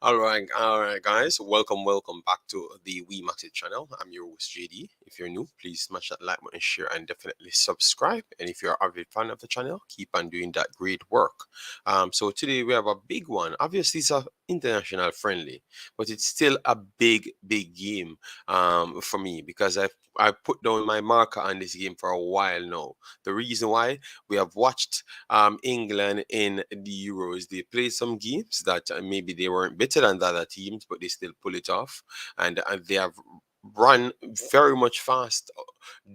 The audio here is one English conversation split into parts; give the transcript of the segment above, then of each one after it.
All right, guys. Welcome back to the imaxit channel. I'm your host JD. If you're new, please smash that like button, share, and definitely subscribe. And if you're a avid fan of the channel, keep on doing that great work. So today we have a big one. Obviously, it's a international friendly, but it's still a big game for me because I put down my marker on this game for a while now. The reason why we have watched England in the Euros. They played some games that maybe they weren't better than the other teams, but they still pull it off, and they have run very much fast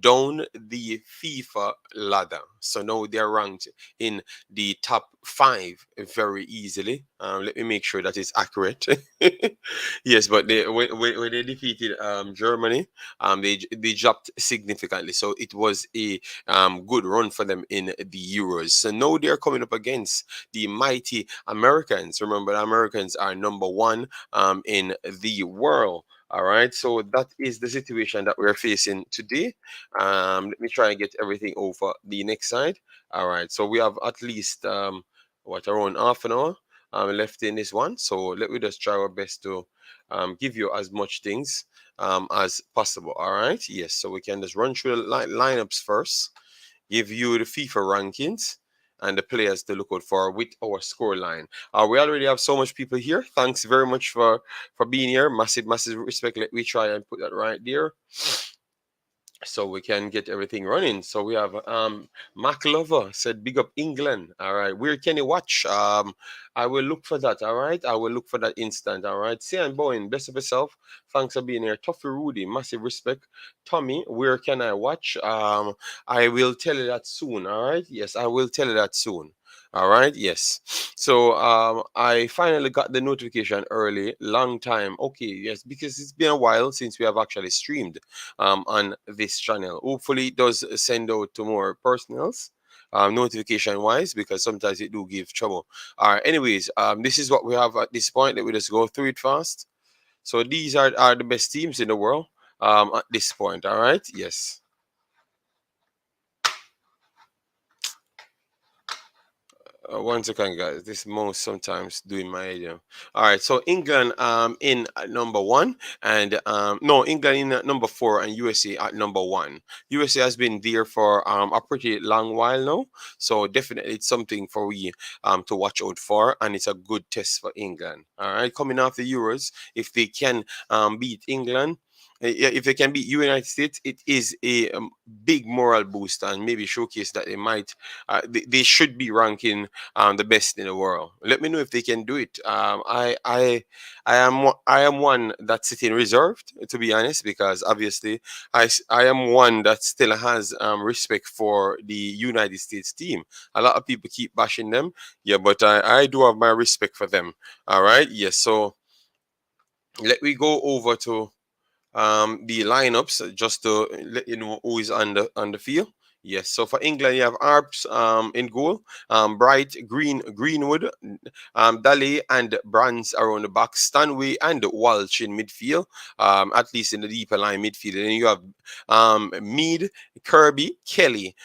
down the FIFA ladder. So now they're ranked in the top five very easily. Let me make sure that is accurate. Yes, but when they defeated Germany, they dropped significantly. So it was a good run for them in the Euros. So now they're coming up against the mighty Americans. Remember, the Americans are number one in the world. All right, so that is the situation that we're facing today. Let me try and get everything over the next side. All right, so we have at least around half an hour left in this one. So let me just try our best to give you as much things as possible. All right, yes. So we can just run through the lineups first, give you the FIFA rankings and the players to look out for with our scoreline. We already have so much people here. Thanks very much for being here. Massive respect. Let me try and put that right there so we can get everything running. So we have Mac Lover said big up England. All right, where can you watch? I will look for that. All right, I will look for that instant. All right, Sian Bowen, best of yourself. Thanks for being here. Toffee Rudy, massive respect. Tommy, where can I watch? I will tell you that soon. All right, yes, I will tell you that soon. All right, yes. So I finally got the notification early, long time. Okay, yes, because it's been a while since we have actually streamed on this channel. Hopefully, it does send out to more personals. Notification wise, because sometimes it do give trouble. All right, anyways, this is what we have at this point. Let me just go through it fast. So these are the best teams in the world at this point. All right, yes. One second, guys. This mouse sometimes doing my idea. All right, so England in at number one, and no, England in at number four, and USA at number one. USA has been there for a pretty long while now, so definitely it's something for we to watch out for, and it's a good test for England. All right, coming off the Euros, if they can beat England, yeah, if they can beat United States, it is a big moral boost and maybe showcase that they might, they should be ranking the best in the world. Let me know if they can do it. I am one that's sitting reserved, to be honest, because obviously I am one that still has respect for the United States team. A lot of people keep bashing them, yeah, but I do have my respect for them. All right, yes. So let me go over to the lineups just to let you know who is on the field. Yes, so for England, you have Arps in goal, Bright, Greenwood, Daly, and Brands around the back, Stanway and Walsh in midfield, at least in the deeper line midfield. And then you have Mead, Kirby, Kelly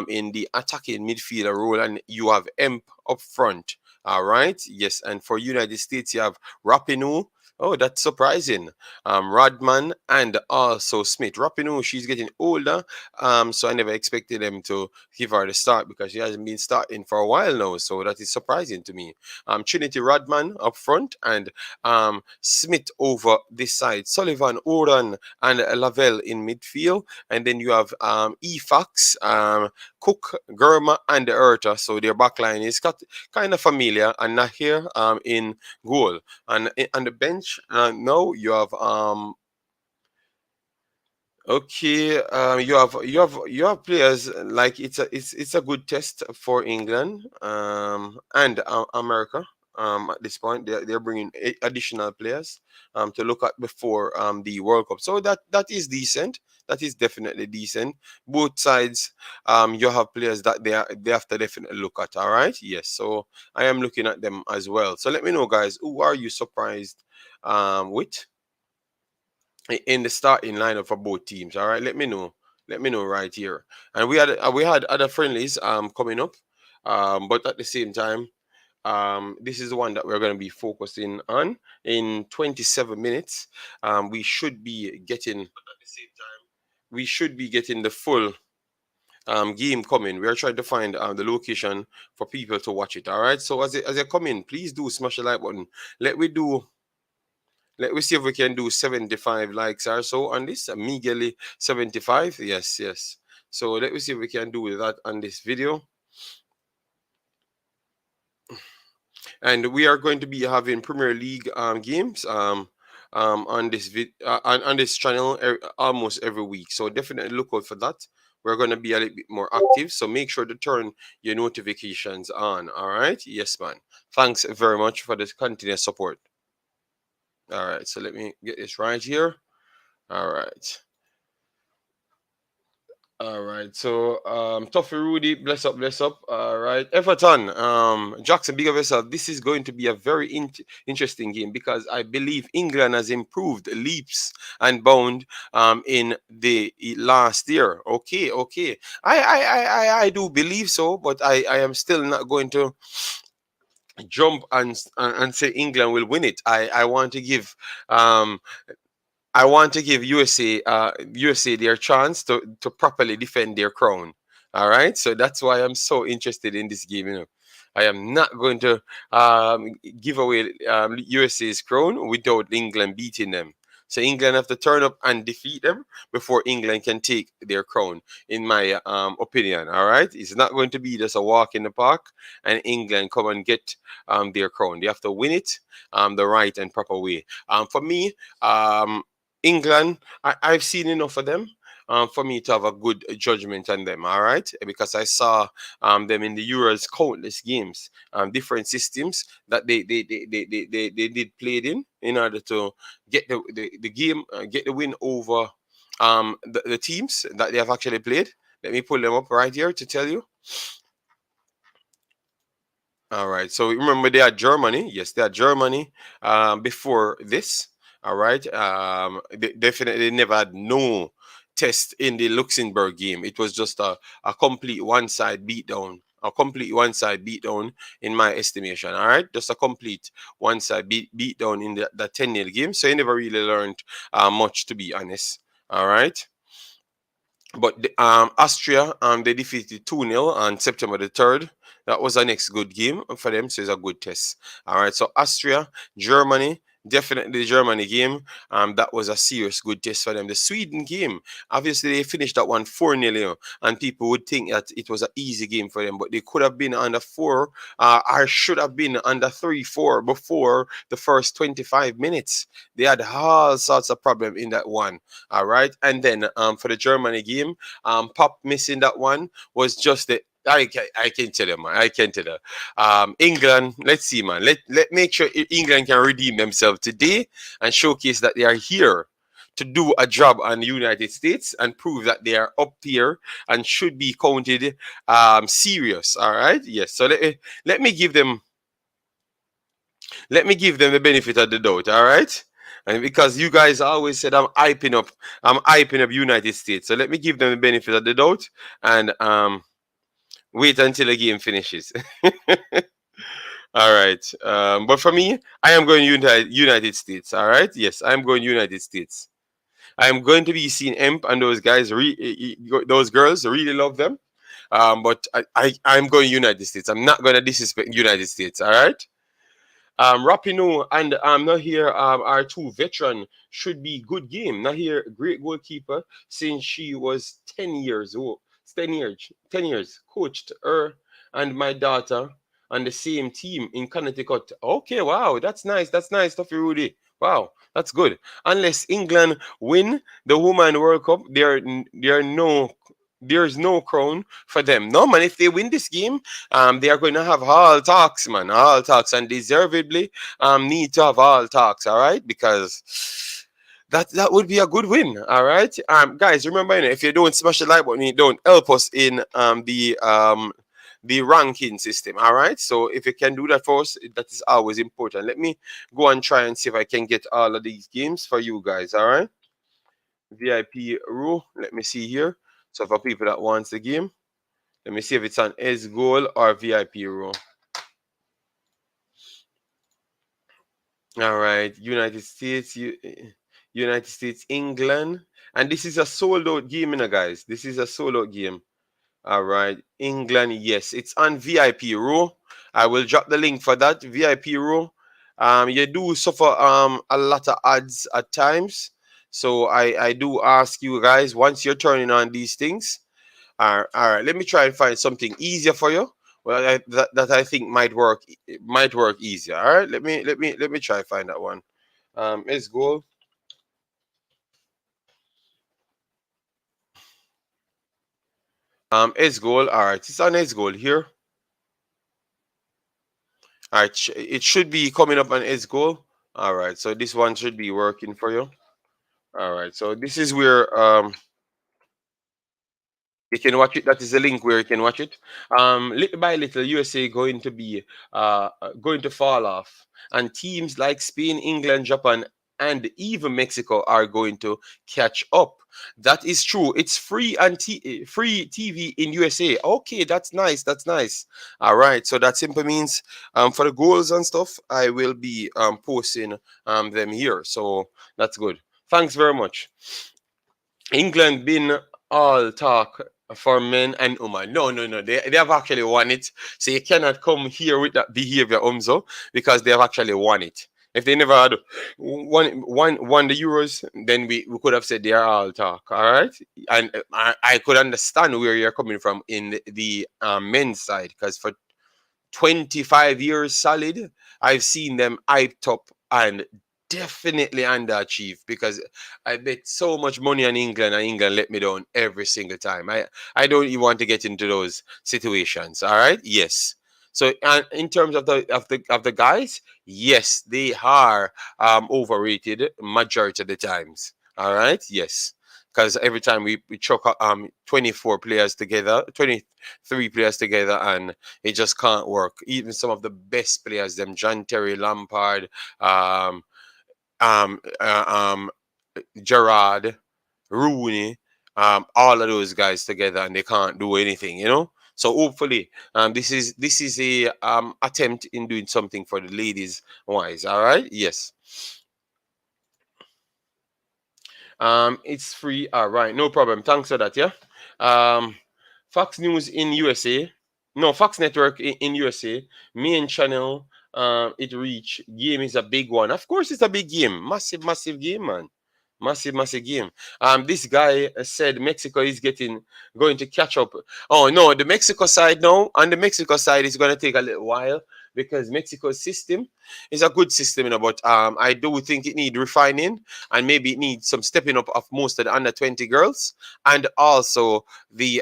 in the attacking midfielder role, and you have Emp up front. All right, yes, and for United States, you have Rapinoe. Oh, that's surprising. Rodman and also Smith. Rapinoe, she's getting older, so I never expected them to give her the start because she hasn't been starting for a while now. So that is surprising to me. Trinity Rodman up front and Smith over this side. Sullivan, Oran, and Lavelle in midfield, and then you have Efax, Cook, Germa, and Erta. So their backline is kind of familiar, and not here in goal. And on the bench, now you have okay, you have players like it's a good test for England and America. At this point, they're bringing additional players to look at before the World Cup. So that is decent. That is definitely decent. Both sides, you have players that they have to definitely look at. All right, yes. So I am looking at them as well. So let me know, guys, who are you surprised with in the starting lineup for both teams. All right, let me know. Let me know right here. And we had other friendlies coming up, but at the same time, This is the one that we're going to be focusing on in 27 minutes. We should be getting the full game coming. We are trying to find the location for people to watch it. All right. So as you come in, please do smash the like button. Let we do. Let me see if we can do 75 likes or so on this. Meagerly 75. Yes, yes. So let me see if we can do that on this video. And we are going to be having Premier League games on this on this channel almost every week. So definitely look out for that. We're going to be a little bit more active, so make sure to turn your notifications on. All right, yes, man. Thanks very much for this continuous support. All right, so let me get this right here. All right. All right, so Toffee Rudy, bless up, bless up. All right, Everton, Jackson, big of yourself. This is going to be a very interesting game because I believe England has improved leaps and bound in the last year. Okay, okay, I do believe so, but I am still not going to jump and say England will win it. Um I want to give USA their chance to properly defend their crown. All right, so that's why I'm so interested in this game. I am not going to give away USA's crown without England beating them. So England have to turn up and defeat them before England can take their crown. In my opinion, all right, it's not going to be just a walk in the park and England come and get their crown. They have to win it the right and proper way. For me, England, I've seen enough of them for me to have a good judgment on them, all right? Because I saw them in the Euros countless games, different systems that they did played in order to get the game, get the win over the teams that they have actually played. Let me pull them up right here to tell you. All right. So remember, they are Germany. Yes, they are Germany. Before this, all right. They definitely never had no test in the Luxembourg game. It was just a complete one-side beatdown. A complete one-side beatdown in my estimation. All right, just a complete one-side beatdown in the 10-0 game. So you never really learned much, to be honest. All right. But Austria, they defeated 2-0 on September the 3rd. That was a next good game for them, so it's a good test. All right, so Austria, Germany, definitely the Germany game. That was a serious good test for them. The Sweden game, obviously they finished that one 4-0, and people would think that it was an easy game for them, but they could have been under 4, or should have been under 3-4 before the first 25 minutes. They had all sorts of problem in that one. All right, and then for the Germany game, Pop missing that one was just the. I can tell you, man. I can tell you. England, let's see, man. Let make sure England can redeem themselves today and showcase that they are here to do a job on the United States and prove that they are up here and should be counted serious. All right, yes. So let me give them the benefit of the doubt. All right. And because you guys always said I'm hyping up United States. So let me give them the benefit of the doubt and wait until the game finishes. All right. But for me, I am going United States. All right. Yes, I'm going United States. I'm going to be seeing Emp and those guys. Those girls really love them. But I'm going United States. I'm not going to disrespect United States. All right. Rapino and not here our two veteran should be good game. Not here, great goalkeeper since she was 10 years old. 10 years coached her and my daughter on the same team in Connecticut. Okay, wow, that's nice. That's nice, Tuffy Rudy. Wow, that's good. Unless England win the Women World Cup, there's no crown for them. No, man, if they win this game, they are going to have all talks, man, all talks, and deservedly need to have all talks, all right? Because that would be a good win, all right? Guys, remember, if you don't smash the like button, you don't help us in the ranking system, all right? So if you can do that for us, that is always important. Let me go and try and see if I can get all of these games for you guys, all right? VIP row, let me see here. So for people that wants the game, let me see if it's an S goal or VIP row. All right, United States, England, and this is a sold out game, you know, guys. This is a sold out game. All right, England, yes, it's on VIP row. I will drop the link for that VIP row. You do suffer a lot of ads at times, so I do ask you guys once you're turning on these things. All right, let me try and find something easier for you. Well, that I think might work easier. All right, let me try and find that one. Let's go. S goal. All right, it's on S goal here. All right, it should be coming up on S goal. All right, so this one should be working for you. All right, so this is where you can watch it. That is the link where you can watch it. Little by little, USA going to fall off, and teams like Spain, England, Japan, and even Mexico are going to catch up. That is true. It's free TV in USA. Okay, that's nice. That's nice. All right. So that simply means for the goals and stuff, I will be posting them here. So that's good. Thanks very much. England been all talk for men and women. No, no, no. They have actually won it. So you cannot come here with that behavior, Umzo, because they have actually won it. If they never had won the Euros, then we could have said they are all talk. All right. And I could understand where you're coming from in the men's side, because for 25 years solid, I've seen them hyped up and definitely underachieve, because I bet so much money on England and England let me down every single time. I don't even want to get into those situations. All right. Yes. So in terms of the guys, yes, they are overrated majority of the times. All right. Yes. Because every time we chuck 24 players together, 23 players together, and it just can't work. Even some of the best players, them John Terry, Lampard, um, um, uh, um, Gerard, Rooney, all of those guys together, and they can't do anything, you know. So hopefully, this is a attempt in doing something for the ladies wise. All right, yes. It's free. All right, no problem. Thanks for that. Yeah. Um, Fox News in USA. No, Fox Network in USA. Main channel. It reach game is a big one. Of course, it's a big game. Massive, massive game, man. Massive, massive game. This guy said Mexico is going to catch up. Oh no, the Mexico side no. On the Mexico side, it's going to take a little while, because Mexico's system is a good system, you know. But I do think it need refining, and maybe it needs some stepping up of most of the under 20 girls, and also the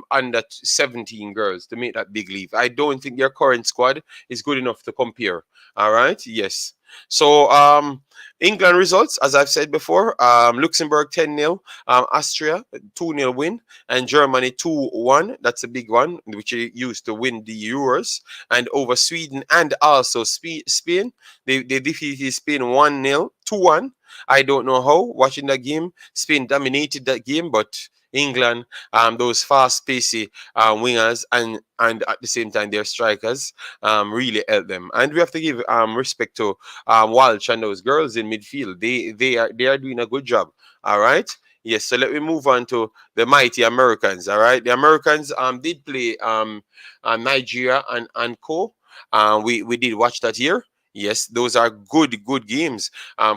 under 17 girls, to make that big leap. I don't think their current squad is good enough to compare. All right. Yes. So England results, as I've said before, Luxembourg 10-0, Austria 2-0 win, and Germany 2-1. That's a big one, which they used to win the Euros. And over Sweden and also Spain, they defeated Spain 1-0, 2-1. I don't know how. Watching that game, Spain dominated that game, but England, those fast pacey wingers, and at the same time their strikers really helped them. And we have to give respect to Walsh and those girls in midfield. They are doing a good job. All right. Yes. So let me move on to the mighty Americans. All right. The Americans did play Nigeria and co. We did watch that here. Yes, those are good games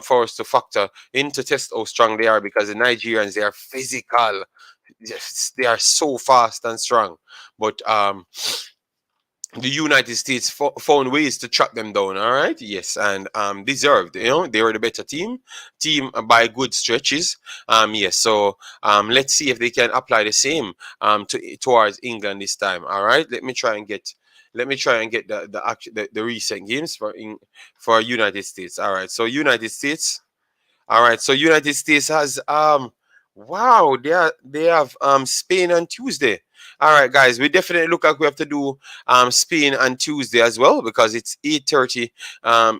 for us to factor into test how strong they are, because the Nigerians, they are physical. Yes, they are so fast and strong. But the United States found ways to track them down. All right, yes, and deserved. You know, they were the better team by good stretches. Yes, so let's see if they can apply the same towards England this time. All right, let me try and get the recent games for United States. All right, so United States. All right, so United States has wow, they have Spain on Tuesday. All right, guys, we definitely look like we have to do Spain on Tuesday as well because it's 8:30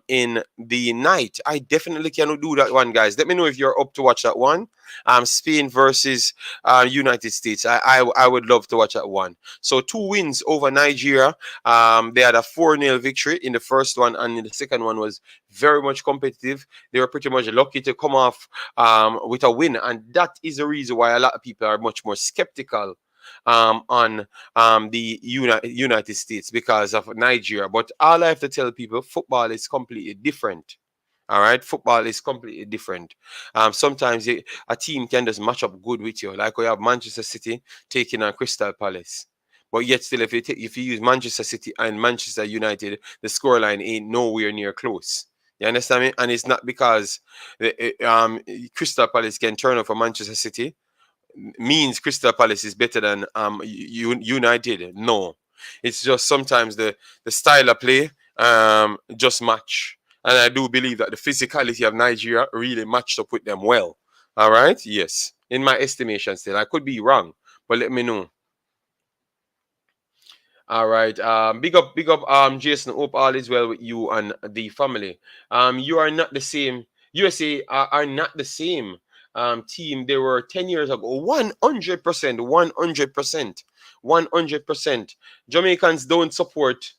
in the night. I definitely cannot do that one, guys. Let me know if you're up to watch that one. Spain versus United States. I would love to watch that one. So 2 wins over Nigeria. They had a 4-0 victory in the first one, and the second one was very much competitive. They were pretty much lucky to come off with a win, and that is the reason why a lot of people are much more skeptical on the United States because of Nigeria. But all I have to tell people, football is completely different. All right, football is completely different. Sometimes a team can just match up good with you, like we have Manchester City taking on Crystal Palace. But yet still, if you use Manchester City and Manchester United, the scoreline ain't nowhere near close. You understand me? And it's not because Crystal Palace can turn over Manchester City means Crystal Palace is better than United. No, it's just sometimes the style of play just match, and I do believe that the physicality of Nigeria really matched up with them well. All right, yes, in my estimation, still I could be wrong, but let me know. All right. Big up, Jason. Hope all is well with you and the family. You are not the same. USA are not the same team they were 10 years ago. 100%, 100%, 100%. Jamaicans don't support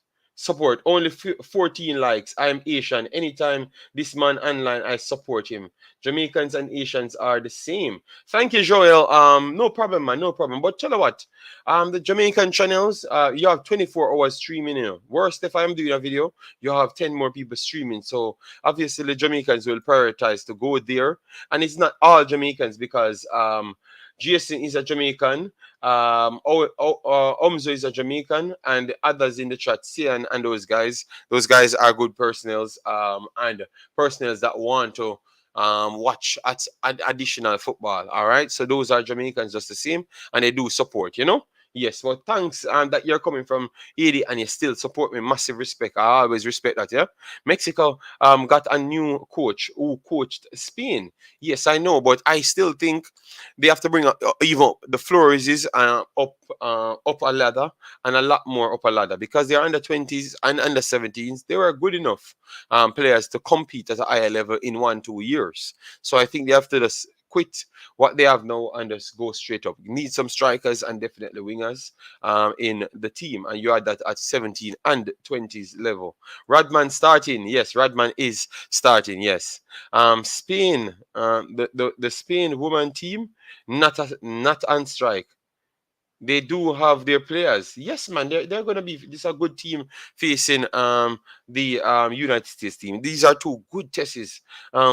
only 14 likes. I am Asian. Anytime this man online, I support him. Jamaicans and Asians are the same. Thank you, Joel. No problem, man, no problem. But tell you what, the Jamaican channels, you have 24 hours streaming. Worst if I'm doing a video, you have 10 more people streaming. So obviously the Jamaicans will prioritize to go there, and it's not all Jamaicans because Jason is a Jamaican, Omzo is a Jamaican, and others in the chat, Sian and those guys. Those guys are good personals, and personals that want to watch at additional football. All right, so those are Jamaicans just the same, and they do support. Yes, well, thanks that you're coming from 80 and you still support me. Massive respect. I always respect that, yeah. Mexico got a new coach who coached Spain. Yes, I know, but I still think they have to bring even the Flores is up a ladder and a lot more up a ladder because they're under 20s and under 17s. They were good enough players to compete at a higher level in 1-2 years. So I think they have to just quit what they have now and just go straight up. You need some strikers and definitely wingers in the team, and you are that at 17 and 20s level. Radman starting, yes. Radman is starting, yes. Spain, the Spain woman team, not on strike. They do have their players. Yes, man, they're gonna be. This is a good team facing the United States team. These are two good tests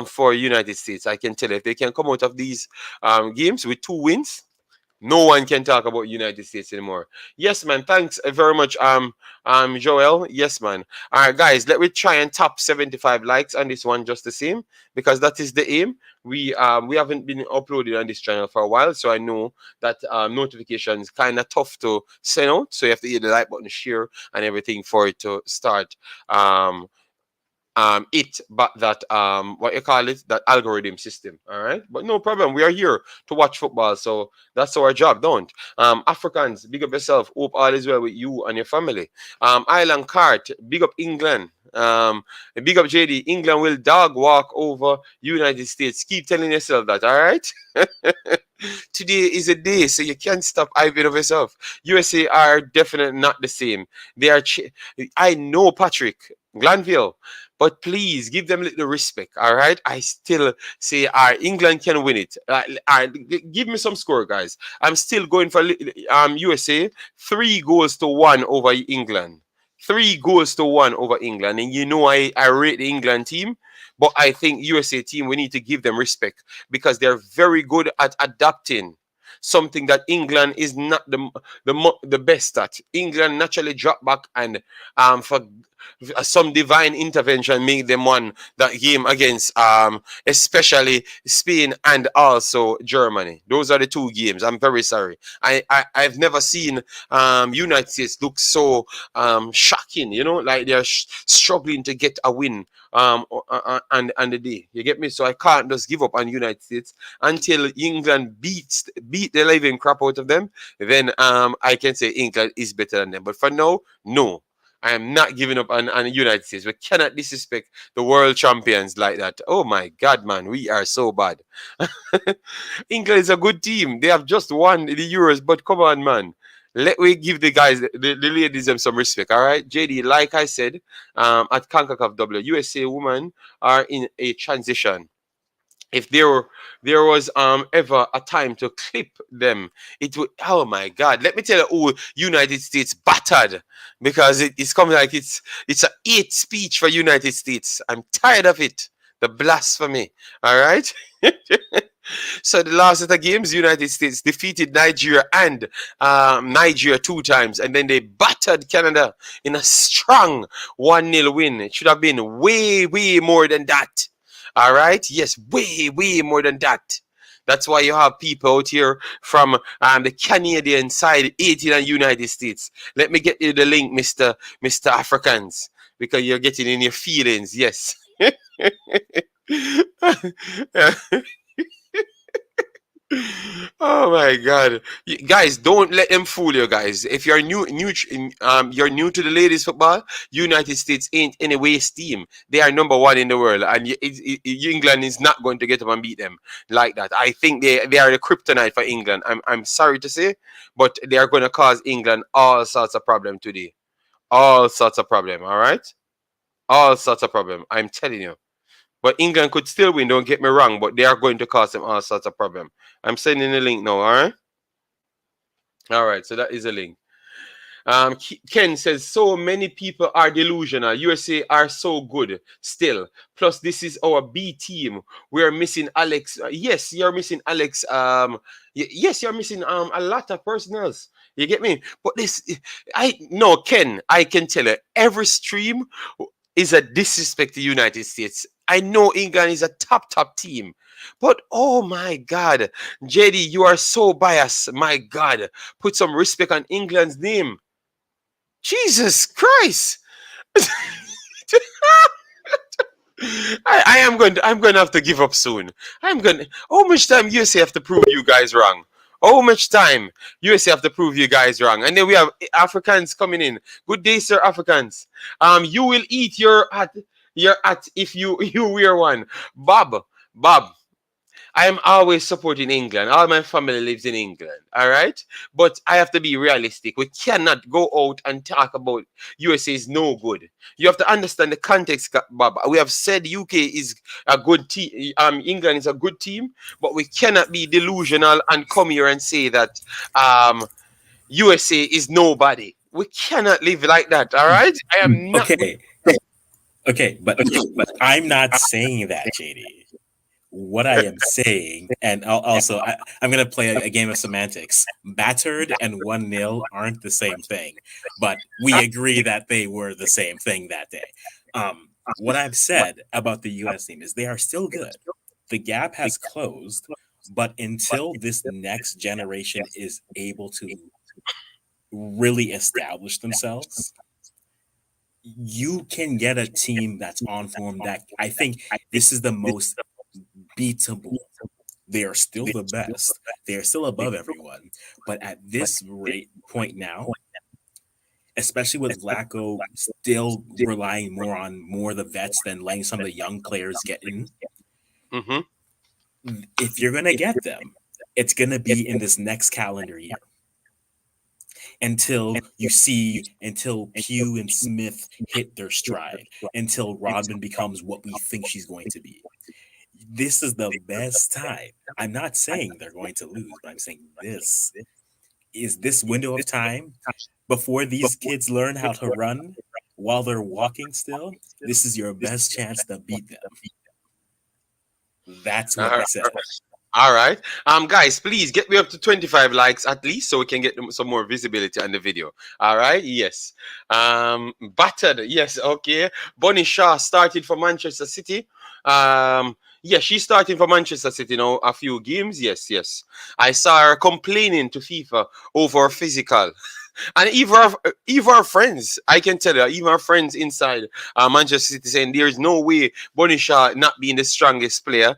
for United States. I can tell you, if they can come out of these games with 2 wins, no one can talk about United States anymore. Yes, man. Thanks very much, Joel. Yes, man. All right, guys. Let me try and top 75 likes on this one just the same because that is the aim. We haven't been uploaded on this channel for a while, so I know that notifications kind of tough to send out. So you have to hit the like button, share, and everything for it to start. But that what you call it, that algorithm system. All right, but no problem, we are here to watch football, so that's our job. Don't Africans, big up yourself. Hope all is well with you and your family. Island Cart, big up England. Big up JD. England will dog walk over United States. Keep telling yourself that. All right. Today is a day, so you can't stop hyping of yourself. USA are definitely not the same. They are. I know Patrick Glanville, but please give them a little respect. All right. I still say England can win it. Give me some score, guys. I'm still going for USA 3-1 over England. 3-1 over England. And you know I rate the England team, but I think USA team, we need to give them respect because they're very good at adapting. Something that England is not the best at. England naturally drop back and some divine intervention made them won that game against especially Spain and also Germany. Those are the two games. I'm very sorry. I've never seen United States look so shocking, you know, like they're struggling to get a win and the day. You get me? So I can't just give up on United States until England beat the living crap out of them. Then I can say England is better than them. But for now, no. I am not giving up on the United States. We cannot disrespect the world champions like that. Oh my God, man, we are so bad. England is a good team. They have just won the Euros, but come on, man. Let we give the guys, the ladies, them some respect. All right, JD. Like I said, at Concacaf W, USA women are in a transition. If there was ever a time to clip them, it would. Oh my God! Let me tell you, who United States battered, because it's coming like it's a hate speech for United States. I'm tired of it. The blasphemy. All right. So the last of the games, United States defeated Nigeria and Nigeria 2 times, and then they battered Canada in a strong 1-0 win. It should have been way more than that. All right. Yes, way more than that. That's why you have people out here from the Canadian side, 18 and United States. Let me get you the link, Mr. Africans, because you're getting in your feelings. Yes. Oh my God, guys! Don't let them fool you, guys. If you're you're new to the ladies football. United States ain't any waste team. They are number one in the world, and England is not going to get up and beat them like that. I think they are the kryptonite for England. I'm sorry to say, but they are going to cause England all sorts of problem today. All sorts of problem. All right, all sorts of problem. I'm telling you. But England could still win, don't get me wrong, but they are going to cause them all sorts of problem. I'm sending the link now, all right? All right, so that is a link. Ken says, so many people are delusional. USA are so good still. Plus, this is our B team. We're missing Alex. Yes, you're missing Alex. Yes, you're missing a lot of personnels. You get me? But Ken, I can tell you, every stream is a disrespect to the United States. I know England is a top team. But oh my God, JD, you are so biased. My God, put some respect on England's name. Jesus Christ. I'm going to have to give up soon. How much time USA have to prove you guys wrong? How much time USA have to prove you guys wrong? And then we have Africans coming in. Good day, sir, Africans. You will eat your hat if you wear one. Bob. I am always supporting England. All my family lives in England. All right. But I have to be realistic. We cannot go out and talk about USA is no good. You have to understand the context, Bob. We have said UK is a good team. England is a good team, but we cannot be delusional and come here and say that USA is nobody. We cannot live like that. All right. I am not. Okay, but I'm not saying that, JD. What I am saying, and I'm going to play a game of semantics. Battered and 1-0 aren't the same thing, but we agree that they were the same thing that day. What I've said about the U.S. team is they are still good. The gap has closed, but until this next generation is able to really establish themselves, you can get a team that's on form that I think this is the most beatable. They are still the best. They are still above everyone. But at this point now, especially with Lacko still relying more on the vets than letting some of the young players get in, if you're going to get them, it's going to be in this next calendar year. Until Pugh and Smith hit their stride, until Rodman becomes what we think she's going to be. This is the best time. I'm not saying they're going to lose, but I'm saying this window of time before these kids learn how to run while they're walking still. This is your best chance to beat them. That's what I said. All right. Guys, please get me up to 25 likes at least so we can get some more visibility on the video. All right. Yes. Battered. Yes. Okay. Bonnie Shaw started for Manchester City. Yeah, she's starting for Manchester City now. A few games. Yes. Yes. I saw her complaining to FIFA over physical. And even our friends, I can tell you, even our friends inside Manchester City saying there is no way Bonisha not being the strongest player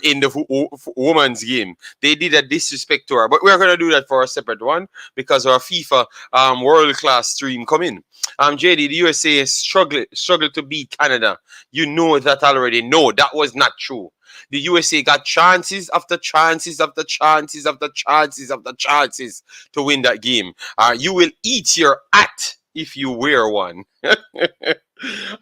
in the women's game. They did a disrespect to her, but we're gonna do that for a separate one because our FIFA world class stream coming. JD, the USA struggled to beat Canada. You know that already. No, that was not true. The USA got chances after chances after chances after chances after chances to win that game. You will eat your at if you wear one.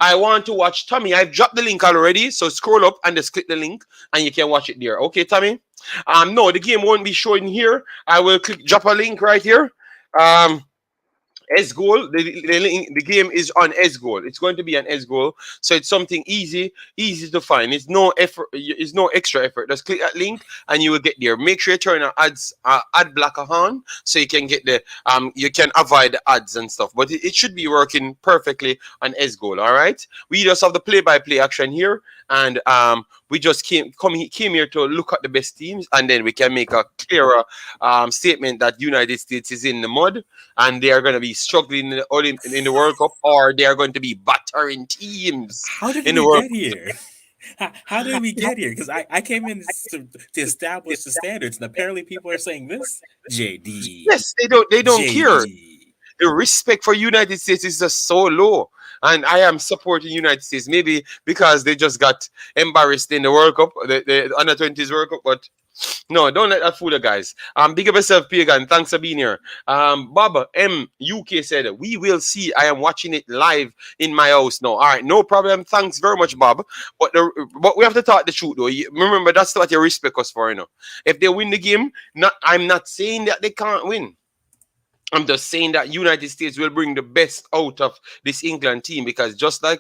I want to watch Tommy. I've dropped the link already, so scroll up and just click the link, and you can watch it there. Okay, Tommy. No, the game won't be showing here. I will drop a link right here. Um, S goal. The game is on S goal. It's going to be an S goal, so it's something easy to find. It's no effort. It's no extra effort. Just click that link and you will get there. Make sure you turn on ad blocker on so you can get the you can avoid the ads and stuff. But it should be working perfectly on S goal. All right. We just have the play-by-play action here, and we just came here to look at the best teams, and then we can make a clearer statement that United States is in the mud and they are going to be struggling in the World Cup, or they are going to be battering teams How did in the we World get here? How did we get here? Because I came in to establish the standards, and apparently people are saying this. JD, Yes, they don't care. JD. The respect for United States is just so low. And I am supporting United States, maybe because they just got embarrassed in the World Cup, the under 20s World Cup, but no, don't let that fool you guys. Big up yourself, Pagan. Thanks for being here. Bob M UK said, "We will see. I am watching it live in my house now." All right, no problem. Thanks very much, Bob. But we have to talk the truth though. Remember, that's what you respect us for, you know. If they win the game, I'm not saying that they can't win. I'm just saying that United States will bring the best out of this England team, because just like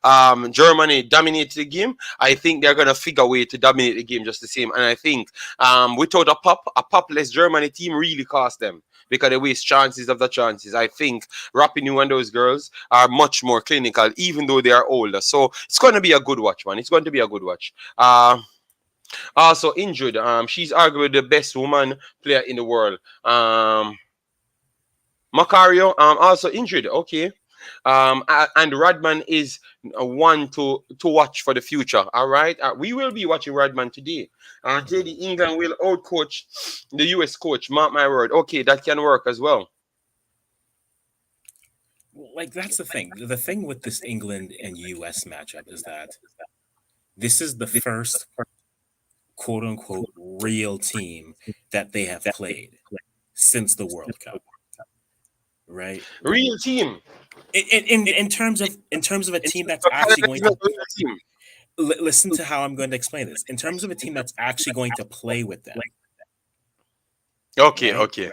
how Germany dominated the game, I think they're gonna figure a way to dominate the game just the same. And I think without a popless Germany team really cost them because they waste chances after chances. I think Rapinoe and those girls are much more clinical, even though they are older. So it's gonna be a good watch, man. It's going to be a good watch. Also injured. She's arguably the best woman player in the world. Macario also injured. Okay. And Radman is one to watch for the future. All right. We will be watching Radman today. JD, England will outcoach the US coach. Mark my word. Okay, that can work as well. Like, that's the thing. The thing with this England and US matchup is that this is the first quote unquote real team that they have played since the World Cup. Right? Real team. In terms of a team that's actually going to listen to how I'm going to explain this. In terms of a team that's actually going to play with them. Okay, right? okay.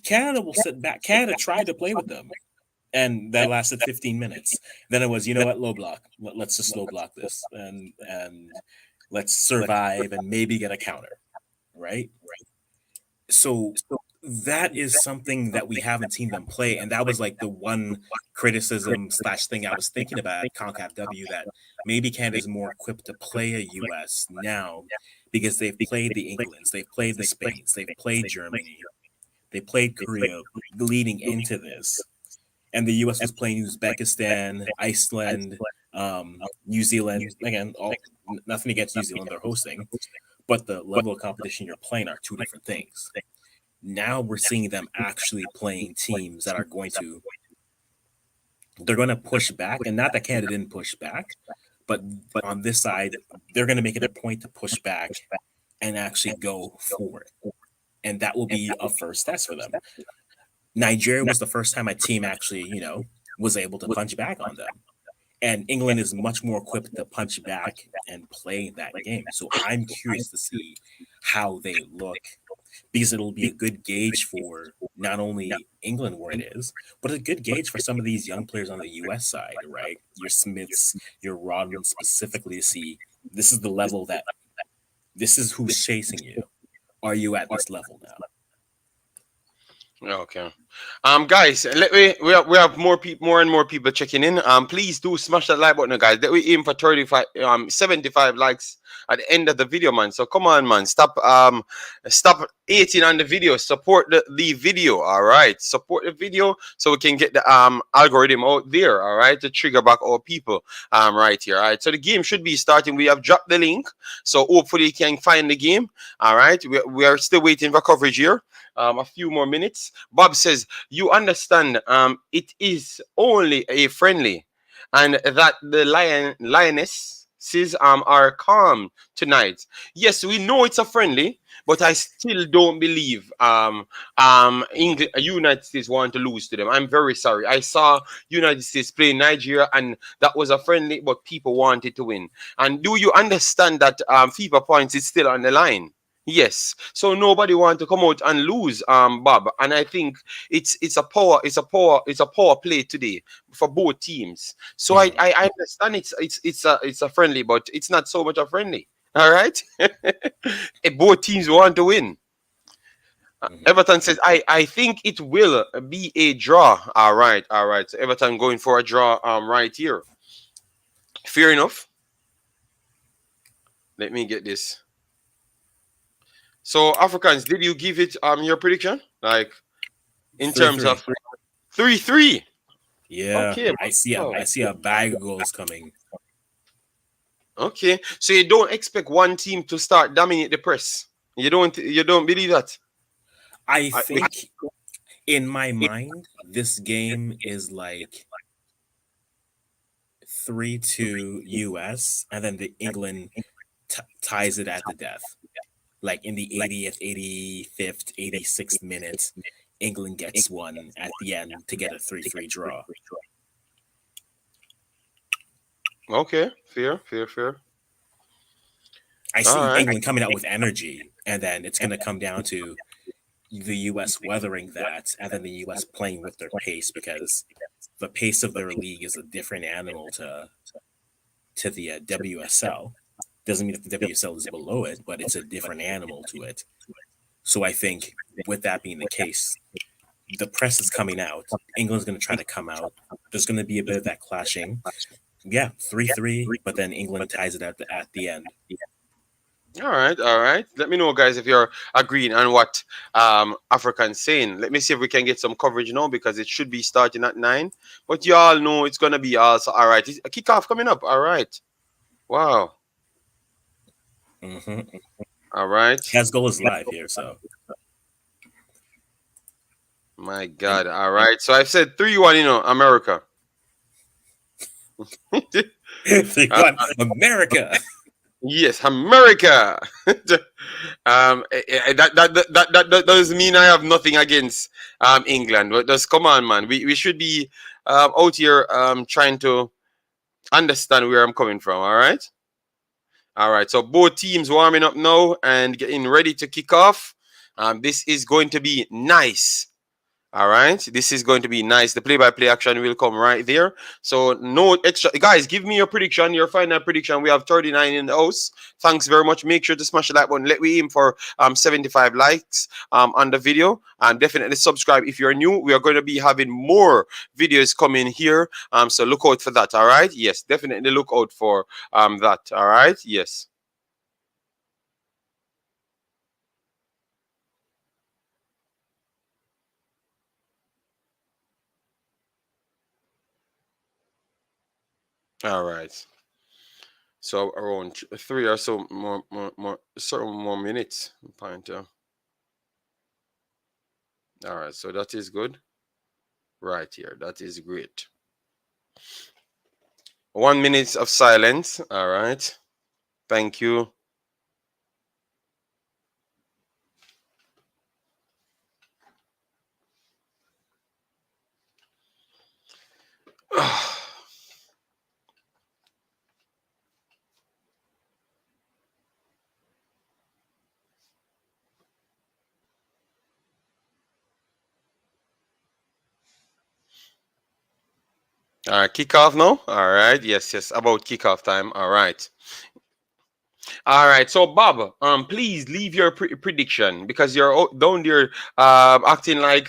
Canada will sit back. Canada tried to play with them, and that lasted 15 minutes. Then it was, you know what, low block. Let's just low block this, and let's survive and maybe get a counter, right? So that is something that we haven't seen them play, and that was like the one criticism / thing I was thinking about at Concacaf W, that maybe Canada is more equipped to play a US now because they've played the Englands, they've played the Spains, they've played Germany, they played Korea leading into this, and the US was playing Uzbekistan, Iceland, New Zealand. Again, nothing against New Zealand, they're hosting, but the level of competition you're playing are two different things. Now we're seeing them actually playing teams that are going to push back, and not that Canada didn't push back, but on this side, they're going to make it a point to push back and actually go for it. And that will be a first test for them. Nigeria was the first time a team actually, was able to punch back on them. And England is much more equipped to punch back and play that game. So I'm curious to see how they look, because it'll be a good gauge for not only England where it is, but a good gauge for some of these young players on the US side, right? Your Smiths, your Rodman specifically, to see this is the level that This is who's chasing you. Are you at this level now? Okay. Guys, we have more people, more and more people checking in. Please do smash that like button, guys. That we aim for 35, 75 likes at the end of the video, man. So come on, man. Stop hating on the video. Support the video, all right. Support the video so we can get the algorithm out there, all right, to trigger back our people right here, all right. So the game should be starting. We have dropped the link, so hopefully you can find the game, all right. We are still waiting for coverage here. A few more minutes. Bob says, you understand, it is only a friendly, and that the lionesses are calm tonight. Yes, we know it's a friendly, but I still don't believe United States want to lose to them. I'm very sorry. I saw United States play Nigeria, and that was a friendly, but people wanted to win. And do you understand that FIFA points is still on the line? Yes, so nobody want to come out and lose, Bob. And I think it's a power play today for both teams. So I understand it's a friendly, but it's not so much a friendly. All right, both teams want to win. Everton says, I think it will be a draw. All right, all right. So Everton going for a draw right here. Fair enough. Let me get this. So Africans, did you give it your prediction? Like in 3-3. terms of 3-3? Yeah. Okay. I see a bag of goals coming. Okay. So you don't expect one team to start dominate the press. You don't believe that? I think in my mind, this game is like 3-2 US, and then the England ties it at the death. Like in the 80th, 85th, 86th minute, England gets one at the end to get a 3-3 draw. Okay. Fair. I see England coming out with energy, and then it's going to come down to the US weathering that, and then the US playing with their pace, because the pace of their league is a different animal to the WSL. Doesn't mean that the WSL is below it, but it's a different animal to it. So I think with that being the case, the press is coming out. England's going to try to come out. There's going to be a bit of that clashing. Yeah, 3-3, but then England ties it at the end. All right. Let me know, guys, if you're agreeing on what African's saying. Let me see if we can get some coverage now, because it should be starting at 9. But you all know it's gonna be also all right. It's a kickoff coming up. All right. Wow. All right. Hasgoal is live here, so. My God. All right. So I've said 3-1. America. 3-1 America. Yes, America. That doesn't mean I have nothing against England, but just come on, man. We should be out here trying to understand where I'm coming from. All right. So both teams warming up now and getting ready to kick off. This is going to be nice. All right, this is going to be nice. The play-by-play action will come right there. So no extra. Guys, give me your prediction, your final prediction. We have 39 in the house. Thanks very much. Make sure to smash the like button. Let me aim for 75 likes on the video. And definitely subscribe if you're new. We are going to be having more videos coming here. So look out for that. All right. Yes, definitely look out for that. All right. Yes. All right. So around 3 or so more minutes. Pointer. All right. So that is good. Right here. That is great. 1 minute of silence. All right. Thank you. All right, kickoff now. All right, yes, about kickoff time. All right. All right, so Bob, please leave your prediction because you're down there acting like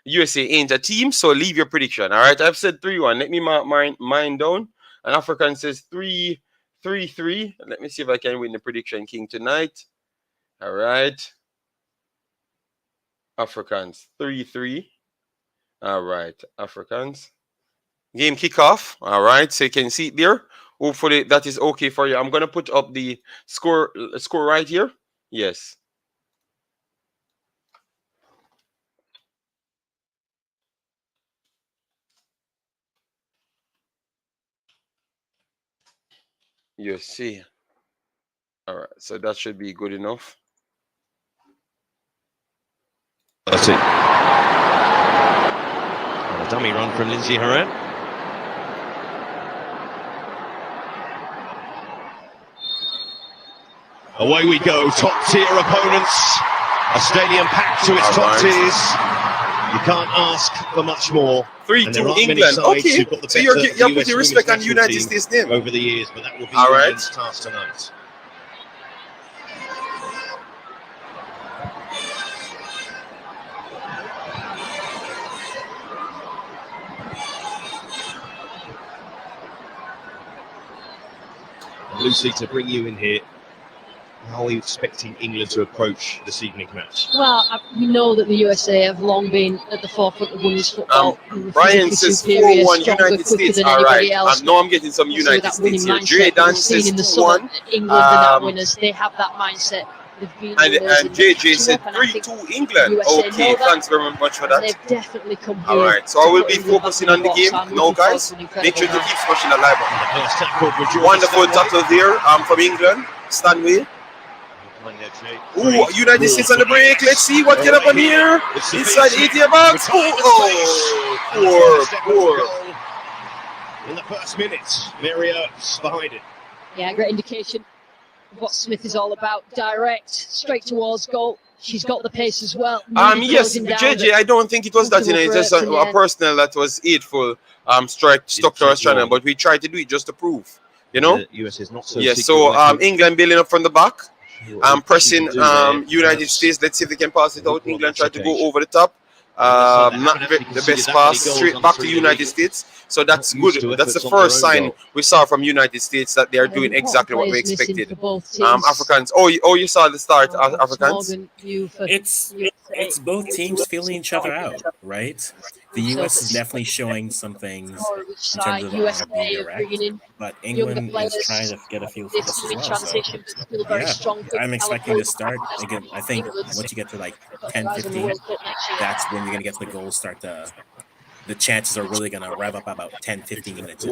USA ain't a team. So leave your prediction. All right, I've said 3-1. Let me mark mine down. And African says 3-3. Let me see if I can win the prediction king tonight. All right, Africans 3-3. All right, Africans. Game kickoff. All right, so you can see it there. Hopefully that is okay for you. I'm gonna put up the score right here. Yes. You see. All right, so that should be good enough. That's it. A dummy run from Lindsay Horan. Away we go, top tier opponents. A stadium packed to its top tiers. You can't ask for much more. 3-2 England. Okay, so you're putting respect on the United States name over the years, but that will be England's task tonight. Lucy, to bring you in here, how are you expecting England to approach this evening match? Well, we know that the USA have long been at the forefront of women's football. Brian says 4-1 United States. All right. No, I'm getting some United States here. Jaden says 2-1. England are not winners. They have that mindset. And JJ said 3-2 England. Okay, thanks very much for that. They've definitely come here. All right, so I will be focusing on the game now, guys. Make sure to keep smashing the live button. Wonderful tackle there from England. Stanley. Ooh, United States on the break. Let's see what can happen here. Inside 80 box. Oh, poor. In the first minutes, Marriott's behind it. Yeah, great indication of what Smith is all about. Direct, straight towards goal. She's got the pace as well. Yes, JJ, I don't think it was that, it's just a personal that was hateful strike stuck to our channel, but we tried to do it just to prove, The US is not so England building up from the back. Pressing United States. Let's see if they can pass it out. England tried to go over the top. Not the best pass, straight back to United States. So that's good. That's the first sign we saw from United States that they are doing exactly what we expected. Africans. Oh, you saw the start, Africans. It's both teams feeling each other out, right? The US is definitely showing some things in terms of being direct, but England is trying to get a feel for this as well. So, yeah, I'm expecting to start again. I think once you get to like 10-15, that's when you're gonna get the goals start to. The chances are really gonna rev up about 10-15 minutes.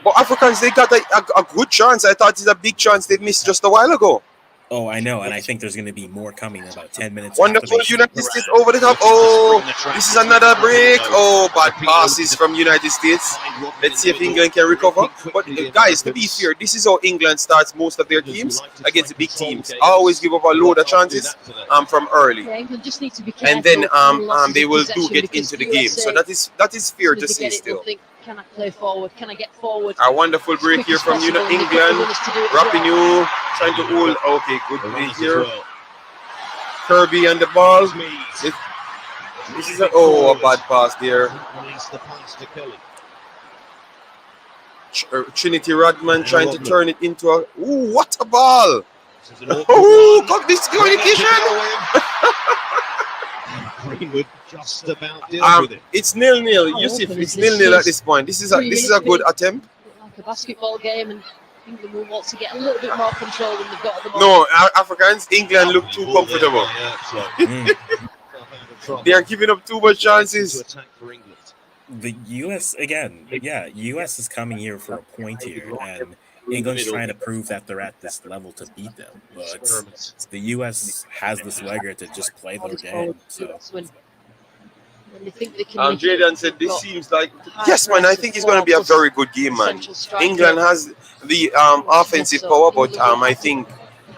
But Africans, they got a good chance. I thought it's a big chance they missed just a while ago. Oh, I know, and I think there's going to be more coming in about 10 minutes. Wonderful United States over the top. Oh, this is another break. Oh, bad passes from United States. Let's see if England can recover. But guys, to be fair, this is how England starts most of their games against the big teams. Always give up a load of chances from early, and then they will get into the game. So that is fair to say still. Can I play forward? Can I get forward? A wonderful break here from England. Rapinoe trying to hold. Okay, good play here. Kirby and the ball. This is a bad pass there. Trinity Rodman trying to turn it into a. Ooh, what a ball! Oh, got this communication. Greenwood just about dealing with it. It's 0-0. Yusuf, it's 0-0 at this point. This is a good attempt. Like a basketball game, and England will want to get a little bit more control than they've got at the moment. No, Africans, England look too comfortable. They are giving up too much chances. The US again, US is coming here for a point here, and England's trying to prove that they're at this level to beat them, but the US has the swagger to just play their game. So. Jaden said this seems like yes, man. I think it's going to be a very good game, man. England has the offensive power, but I think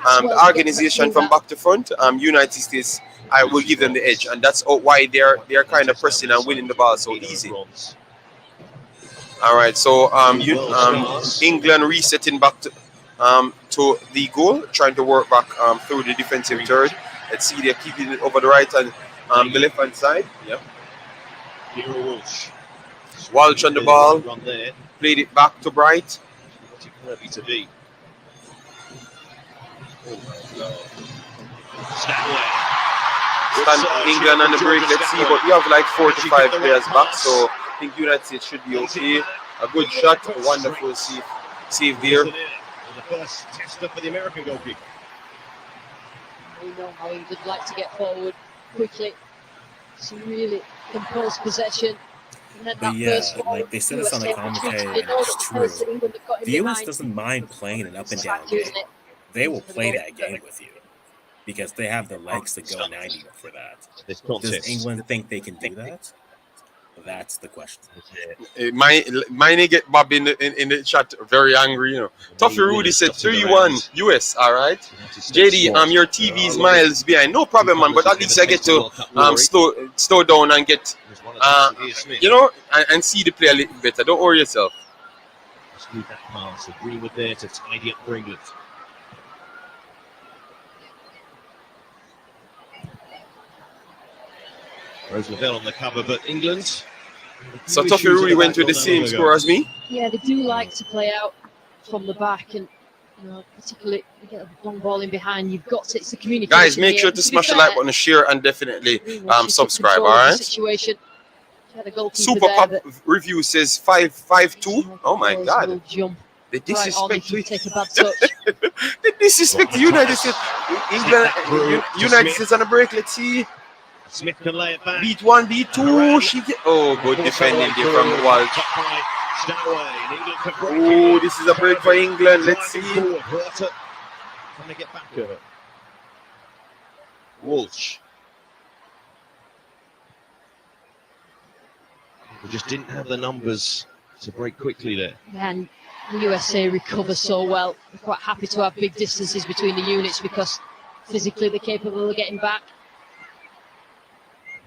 the organization from back to front, United States, I will give them the edge, and that's why they're kind of pressing and winning the ball so easy. All right, so England resetting back to to the goal, trying to work back through the defensive third. Let's see, they're keeping it over the right and the left hand side. Yeah. Walsh on the ball, played it back to Bright. To be. England on the break, let's see, but we have like 4 to 5 players back, so I think United States should be okay. A good shot, a wonderful save there. The first tester for the American goalkeeper. We know how England like to get forward quickly. Some really composed possession. But yeah, like they said this on the commentary, and it's true. The US doesn't mind playing an up and down game. They will play that game with you because they have the legs to go 90 for that. Does England think they can do that? That's the question. Mine get Bob in the chat very angry, you know. Toughy Rudy said 3-1 US, all right. JD, your TV is miles behind. No problem, man, but at least I get to slow down and get you know, and see the play a little better. Don't worry yourself. Just need that pass. Greenwood there to tidy up for England. Roosevelt on the cover, but England. So Toffee Rudy went with the same score as me. Yeah, they do like to play out from the back, and particularly you get a long ball in behind. You've got to, it's the communication. Guys, make sure to smash the like button, share, and definitely subscribe. All right. Super Pop review says 5-5-2. Oh my God. The disrespect to the disrespect to United States. England, United States on the break. Let's see. Smith can lay it back. Beat 1, beat 2. Good defending there from Walsh. Oh, this is a break for England. Let's see. Can they get back to it? Walsh. We just didn't have the numbers to break quickly there. And the USA recover so well. We're quite happy to have big distances between the units because physically they're capable of getting back.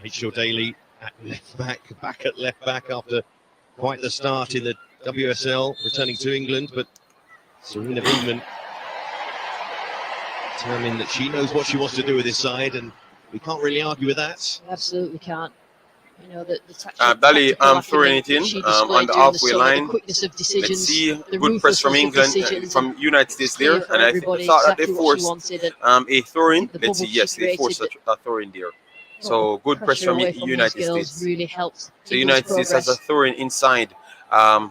H.O. Daly at back at left back after quite the start in the WSL, returning to England, but Serena Beeman determined that she knows what she wants to do with this side, and we can't really argue with that. We absolutely can't. You know, Dali throwing it in on the halfway line. Let's see, good press from England, from United States there, and I thought that they forced a throw-in. Let's see, yes, they forced a throw-in there. So good press from United States. Really helps. So United States has a throw-in inside. The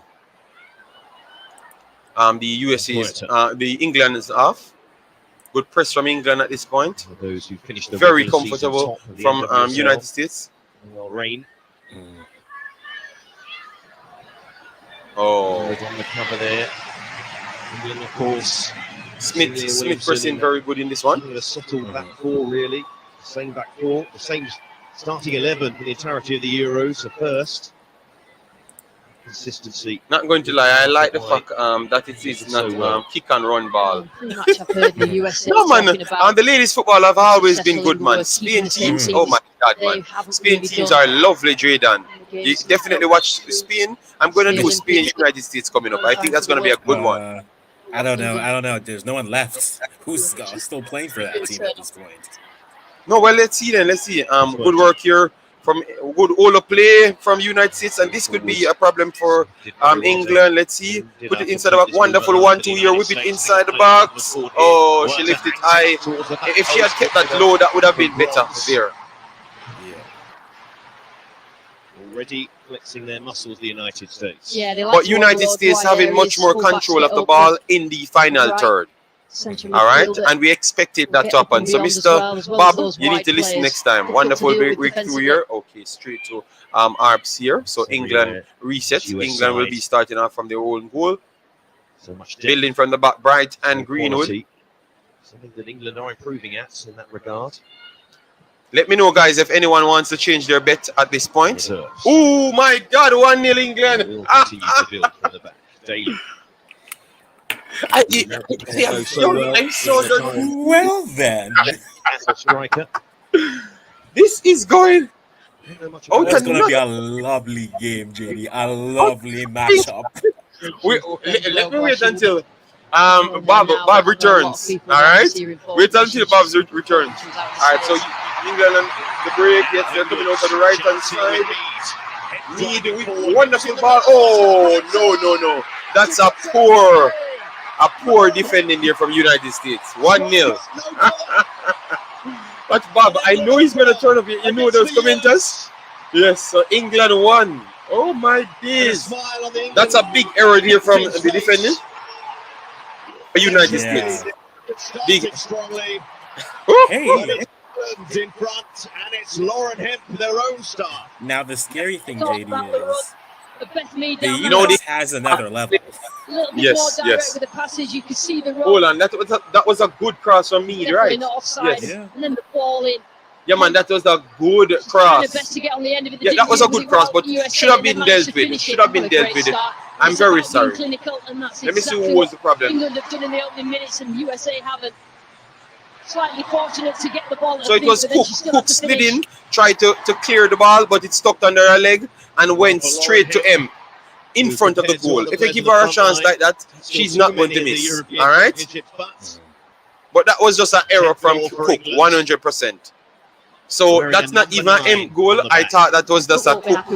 USA's, the England is off. Good press from England at this point. Those who finished the very comfortable from United States. Well, Rain. Oh, on the cover there. England, of course. Smith pressing very good in this one. A settled back four, really. Same back four, the same starting 11 for the entirety of the Euros. The first consistency. Not going to lie, I like the fact that it is not kick and run ball. Pretty much I've heard the USA no man, about the ladies football have always been good, man. Spain teams, oh my God, man. Spain teams are lovely, Jordan. You definitely watch Spain. I'm going to do Spain United States coming up. I think that's going to be a good one. I don't know. There's no one left who's still playing for that team at this point. No, well, let's see then. Let's see. Good work here from good Ola play from United States, and this could be a problem for England. Let's see. Put it inside the box. Wonderful 1-2 here. Whip it inside the box. Oh, she lifted high. If she had kept that low, that would have been better there. Already flexing their muscles, the United States. Yeah, they like but United States having much more control of the ball in the final third. All right, and we expected that to happen. So, Mr. Bob, you need to listen next time. Wonderful breakthrough here. Okay, straight to Arps here. So England resets. England will be starting off from their own goal. So much building from the back, Bright and Greenwood. Something that England are improving at in that regard. Let me know, guys, if anyone wants to change their bet at this point. Oh my God, 1-0 England. Daily. I'm so done. Well then, as a striker, this is going. That's going to be a lovely game, JD. A lovely matchup. Let me wait until Bob returns. All right, wait until Bob's returns. All right, so England on the break. Yes, they're coming over the right hand side. Need a wonderful ball. Oh no! That's a poor defending here from United States. 1-0. But Bob, I know he's gonna turn up. You know those commenters. Yes, so England won. Oh my days! That's a big error here from the defending. United States. Big. Hey. In front, and it's Lauren Hemp, their own star. Now the scary thing, JD, is the the US has another level. A little bit Yes, more direct yes. with the passage. You can see the road. Hold on, that was a good cross from me, Definitely right? not offside. Yes. Yeah. And then the ball in. Yeah, man, that was a good Trying cross. the best to get on the end of it. Yeah, that was a good cross, but should have been dealt with. Should have been dealt with. I'm very sorry. Let me see who was the problem. England have done in the opening minutes, and USA haven't. Slightly fortunate to get the ball. So it was Cook. Cook slid in, tried to clear the ball, but it stuck under her leg and went straight to M in front of the goal. If you give her a chance like that, she's not going to miss. All right? But that was just an error from Cook, 100%. So that's not even an M goal. I thought that was just a Cook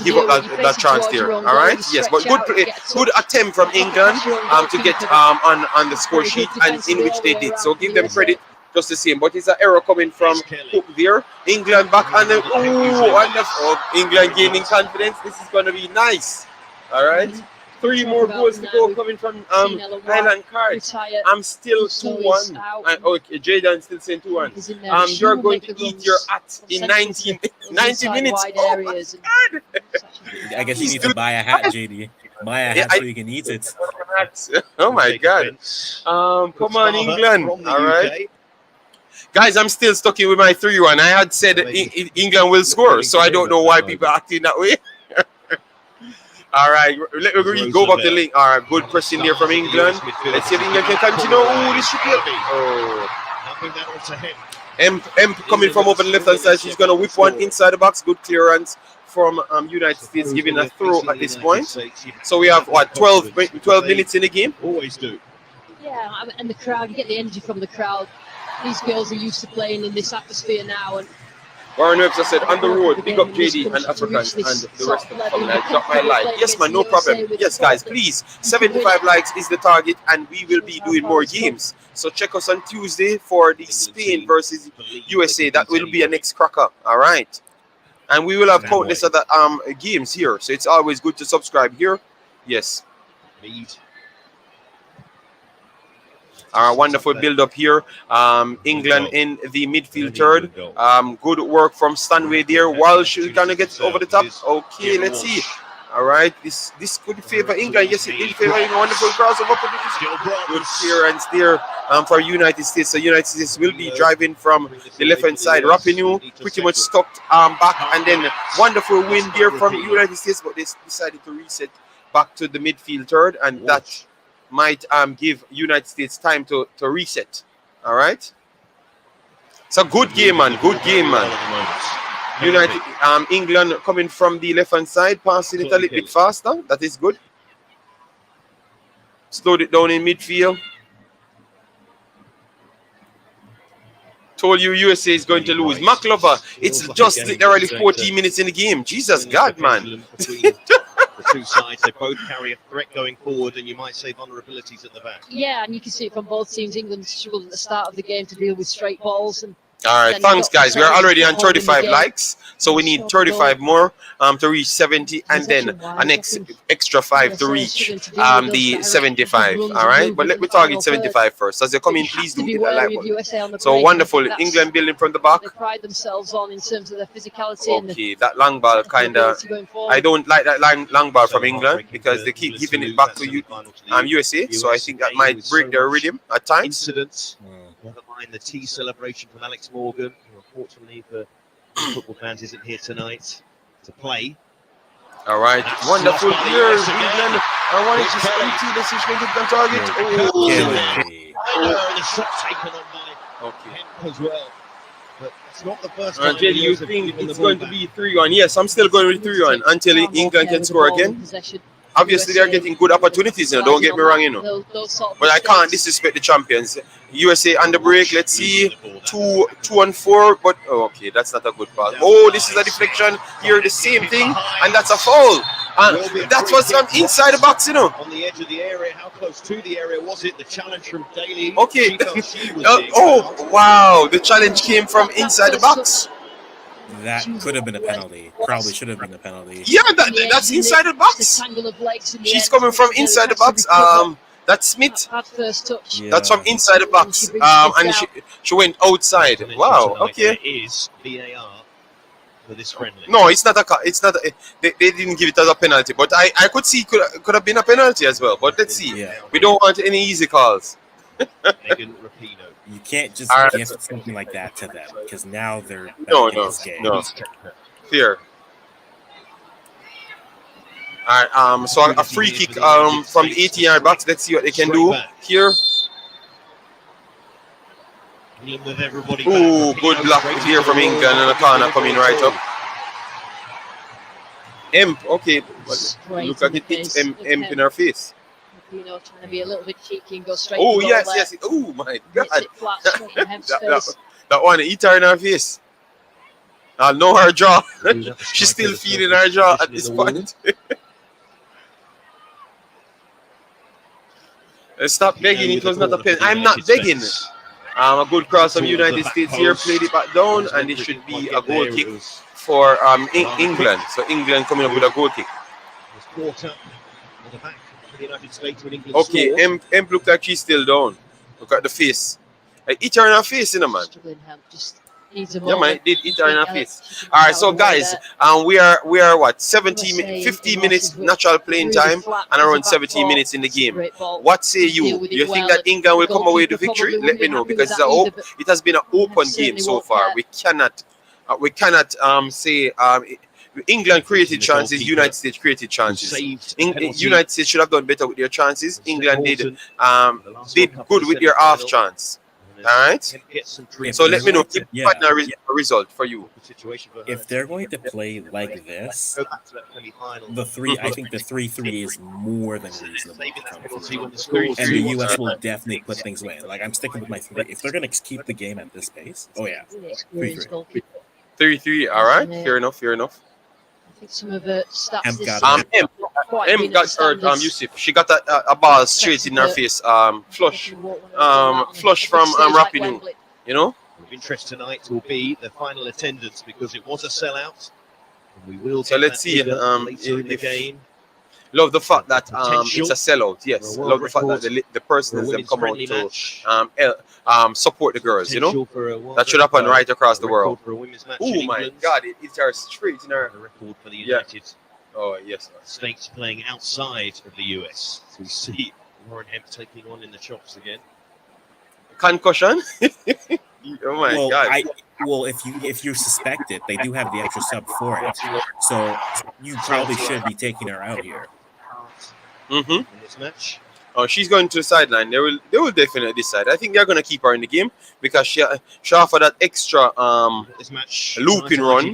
give up that chance there. All right? Yes, but good play, good attempt from England to get on the score sheet, and in which they did. So give them credit just the same. But it's an error coming from Cook there. England back on the wonderful. England gaining confidence. This is going to be nice. All right? 3 more goals to go coming from Highland Cards. I'm still 2-1. Okay, Jaden still saying 2-1. You're going to eat your hat in 90 minutes. Oh my God. I guess you need to buy a hat, JD. Buy a hat so you can eat it. Oh my God. Come on, England. All right. Guys, I'm still stuck in with my 3-1. I had said England will score, so I don't know why people are acting that way. All right, let me go back to the link. All right, good pressing there from England. Let's see if England can continue. Oh, this should be M coming from over the left hand side. She's gonna whip one inside the box. Good clearance from United States, giving a throw at this point. So we have what 12 minutes in the game. Always do. Yeah, and the crowd. You get the energy from the crowd. These girls are used to playing in this atmosphere now, and Warren Webster said, on the road, big up JD and African and the rest of them. Drop my like. Yes, man, no problem. Yes, guys, please. 75 likes is the target, and we will be doing more games. So check us on Tuesday for the Spain versus USA. That will be a next cracker. All right. And we will have countless other games here. So it's always good to subscribe here. Yes. Wonderful build up here. England in the midfield third. Good work from Stanway there. While she's gonna get over the top. Okay, let's see. All right, this could favor England. Yes, it did favor England. Wonderful crossover. Good clearance there for United States. So United States will be driving from the left hand side. Rapinoe pretty much stuck back, and then wonderful win there from United States, but they decided to reset back to the midfield third, and that might give United States time to reset. All right. It's a good game, man. Good game, man. United, England coming from the left hand side, passing it a little bit faster. That is good. Slowed it down in midfield. Told you USA is going to lose. McLover, it's just literally 14 minutes in the game. Jesus God, man. The two sides, they both carry a threat going forward, and you might say vulnerabilities at the back. yeah, and you can see it from both teams. England struggled at the start of the game to deal with straight balls, and All right, thanks, guys. We are already on 35 likes, so we need 35 more to reach 70, and then an extra 5 to reach the 75. All right, but let me target 75 first. As they come in, please do hit that like button. So wonderful, England building from the back. They pride themselves on in terms of their physicality. Okay, that long ball kind of. I don't like that long ball from England because they keep giving it back to USA. So I think that might break their rhythm at times. Incidents. Never mind the tea celebration from Alex Morgan, who unfortunately for football fans isn't here tonight to play. All right, wonderful here, England. I wanted to see the situation on target. I know the shot taken on by Hemp as well. But it's not the first time. Until you think it's going to be 3-1. Yes, I'm still going with 3-1 until England can score again. Obviously, they're getting good opportunities. Don't get me wrong, But I can't disrespect the champions. USA on the break. Let's see, 2-4. But okay, that's not a good pass. Oh, this is a deflection. Here, the same thing, and that's a foul. That was from inside the box, On the edge of the area, how close to the area was it? The challenge from Daly. Okay. Wow, the challenge came from inside the box. That could have been a penalty. Probably should have been a penalty. Yeah, that's inside the box. She's coming from inside the box. That's Smith. Yeah. That's from inside the box. And she went outside. Wow. Okay. There is VAR for this friendly. No, it's not they didn't give it as a penalty, but I could see could have been a penalty as well. But let's see. Yeah. We don't want any easy calls. Megan Rapinoe. You can't just gift something like that to them because now they're back in this game. No. Fear. All right. So a free kick from the 18-yard box. Let's see what they can do here. Ooh, good block here from England, and the corner coming right up. Imp. Okay. Look at it. It's Imp in her face. Trying to be a little bit cheeky and go straight. Oh yes. Oh my God. That one hit her in her face. I know her jaw. She's still feeling her jaw at this point. Stop begging. It was not a pen. I'm not begging. A good cross from United States here. Played it back down, and it should be a goal kick for England. So England coming up with a goal kick. Okay, Imp looked like she's still down. Look at the face. I hit her in her face, man. Yeah, man, did hit her in her face. All right, so guys, we are what 50 minutes natural playing time and around 17 minutes in the game. What say you? Do you think that England will come away with the victory? Let me know, because it has been an open game so far. We cannot say England created chances, United States created chances. United States should have done better with their chances. England did good with their half chance. All right. So let me know the result for you. If they're going to play like this, I think the 3-3 is more than reasonable. And the US will definitely put things away. Like, I'm sticking with my 3. If they're going to keep the game at this pace, 3-3. 3-3. All right. Fair enough. I think some of the stats M got hurt. Yusuf. She got a ball straight in her face. Flush from Rapinoe. Of interest tonight will be the final attendance, because it was a sellout. We will. So let's see. Later in the game. Love the fact that it's a sellout. Yes, love the fact that the persons them come out to support the girls. That should happen right across the world. Oh my God! It's our straight in our record for the United. Oh yes. States playing outside of the US. So we see Warren Hemp taking on in the chops again. Concussion. Oh my God. If you suspect it, they do have the extra sub for it. So you probably should be taking her out here. In this match. Oh, she's going to the sideline. They will definitely decide. I think they're going to keep her in the game because she offered that extra looping run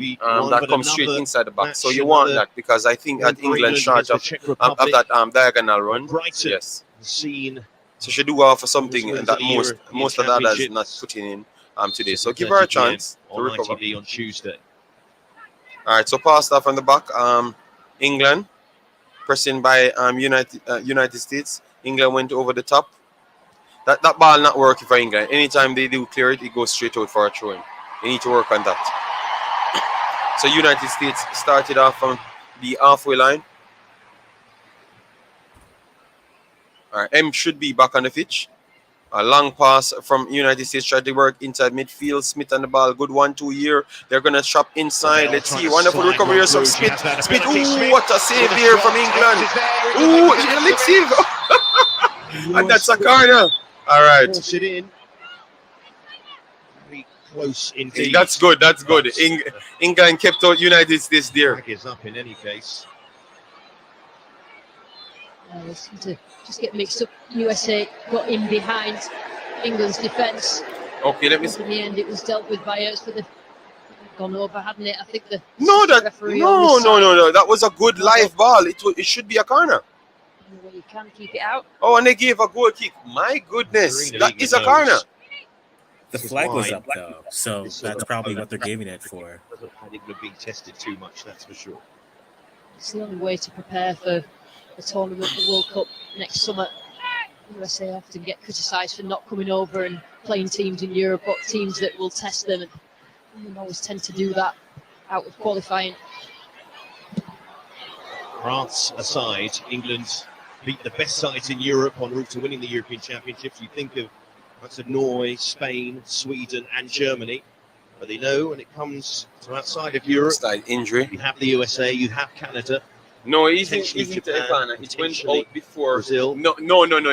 that comes straight inside the box. So you want that, because I think that England charge of that diagonal run. Yes. So she do offer something that most of the others is not putting in today. So give her a chance to recover. On Tuesday. All right, so pass that from the back. England pressing by United States. England went over the top. That ball not working for England. Anytime they do clear it, it goes straight out for a throw-in. They need to work on that. So United States started off from the halfway line. All right, M should be back on the pitch. A long pass from United States, tried to work inside midfield. Smith on the ball, good 1-2 here. They're gonna shop inside. Let's see, wonderful recovery here from Smith. Smith, ooh, what a save there from England. Ooh, let's see. And that's a corner. All right. Very close indeed. That's good. England kept out United States there. Is up in any case. They seem to just get mixed up. USA got in behind England's defence. Okay, let me see. In the end, it was dealt with by us, but they've gone over, hadn't it? I think no. That was a good live ball. It should be a corner. Any way you can keep it out. Oh, and they gave a goal kick. My goodness, Serena that leaving is a the corner. nose. The This is flag was why up though, so this sort that's of probably opponent what they're giving it for. doesn't have England being tested too much, that's for sure. It's the only way to prepare for the tournament, the World Cup next summer. USA often get criticised for not coming over and playing teams in Europe, but teams that will test them. And England always tend to do that out of qualifying. France aside, England beat the best sides in Europe en route to winning the European Championships. You think of lots of Norway, Spain, Sweden, and Germany, but they know when it comes to outside of Europe, Slight injury. you have the USA, you have Canada, No, it Potentially isn't Japan, a corner. It went potentially out before. Brazil. No.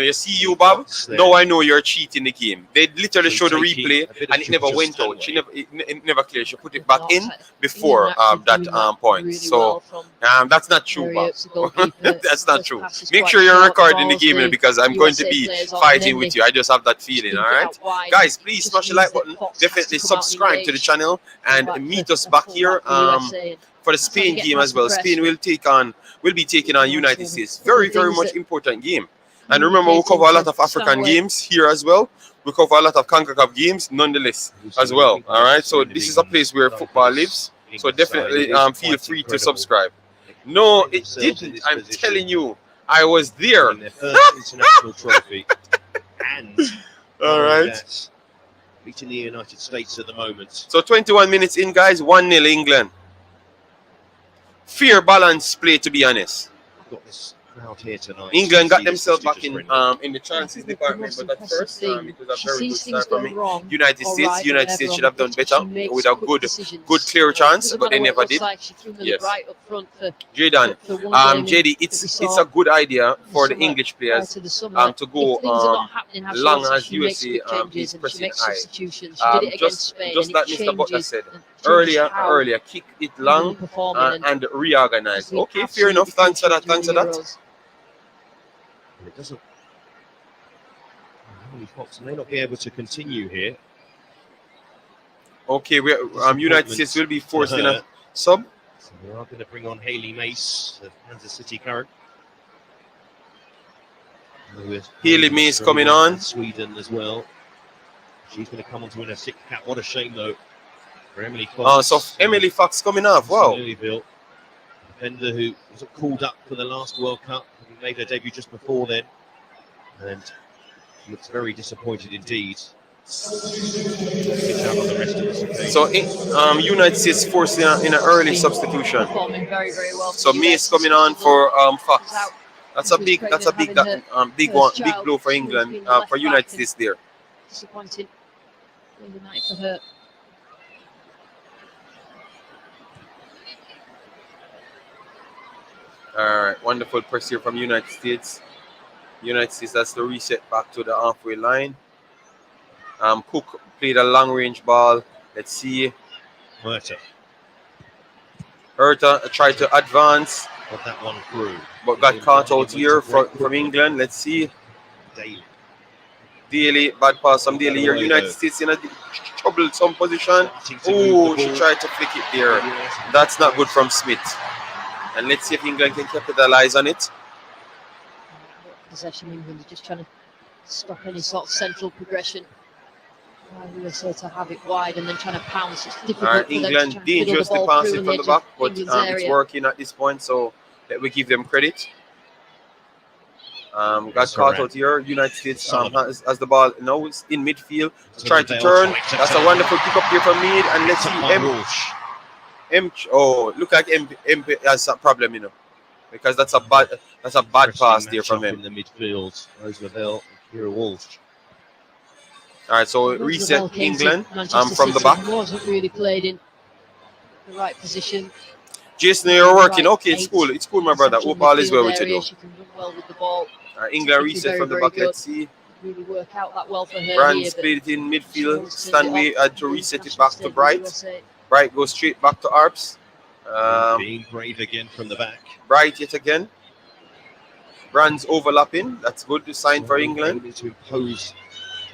You see, you, Bob. Fox there. No, I know you're cheating the game. They literally So showed the taking replay a bit of and it never Georgia went out. Stanway. It never cleared. She put it back in Not- before England actually that doing that point. really So well from that's not true, Mary Bob. Oates, the goalkeeper. That's not First true. pass is Make quite sure you're short. recording the Balls game the because I'm going to USA be players on, fighting and with then you. I just have that feeling, spin all it right? out wide. Guys, please Just smash the means like that button. Fox has Definitely to come out and subscribe to the engage. channel and Back meet for us a back full here back for USA. for the That's how you Spain get game past as well. the press. Spain will be taking on United States. Very, very much important game. And remember, we Communicating cover a lot to of African Stanway. games here as well. We cover a lot of Concacaf games, nonetheless, as well. All right. So this is a place where football lives. So definitely feel free to subscribe. No, it didn't. I'm telling you, I was there. Winning their first international trophy. And All right. that's beating the United States at the moment. So 21 minutes in, guys. 1-0 England. Fair balance play, to be honest. We've got this crowd here tonight. England got See this themselves back prestigious in the chances The department, most but at impressive first thing, it was a she very good sees things start for go me. wrong United or States, right, United whatever States on should the have done pitch, better she makes with a quick good decisions. clear chance, Doesn't but they matter what never it looks did. like, she threw them Yes. right up front for Jaydan, the one game JD, that we it's saw a good idea for the summer English prior players to the summer. to go If things are not happening how she long wants it, as she makes USA quick changes is and she pressing makes high. substitutions. She did it against Spain, Just and like it Mr. Butler changes said changes how earlier, kick it long England performing and reorganize. has been Okay, fair enough. absolutely Thanks for that. crucial Thanks for during that. the Euros. And it doesn't. Fox may not be able to continue here. Okay, we United States will be forced in a sub. So we are going to bring on Hayley Mace of Kansas City current. Hayley Mace coming on. Sweden as well. She's going to come on to win her sixth cap. What a shame though for Emily Fox. So Emily Fox coming off. Wow. Louisville. Defender who wasn't called up for the last World Cup. He made her debut just before then. And she looks very disappointed indeed. Gets out on the rest of this occasion. So United States forced in an early substitution. Performing very, very well. So Mace coming on for Fox. That's a big big blow for England, for United States there. Disappointing. The night for her. All right, wonderful press here from United States. United States, that's the reset back to the halfway line. Cook played a long range ball. Let's see. Herta tried to advance, Got that one through. but got caught out here from England. Let's see. Daly, bad pass from Daly here. United States in a troublesome position. Oh, she tried to flick it there. That's not good from Smith. And let's see if England can capitalize on it. Possession, England are just trying to stop any sort of central progression. USA to have it wide and then trying to pounce. It's difficult for them to England try and fiddle the dangerously ball passing through from in the edge back, of but England's it's area. working at this point, so let we give them credit. Got caught out here. United States has the ball now. It's in midfield. Trying to turn. That's a wonderful pick up here from mid. And let's see oh, look like M has a problem, because that's a bad pass there from him. In the midfield, Roosevelt, Kira Walsh. All right, so reset Roosevelt came to England Manchester from the City, back. wasn't really played in the right position. Jason, you're working. Right Okay, it's eight. cool. It's cool, my brother. Central Hope all is well midfield with you, area, though. she can run well with the ball. England Technically reset very, from the very back. good. Let's see. Really work out that well for her Brands here. but played it in midfield. she always Stanway turned it had off. to reset it National back to stage Bright. USA. Bright goes straight back to Arps. Being brave again from the back. Bright yet again. Brands overlapping. That's good to sign for England. To impose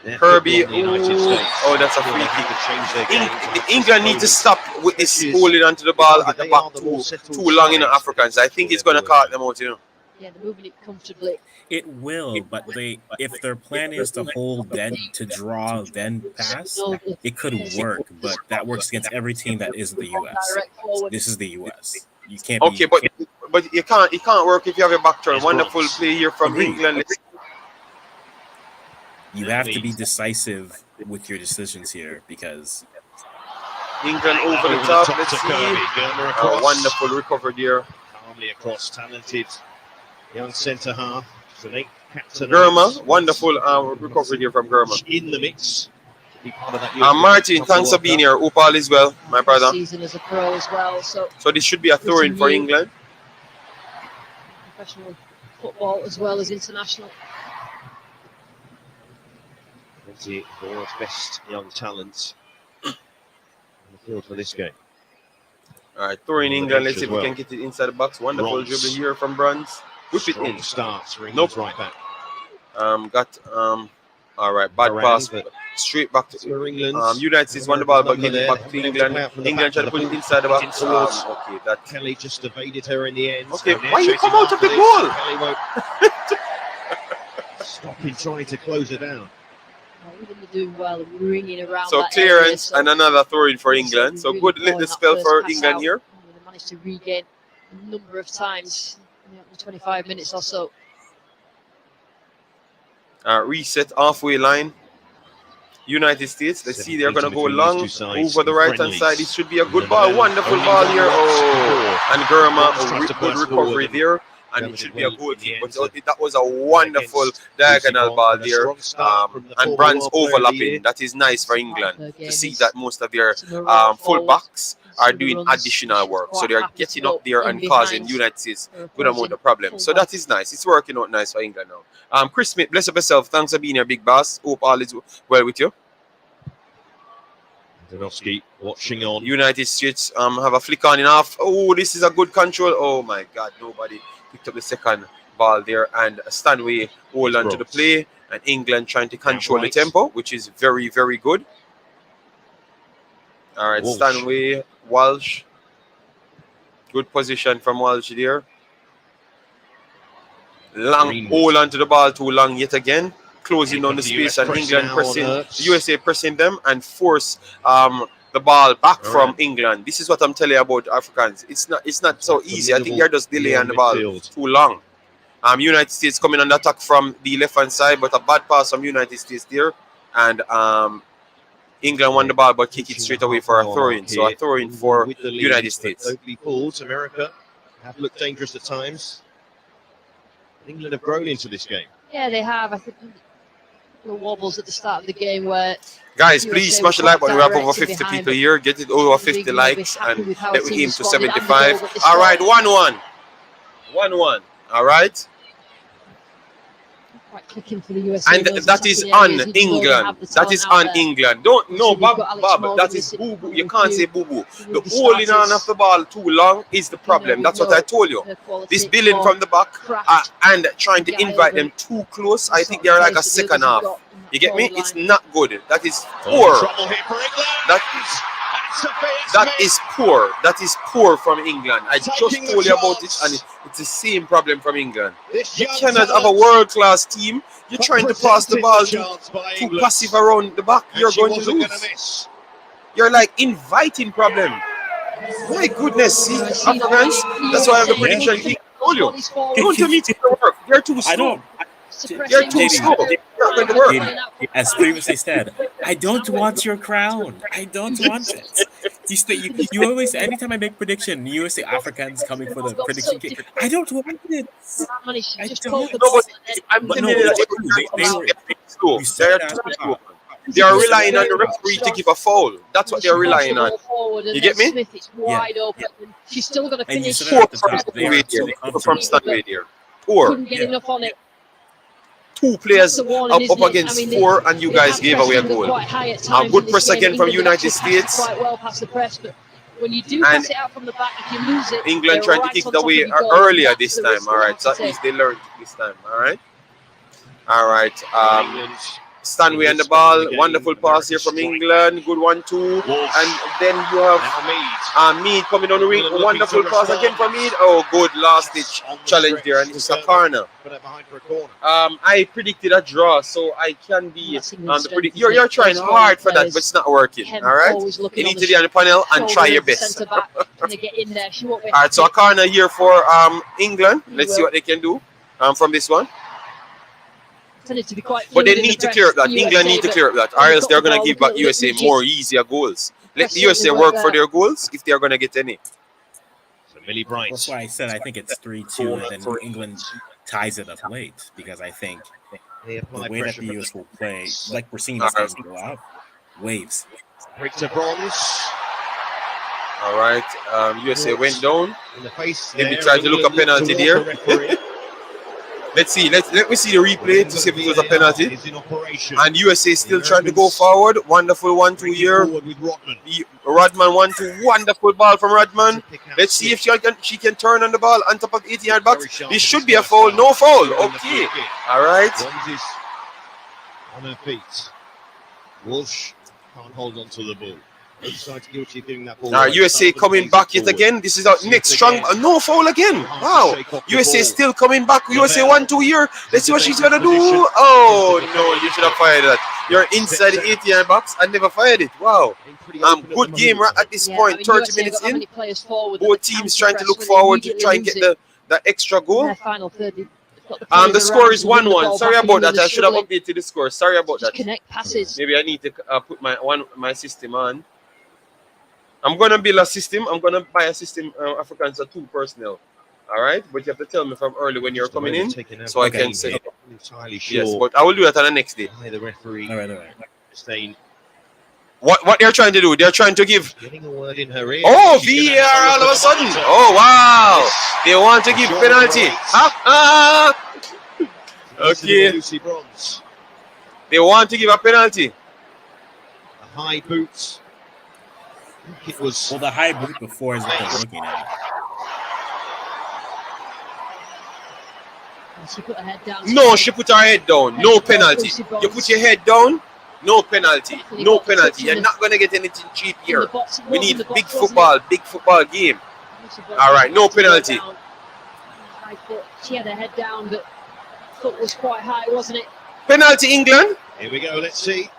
their Kirby. football on the United States. Oh, that's a Feel free like they kick. could change their game. England need to stop with this holding onto the ball at the back too long in the Africans. I think it's going to cut them out, Yeah, they're moving it comfortably. It will, but if their plan is to hold, then to draw, then pass, it could work. But that works against every team that isn't the U.S. Direct forward. This is the U.S. You can't Okay, be. but it can't work if you have a back turn. Yes, Wonderful Bronx. play here from Agreed. England. You have to be decisive with your decisions here because England over the Over top. to Let's see. Kirby. Germa A across. wonderful recovery there. Calmly across. Talented young centre half. So they captain. Germa, wonderful recovery there from Germa. In the mix. To be part of that Martin, thanks for being here. Hope all is well, my brother. Season as a pro as well. So this should be a throw-in for England. professional football as well as international. The world's best young talents on the field for this game. All right, throw in England. Let's see if we can get it inside the box. Wonderful Bronx. dribble here from Bruns. Whip it Strong in. starts for Nope. England's right back. All right, bad Around, pass. but Straight back to for England. United States won the ball, but Number getting there. back to England. England trying to put it inside the box. Towards Okay, that. Kelly just evaded her in the end. Okay, So they're why you chasing come out of the after goal? this. Kelly won't stop him trying to close her down. England are doing well and ringing around. So that clearance area, and another throw-in for England. So really good pulling little that spell first for pass England out. here. They managed to regain a number of times in the 25 minutes or so. Reset halfway line. United States. Let's see, they're going to go long over the right-hand side. It should be a good ball. Wonderful ball here. Oh, and Germa, a good recovery there. And it should be a goal kick. But that was a wonderful diagonal ball there. And Brands overlapping. That is nice for England to see that most of their full backs are doing additional work. So they're getting up there and causing United States good amount of problems. So that is nice. It's working out nice for England now. Chris Smith, bless up yourself. Thanks for being here, big boss. Hope all is well with you. Danowski watching on. United States have a flick on enough. Oh, this is a good control. Oh my God, nobody picked up the second ball there. And Stanway hold on to the play. And England trying to control the tempo, which is very, very good. All right, Walsh. Stanway, Walsh. Good position from Walsh there. Long Greenwood. hold on to the ball too long yet again. Closing on the The space US and press England now pressing, on the Hurts. USA pressing them and force the ball back All from right. England. This is what I'm telling you about Africans. It's not so easy. I think they're just delaying the ball Midfield. too long. United States coming on the attack from the left hand side, but a bad pass from United States there. And England won the ball but kick it straight away for a throw-in. So a throw-in for With the lead, United but States. Locally pulled. America have looked dangerous at times. England have grown into this game. Yeah, they have. I think the wobbles at the start of the game where Guys, USA please were smash the like button. We have over directed 50 behind, people but here. Get it over 50 England will be likes happy and with how let the me team aim to responded and the 75. goal that they All right, scored. 1-1. 1-1. All right. Quite clicking for the USA. And those that is attacking on areas, you know they have England. the That is talent on out there. England. Don't no, Obviously, Bob. they've got Alex Bob. Morgan That is missing boo-boo. a You can't say few boo-boo. The with the holding on starters. of the ball too long is the problem. That's what I told you. This building from the back and trying to invite them too close. I think they're like a second half. You get me? It's not good. That is poor. Trouble here for England. That is poor. That is poor from England. I just told you about it, and it's the same problem from England. You cannot have a world-class team. You're trying to pass the ball too passive around the back. You're going to lose. You're like inviting problem. My goodness, see, Africans. That's why I have the prediction. I told you. Don't tell me to work. They're too slow. I don't. They're too slow. They're not going to work. As previously said, I don't want your crown. I don't want it. You always, anytime I make prediction, you say Africans coming for the prediction kick. I don't want it. I don't. No, but I'm But telling no, you that they were. they're slow. You said They're that too as slow. well. They are relying on the referee to give a foul. That's what they're relying on. You get me? Smith, it's wide open. She's still going to And you finish. said Poor at the from top, they are Stanway so there. Poor comfortable. from Stanway there. Poor. Couldn't get enough on it. Two players That's the warning, up isn't it? against I mean, four, and you they guys have gave away a pressed England goal. quite high at times good in this press game. again from England have United actually passed States. quite well past the press, but when you do And pass it out from the back, if you lose it, England they're trying to right kick on it top away of your goal. earlier That's this the time. risk All they right, have so to at least take. they learned this time. All right. All right. England Stanway and the ball. Wonderful pass here from England. Good 1-2. And then you have Mead coming on the wing. Wonderful pass again from Mead. Oh, good last ditch challenge there. And it's a corner. I predicted a draw, so I can be you're trying hard for that, but it's not working. All right, you need to be on the panel and try your best. All right, so a corner here for England. Let's see what they can do from this one. But they need to clear up that. England need to clear up that, or else they're going to give back USA more easier goals. Let the USA work for their goals if they are going to get any. So Millie Bright. That's why I said I think it's 3-2, and then England ties it up late, because I think the way that the US will play, like we're seeing this game go out, waves. Break to Bronze. All right, USA went down. In the face. Maybe try to look a penalty there. Let's see. Let me see the replay to see if it was a penalty. And USA still trying to go forward. Wonderful 1-2 here. Rodman 1-2. Wonderful ball from Rodman. Let's see if she can turn on the ball on top of 80-yard box. This should be a foul. No foul. Okay. All right. On her feet. Walsh can't hold on to the ball. All right, USA coming back yet again. This is our next strong. No foul again. Wow. USA still coming back. USA 1-2 here. Let's see what she's gonna do. Oh no, you should have fired that. You're inside the 80-yard box and never fired it. Wow. Good game right at this point. 30 minutes in. Both teams trying to look forward to try and get the extra goal. The score is 1-1. Sorry about that. I should have updated the score. Sorry about that. Connect passes. Maybe I need to put my system on. I'm gonna build a system. I'm gonna buy a system. Africans are 2 personnel. All right, but you have to tell me from early when you're coming in, so I can set up. Entirely sure. Yes, but I will do that on the next day. The referee. All right. Staying. What they're trying to do? They're trying to give. Getting a word in her ear. Oh, VAR all of a sudden. Oh wow! They want to give penalty. Okay. Lucy Bronze. They want to give a penalty. The high boots. It was the high boot before is what they're looking at. She put her head down. No, she put her head down. No penalty. You put your head down. No penalty. No penalty. You're not gonna get anything cheap here. We need big football game. All right, no penalty. She had her head down, but foot was quite high, wasn't it? Penalty, England. Here we go. Let's see.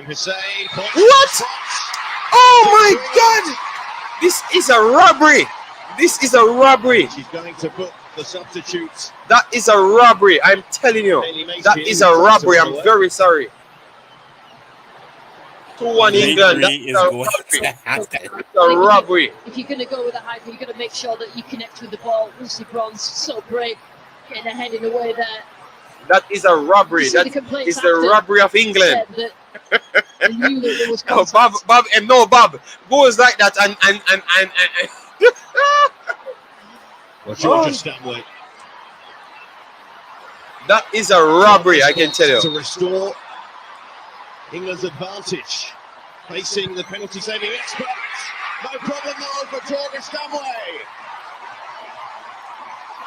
Hussein. What? Oh my God! This is a robbery. This is a robbery. She's going to book the substitutes. That is a robbery. I'm telling you. That is a robbery. I'm very sorry. 2-1 England. That's a robbery. If you're going to go with a high, you're going to make sure that you connect with the ball. Lucy Bronze, so brave, getting her head in the way there. That is a robbery. That is the robbery of England. Oh, Bob, and no, Bob goes like that and well, Georgia Stanway. That is a robbery, I can tell you. To restore England's advantage, facing the penalty saving experts. No problem though for Georgia Stanway.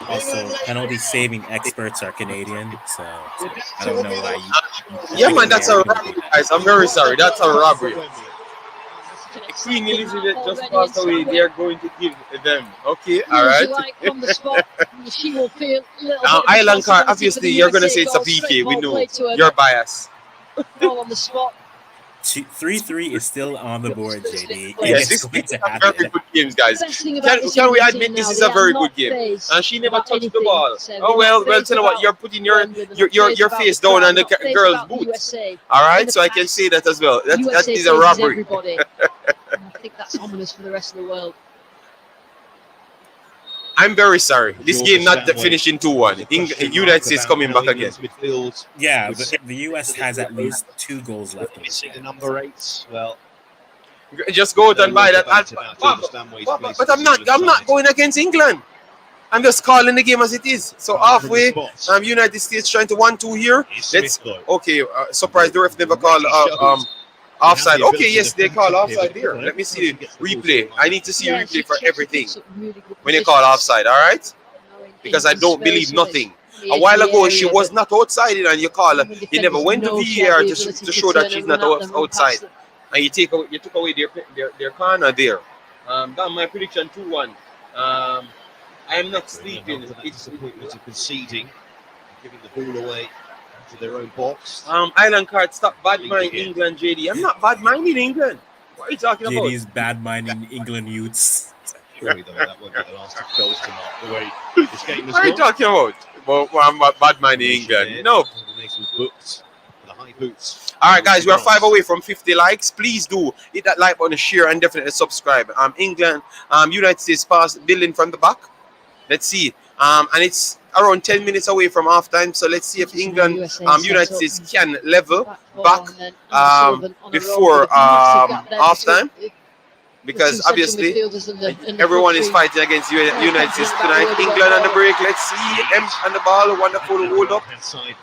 Also, penalty saving experts are Canadian, so I don't know why you. Yeah, man, that's a robbery, guys. I'm very sorry. That's a robbery. Queen Elizabeth just passed away. They are going to give them. Okay, all right. Island card. Obviously, you're going to say it's a PK. We know you're biased. On the spot. 3-3 is still on the board, JD. Yes, this is a very good game, guys. Can we admit this is a very good game? And she never touched the ball. Oh well, tell you what, you're putting your face down on the girl's boot. All right, so I can say that as well. That is a robbery. I think that's ominous for the rest of the world. I'm very sorry. This game not finishing 2-1. United States coming back again. Yeah, the US has at least 2 goals left. The number 8. Well, just go out and buy that. But I'm not going against England. I'm just calling the game as it is. So halfway, United States trying to 1-2 here. Let's surprise the ref never called offside. Okay, yes, they call offside there. Let me see the replay. I need to see replay for everything when they call offside, all right? Because I don't believe nothing. a while ago she area, was but not outside, and you call her. the You never defenders went to know she VAR has the to, ability to show that turn she's and not run at them, run outside, past them. and you took away their corner there. That's my prediction 2-1. I am not sleeping. After that disappointment of conceding, giving the ball away to their own box. Island card, stop bad mind England, JD. I'm not bad minding England. What are you talking about? JD's bad minding England youths. Surely though, that won't be the last of goals tonight. The way this game has What are you gone. talking about? Well, I'm not bad minding England. No. Combination boots, the high boots. All right, guys, we are 5 away from 50 likes. Please do hit that like button, share, and definitely subscribe. England, United States pass building from the back. Let's see. And it's around 10 minutes away from halftime. So let's see if England, United States can level back before halftime. Because obviously everyone is fighting against United States tonight. England on the break. Let's see them on the ball. Wonderful hold up.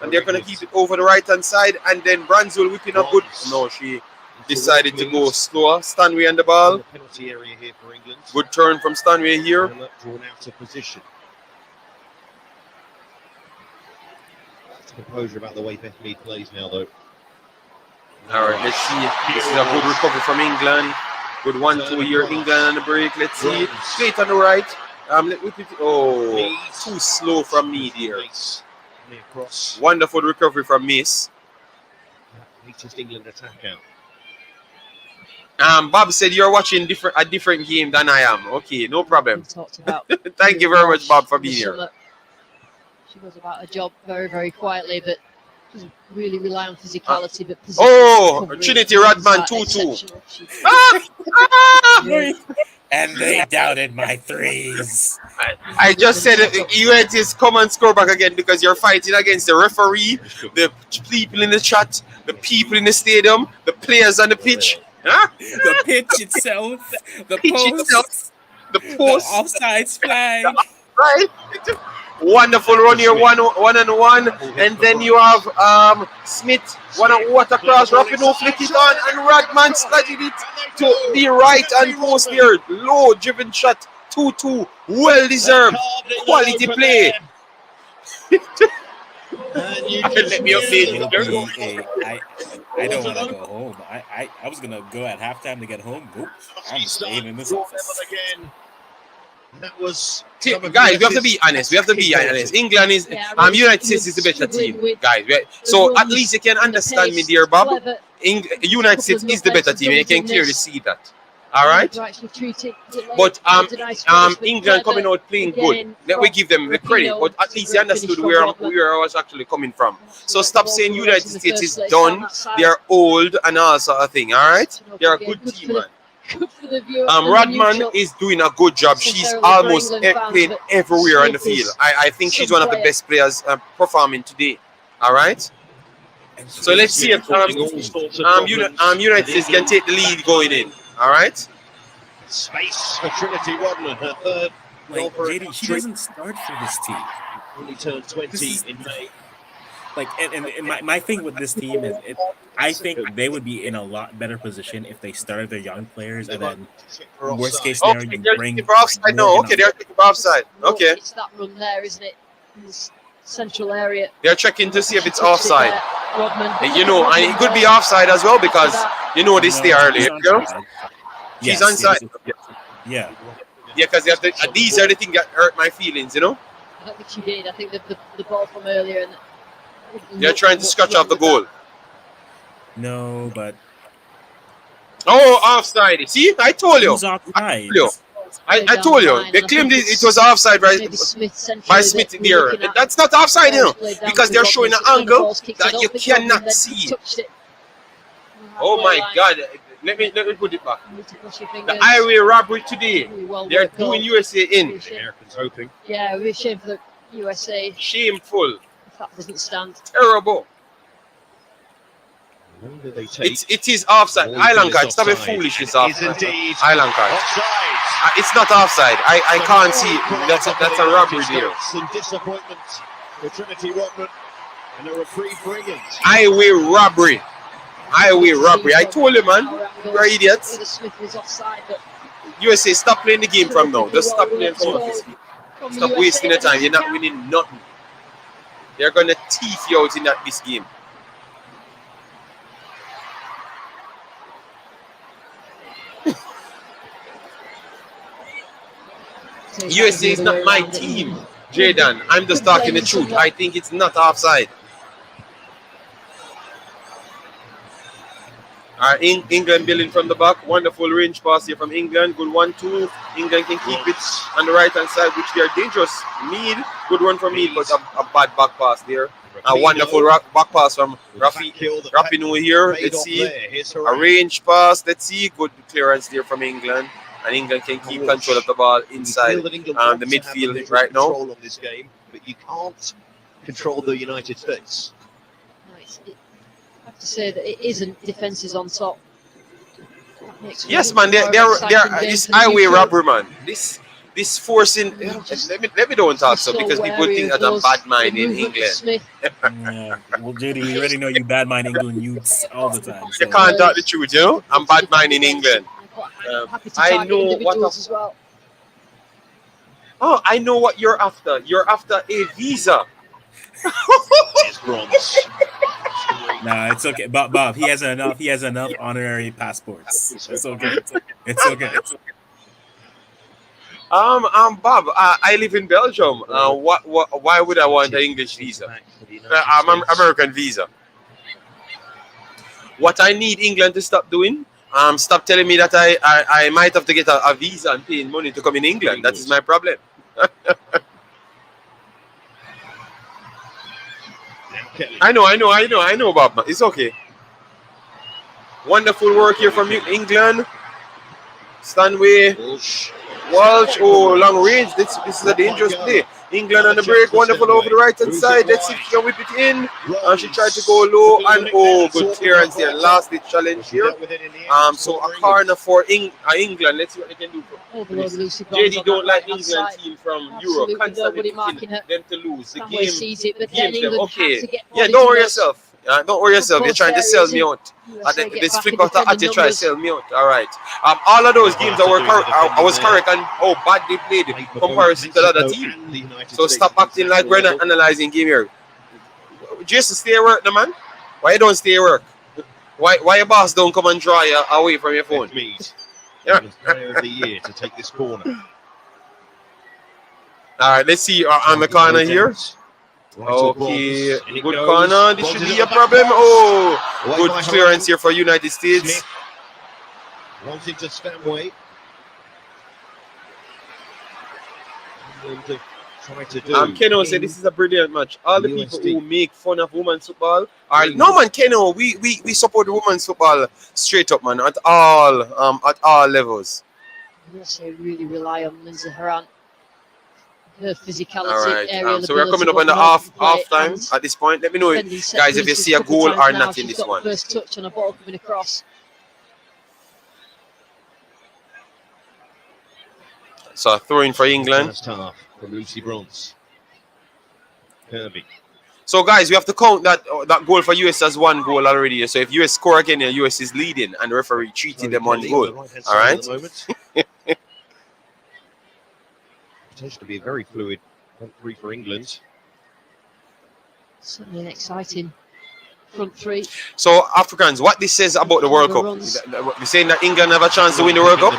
And they're going to keep it over the right hand side. And then Brandswell whipping up good. No, she decided to go slower. Stanway on the ball. Penalty area here for England. Good turn from Stanway here. Drawn out of position. Composure about the way Beth Mead plays now, though. All right, let's see. This is a good recovery from England. Good 1-2 here. England on the break. Let's see. Straight on the right. Too slow from Mead here. Wonderful recovery from Miss. Latest England attack out. Bob said you're watching a different game than I am. Okay, no problem. About Thank you very much, Bob, for being here. She goes about her job very, very quietly, but doesn't really rely on physicality. But Trinity Rodman 2-2. And they doubted my threes. I just said UNT's come and score back again because you're fighting against the referee, the people in the chat, the people in the stadium, the players on the pitch. Huh? The pitch itself, the pitch post, itself, the offsides flag. Right? Wonderful run here, one and one, and then you have Smith, water cross, Rapinoe flick it on, and Radman sliding it to the right hand post here. Low driven shot, 2-2, well deserved, quality play. Let me update. I don't want to go home. I was gonna go at halftime to get home. Nope. I'm staying in this office. That was guys. We have to be honest. England is United States is the better team, guys. So at least you can understand me, dear Bob. United States is the better team, and you can clearly see that. All right. But England coming out playing good. Let me give them the credit. But at least they understood where I was actually coming from. So stop saying United States is done. They are old and all sort of thing. All right. They are a good team, man. Rodman is doing a good job. She's almost playing everywhere on the field. I think she's one of the best players performing today. All right. So let's see if United States can take the lead going in. All right. Space for Trinity Rodman. Her third. JD, she doesn't start for this team. Only turned 20 in May. And my thing with this team is, I think they would be in a lot better position if they started their young players, and then worst case scenario, you bring for offside. No, okay, they're checking for offside. Okay, it's that run there, isn't it? In this central area. They're checking to see if it's offside. And it could be offside as well because they stay early. She's onside. Yeah, because these are the things that hurt my feelings. I don't think she did. I think the ball from earlier and. They're trying to scratch off the goal. No, but offside. See, I told you. I told you. They claimed it was offside by Smith there. That's not offside, because they're showing an angle that you cannot see. Oh my God! Let me put it back. The highway robbery today. They're doing USA in. The Americans hoping. Yeah, we're shame for the USA. Shameful. That doesn't stand. Terrible. It is offside. Island card. Stop it foolishness. Offside. Island card. It's not offside. I can't see it. That's a robbery there. Some disappointment for Trinity Rodman and a reprieve for England. Highway robbery. I told you, man. You're idiots. USA, stop playing the game from now. Just stop playing from now. Stop wasting the time. You're not winning nothing. They're going to teeth you out in this game. USA is not my team, Jaden. I'm just talking the truth. I think it's not offside. England building from the back. Wonderful range pass here from England. Good 1-2. England can keep it on the right hand side, which they are dangerous. Mead, good run from Mead, but a bad back pass there. A wonderful back pass from Rapinoe here. Let's see. A range pass. Let's see. Good clearance there from England. And England can keep control of the ball inside the midfield right now. On this game, but you can't control the United States. I have to say that it isn't defences on top. Yes, man. They're this highway robbery, man. This forcing. Let me don't talk so because people think that I'm bad mind in England. Yeah. Well, JD, we already know you bad mind England youths all the time. So. You can't talk the truth, you know. I'm bad mind in England. I know what as well. Oh, I know what you're after. You're after a visa. Nah, it's okay. Bob, he has enough. He has enough honorary passports. It's okay. It's okay. Bob, I live in Belgium. Why would I want an English visa? I'm an American visa. What I need England to stop doing, stop telling me that I might have to get a visa and paying money to come in England. That is my problem. I know, Bob. It's okay. Wonderful work here from England. Stanway. Walsh. Oh, long range. This is a dangerous play. England on the break. Wonderful over the right hand side. Let's see if she can whip it in. And she tried to go low. And good clearance there. Last ditch challenge here. So a corner for England. Let's see what they can do. JD don't like England team from Europe. Constantly picking them to lose. The game them. Okay. Yeah, don't worry yourself. Don't worry yourself. You're trying to sell me out. This flip of the hat, you try to sell me out. All right. All of those games I was correct and how bad they played in comparison to the other team. So stop acting like we're not analyzing game here. Just stay at work, no man. Why you don't stay at work? Why your boss don't come and draw you away from your phone? Yeah. Player of the year to take this corner. All right. Let's see on the corner here. Okay, good corner. This should be a problem. Oh, good clearance here for United States. Wanting to Stanway. Keno said this is a brilliant match. All the people who make fun of women's football are no man. Keno, we support women's football straight up, man, at all levels. Yes, I really rely on Lindsay Horan. Her physicality. All right. So we're coming up on the half time at this point. Let me know, guys, if you see a goal or not in this one. First touch on a ball coming across. So a throw in for England. First half from Lucy Bronze. Kirby. So guys, we have to count that goal for US as one goal already. So if US score again, US is leading, and the referee treated them on goal. All right. Potential to be a very fluid front three for England. Certainly an exciting front three. So Africans, what this says about the World Cup? We're saying that England have a chance to win the World Cup.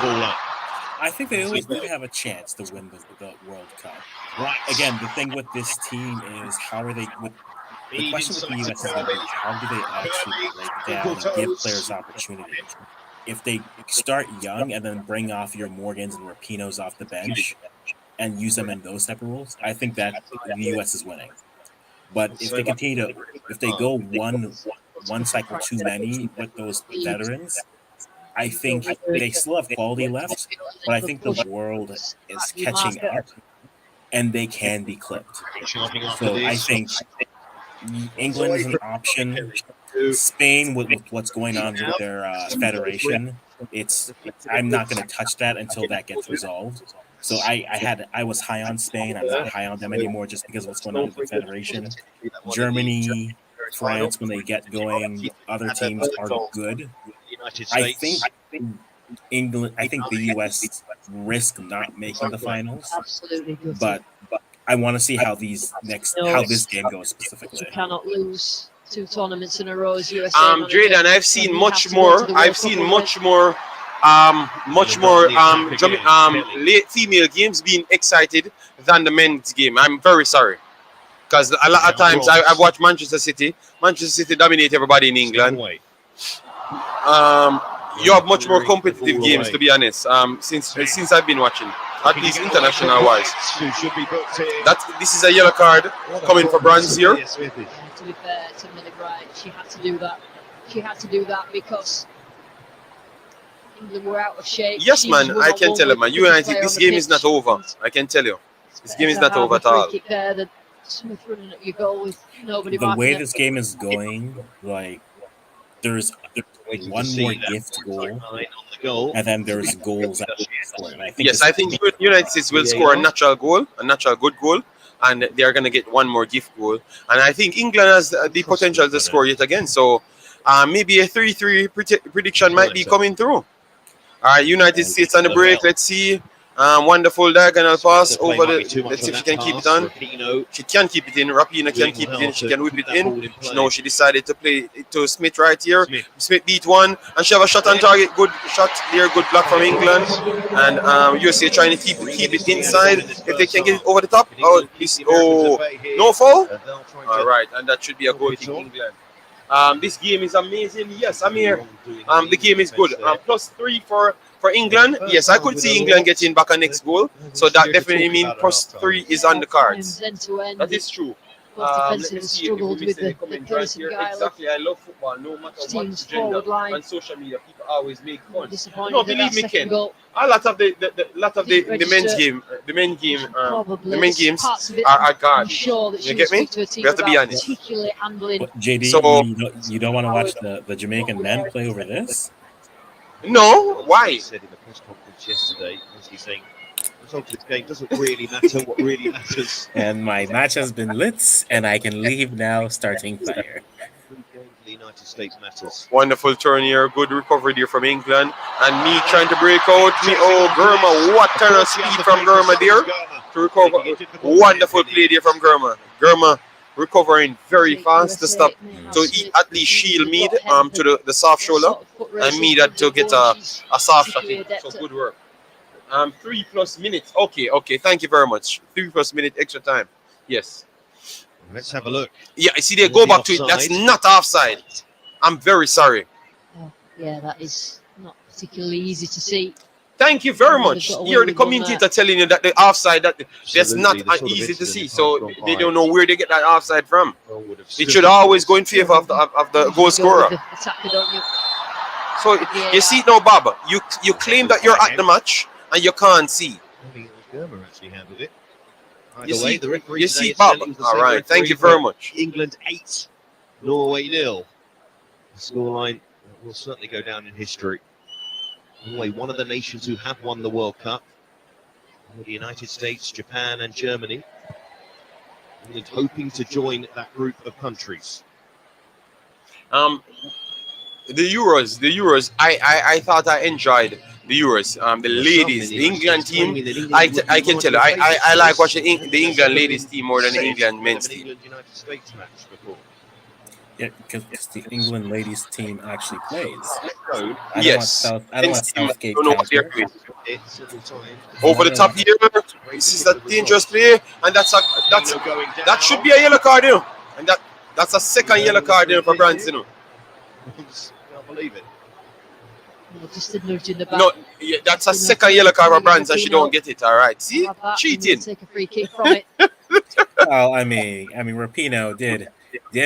I think they always do have a chance to win the World Cup. Right. Again, the thing with this team is how are they? The question with the US is how do they actually break down and give players opportunities? If they start young and then bring off your Morgans and Rapinos off the bench and use them in those type of roles, I think that the US is winning. But if they continue to, if they go one cycle too many with those veterans, I think they still have quality left, but I think the world is catching up and they can be clipped. So I think England is an option. Spain, with what's going on with their federation, I'm not going to touch that until that gets resolved. So I was high on Spain. I'm not high on them anymore just because of what's going on with the federation. Germany, France, when they get going, other teams are good. I think England. I think the US risk not making the finals. Absolutely good. But I want to see how this game goes specifically. You cannot lose 2 tournaments in a row as USA. Drayden, I've seen much more. I've seen much more. Late female games being excited than the men's game. I'm very sorry, because a lot of times I've watched Manchester City. Manchester City dominate everybody in England. You have much more competitive games, to be honest. Since I've been watching, at least international wise. This is a yellow card coming for Bronze here. To be fair to Millie Bright, she had to do that. She had to do that because England were out of shape. Yes, man, I can tell you, man. United, this game is not over. I can tell you. This game is not over at all. Smith running at your goal with nobody. The way this game is going, like, there's one more gift goal, and then there's goals. I think United States will score a natural good goal, and they are going to get one more gift goal. And I think England has the potential to score yet again. So maybe a 3-3 prediction might be coming through. United States on the break. Let's see. Wonderful diagonal pass over the. Let's see if she can keep it on. She can keep it in. Rapinoe can keep it in. She can whip it in. No, she decided to play it to Smith right here. Smith beat one, and she have a shot on target. Good shot there. Good block from England. And USA trying to keep it inside. If they can get it over the top. No foul. All right, and that should be a goal kick England. This game is amazing. Yes, I'm here. The game is good. +3 for England. Yes, I could see England getting back a next goal. So that definitely means +3 is on the cards. That is true. Let me see. Struggled with the pace and guile. Exactly. I love football. No matter what gender on social media, people always make fun. No, believe me, Ken. A lot of the men's games are garbage. You get me? We have to be honest. But JD, so you don't want to watch the Jamaican men play over this? No, why? He said in the press conference yesterday, obviously saying the result of this game doesn't really matter. What really matters. And my match has been lit, and I can leave now, starting fire. The United States matters. Wonderful turn here, good recovery there from England, and me trying to break out. Girma, what kind of speed from Girma there to recover? Wonderful play there from Girma. Girma recovering very fast to stop, to at least shield Mead to the soft shoulder, and Mead had to get a soft shot in. So good work. 3+ minutes. Okay. Thank you very much. 3+ minutes extra time. Yes. Let's have a look. Yeah, I see they go back to it. That's not offside. I'm very sorry. Yeah, that is not particularly easy to see. Thank you very much. You're the commentator telling you that the offside, that's not easy to see. So they don't know where they get that offside from. It should always go in favor of the goal scorer. So you see it now, Baba. You claim that you're at the match and you can't see. You see, Baba. All right. Thank you very much. England 8, Norway 0. The scoreline will certainly go down in history. Norway, one of the nations who have won the World Cup. The United States, Japan, and Germany. England hoping to join that group of countries. The Euros. I thought I enjoyed the Euros. The ladies, the England team. I can tell you, I like watching the England ladies team more than the England men's team. United States match before. Yeah, because the England ladies team actually plays. Yes. I don't want Southgate. Don't know what they're doing. Over the top here. This is a dangerous play, and that should be a yellow card, you know. And that's a second yellow card there for Brands, you know. Can't believe it. Just a nudge in the back. No, yeah, that's a second yellow card for Brands, and she don't get it. All right, see, cheating. Take a free kick from it. Well, I mean, Rapinoe did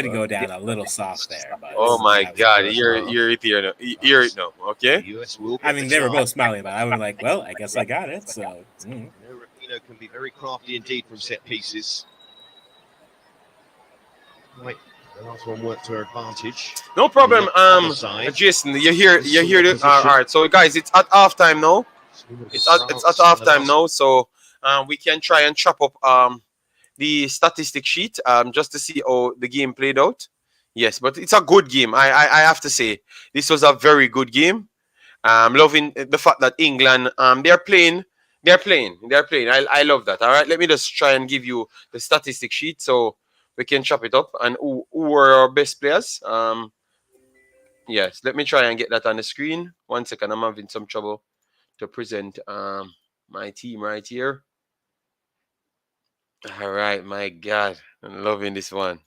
go down a little soft there. But oh my God, you're it now, okay? I mean, they were both smiling, but I was like, well, I guess I got it. So, Rapinoe can be very crafty indeed from set pieces. Right, the last one worked to her advantage. No problem. Jason, you hear it? All right, so guys, it's at halftime now. It's at halftime now, so we can try and chop up the statistic sheet just to see how the game played out. Yes, but it's a good game. I have to say this was a very good game. Loving the fact that England they're playing They're playing. They're playing. I love that. All right. Let me just try and give you the statistic sheet so we can chop it up. And who are our best players? Yes. Let me try and get that on the screen. 1 second. I'm having some trouble to present my team right here. All right. My God. I'm loving this one.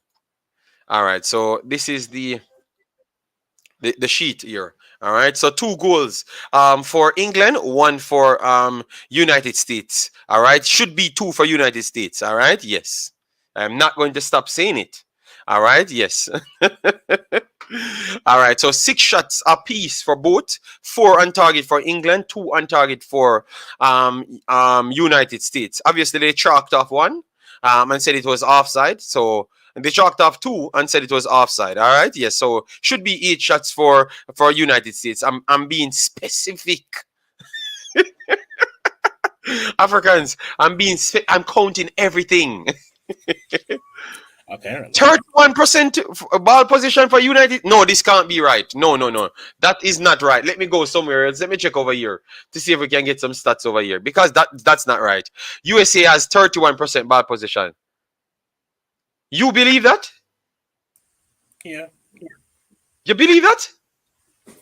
All right. So this is the sheet here. All right. So 2 goals for England, 1 for United States. All right. Should be 2 for United States. All right. Yes. I'm not going to stop saying it. All right. Yes. All right. So 6 shots apiece for both. 4 on target for England, 2 on target for United States. Obviously, they chalked off 1 and said it was offside. So they chalked off 2 and said it was offside. All right. Yes. So should be 8 shots for United States. I'm being specific. Africans, I'm counting everything. Apparently. 31% ball position for United. No, this can't be right. No. That is not right. Let me go somewhere else. Let me check over here to see if we can get some stats over here. Because that's not right. USA has 31% ball position. You believe that? Yeah. You believe that?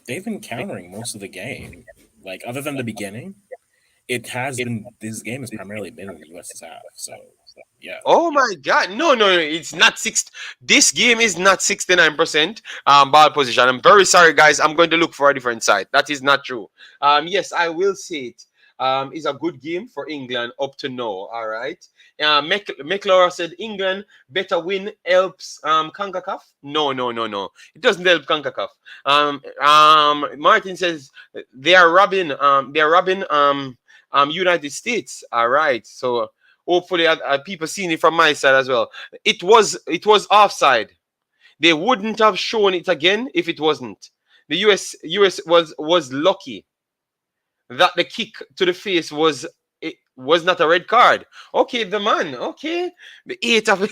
They've been countering most of the game. Like, other than the beginning, it has been, this game has primarily been in the US's half. So, yeah. Oh my God. No. It's not 6. This game is not 69% ball position. I'm very sorry, guys. I'm going to look for a different site. That is not true. Yes, I will say it. Is a good game for England up to now. All right. McLaura said England better win helps Concacaf. No. It doesn't help Concacaf. Martin says they are robbing United States. All right. So hopefully people seeing it from my side as well. It was offside. They wouldn't have shown it again if it wasn't. The US was lucky that the kick to the face was not a red card. Okay, the man. Okay, the 8 of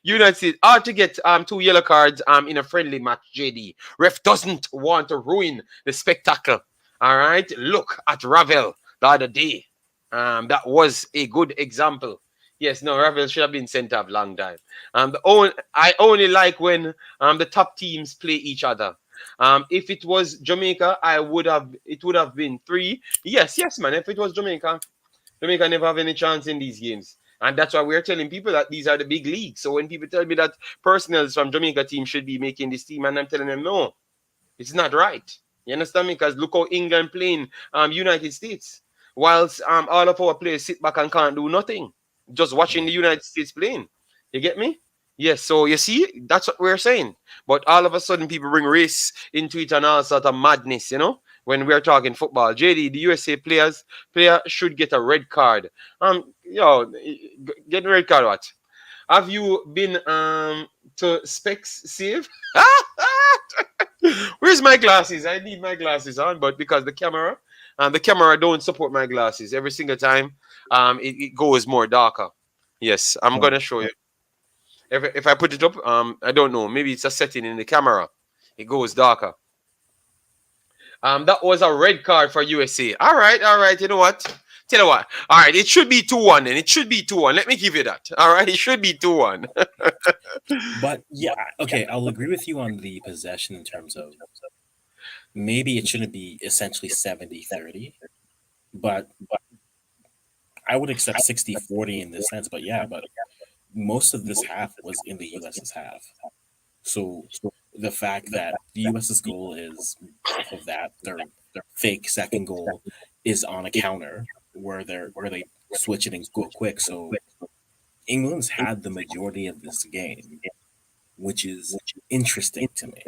United States are to get 2 yellow cards in a friendly match. JD ref doesn't want to ruin the spectacle. All right, look at Ravel the other day. That was a good example. Yes, no, Ravel should have been sent off long time. I only like when the top teams play each other. If it was Jamaica, it would have been 3. Yes, man. If it was Jamaica never have any chance in these games. And that's why we're telling people that these are the big leagues. So when people tell me that personnel from Jamaica team should be making this team, and I'm telling them, no, it's not right. You understand me? Because look how England playing United States. Whilst all of our players sit back and can't do nothing. Just watching the United States playing. You get me? Yes, so you see, that's what we're saying. But all of a sudden, people bring race into it and all sort of madness, when we're talking football. JD, the USA player should get a red card. Getting a red card what? Have you been to Specs Save? Where's my glasses? I need my glasses on, but because the camera don't support my glasses. Every single time it goes more darker. Yes, I'm gonna show you. If I put it up, I don't know. Maybe it's a setting in the camera. It goes darker. That was a red card for USA. All right. You know what? Tell you what. All right, it should be 2-1 then. It should be 2-1. Let me give you that. All right, it should be 2-1. But yeah, okay, I'll agree with you on the possession in terms of maybe it shouldn't be essentially 70-30, but I would accept 60-40 in this sense. But most of this half was in the US's half. So the fact that the US's goal is off of that, their fake second goal is on a counter where they switch it and go quick. So England's had the majority of this game, which is interesting to me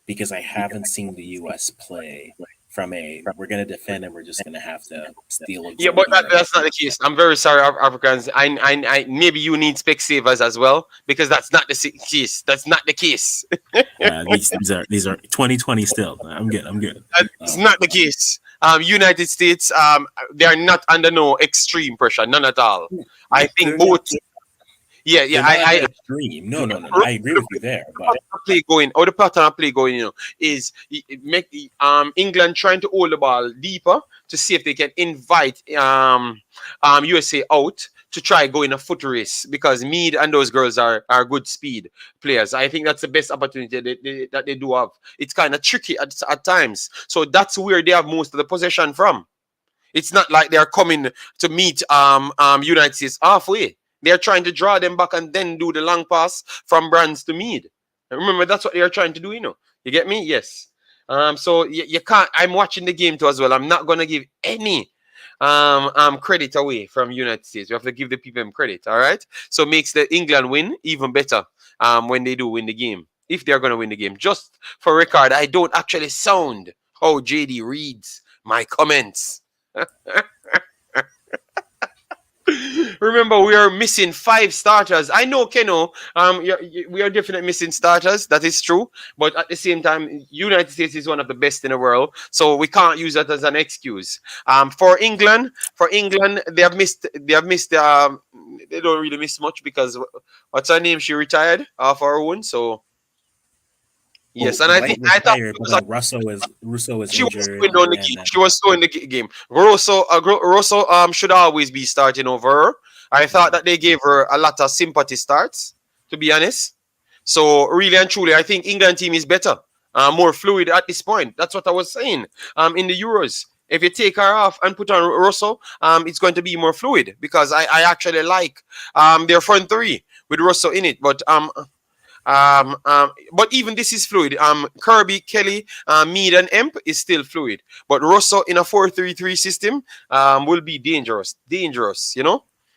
because I haven't seen the US play from we're going to defend and we're just going to have to steal a goal. Yeah, but that's not the case. I'm very sorry, Africans. I maybe you need spec savers as well because that's not the case. That's not the case. These are 2020 still. I'm good. That's not the case. United States, they are not under no extreme pressure, none at all. I think both. Yeah, They're yeah. not at I the extreme. No. I agree with you there, but play going, or the pattern of play going, is make England trying to hold the ball deeper to see if they can invite USA out to try going a foot race, because Mead and those girls are good speed players. I think that's the best opportunity that they do have. It's kind of tricky at times, so that's where they have most of the possession from. It's not like they're coming to meet United States halfway. They're trying to draw them back and then do the long pass from Brands to Mead. And remember, that's what they're trying to do, You get me? Yes. So you can't. I'm watching the game too as well. I'm not gonna give any credit away from United States. We have to give the people credit. All right. So makes the England win even better when they do win the game. If they're gonna win the game. Just for record, I don't actually sound how JD reads my comments. Remember, we are missing 5 starters. I know, Keno. We are definitely missing starters. That is true. But at the same time, United States is one of the best in the world, so we can't use that as an excuse. For England, they have missed. They have missed. They don't really miss much because what's her name? She retired off our own. So yes, and I thought Russo is she was injured. slowing down the game. She was slowing the game. Rosso should always be starting over her. I thought that they gave her a lot of sympathy starts, to be honest. So really and truly, I think England team is better, more fluid at this point. That's what I was saying. In the Euros, if you take her off and put on Rosso, it's going to be more fluid because I actually like their front three with Rosso in it, but but even this is fluid. Kirby, Kelly, Mead, and Emp is still fluid. But Rosso in a 4-3-3 system will be dangerous. Dangerous,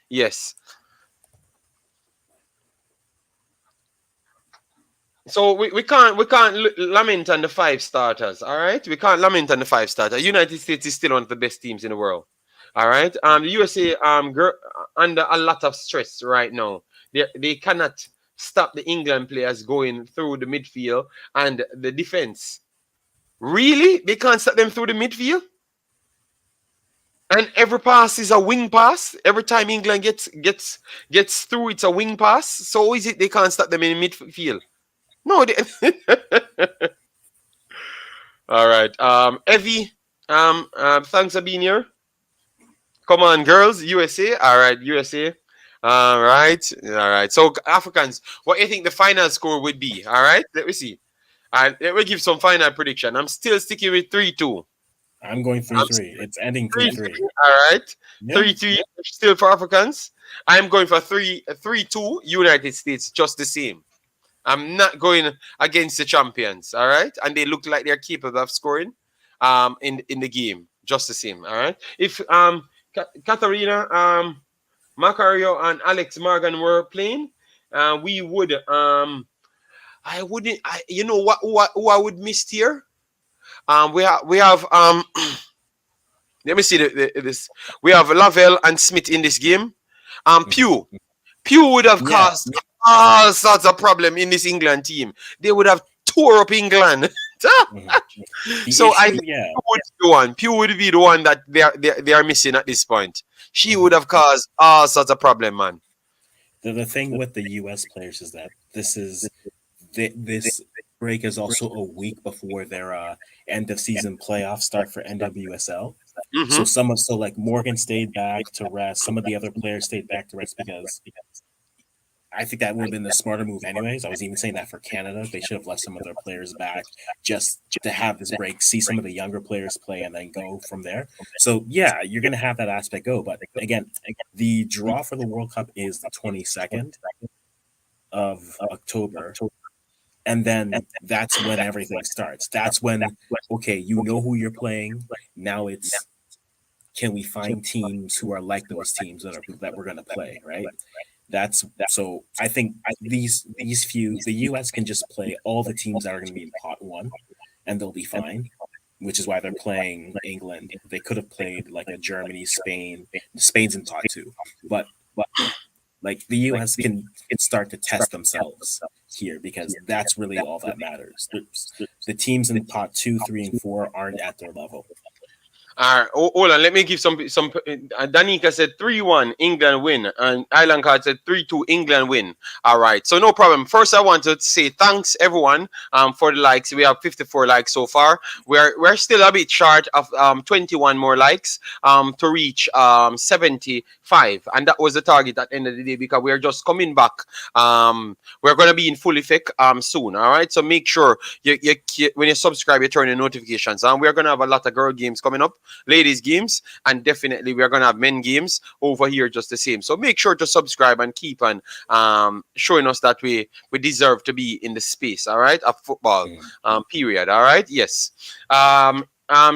Yes. So we can't lament on the 5 starters. All right, we can't lament on the 5 starters. United States is still one of the best teams in the world. All right. The USA under a lot of stress right now. They cannot stop the England players going through the midfield and the defense. Really? They can't stop them through the midfield? And every pass is a wing pass. Every time England gets through, it's a wing pass. So is it they can't stop them in midfield? No. All right. Evie, thanks for being here. Come on, girls. USA. All right, USA. All right. So Africans, what do you think the final score would be? All right, let me see. And let me give some final prediction. I'm still sticking with 3-2. I'm going 3-3. It's ending 3-3. All right, 3-3 still for Africans. I'm going for 3-2 United States, just the same. I'm not going against the champions. All right, and they look like they're capable of scoring in the game, just the same. All right. If Katharina Macario and Alex Morgan were playing, we would I wouldn't you know what who I would miss here? We have let me see this. We have Lavelle and Smith in this game. Pew would have caused all sorts of problem in this England team. They would have tore up England. So I think Pew would be the one that they are missing at this point. She would have caused all sorts of problem, man. The thing with the US players is that this break is also a week before their end of season playoffs start for NWSL. Mm-hmm. So like Morgan stayed back to rest. Some of the other players stayed back to rest because I think that would have been the smarter move anyways. I was even saying that for Canada. They should have left some of their players back just to have this break, see some of the younger players play, and then go from there. So, yeah, you're going to have that aspect go. But, again, the draw for the World Cup is the 22nd of October. And then that's when everything starts. That's when, okay, you know who you're playing. Now it's, can we find teams who are like those teams that we're going to play, right? So I think the US can just play all the teams that are going to be in pot 1 and they'll be fine, which is why they're playing England. They could have played like a Germany, Spain's in pot 2, but like the US can start to test themselves here because that's really all that matters. The teams in pot 2, 3, and 4 aren't at their level. All right, hold on. Let me give some. Danica said 3-1 England win, and Island Card said 3-2 England win. All right, so no problem. First, I want to say thanks everyone for the likes. We have 54 likes so far. We're still a bit short of 21 more likes to reach 75, and that was the target at the end of the day because we're just coming back. We're gonna be in full effect soon. All right, so make sure you when you subscribe, you turn your notifications on. We're gonna have a lot of girl games coming up, ladies games, and definitely we're gonna have men games over here just the same. So make sure to subscribe and keep on showing us that we deserve to be in the space, all right, of football period. All right, yes.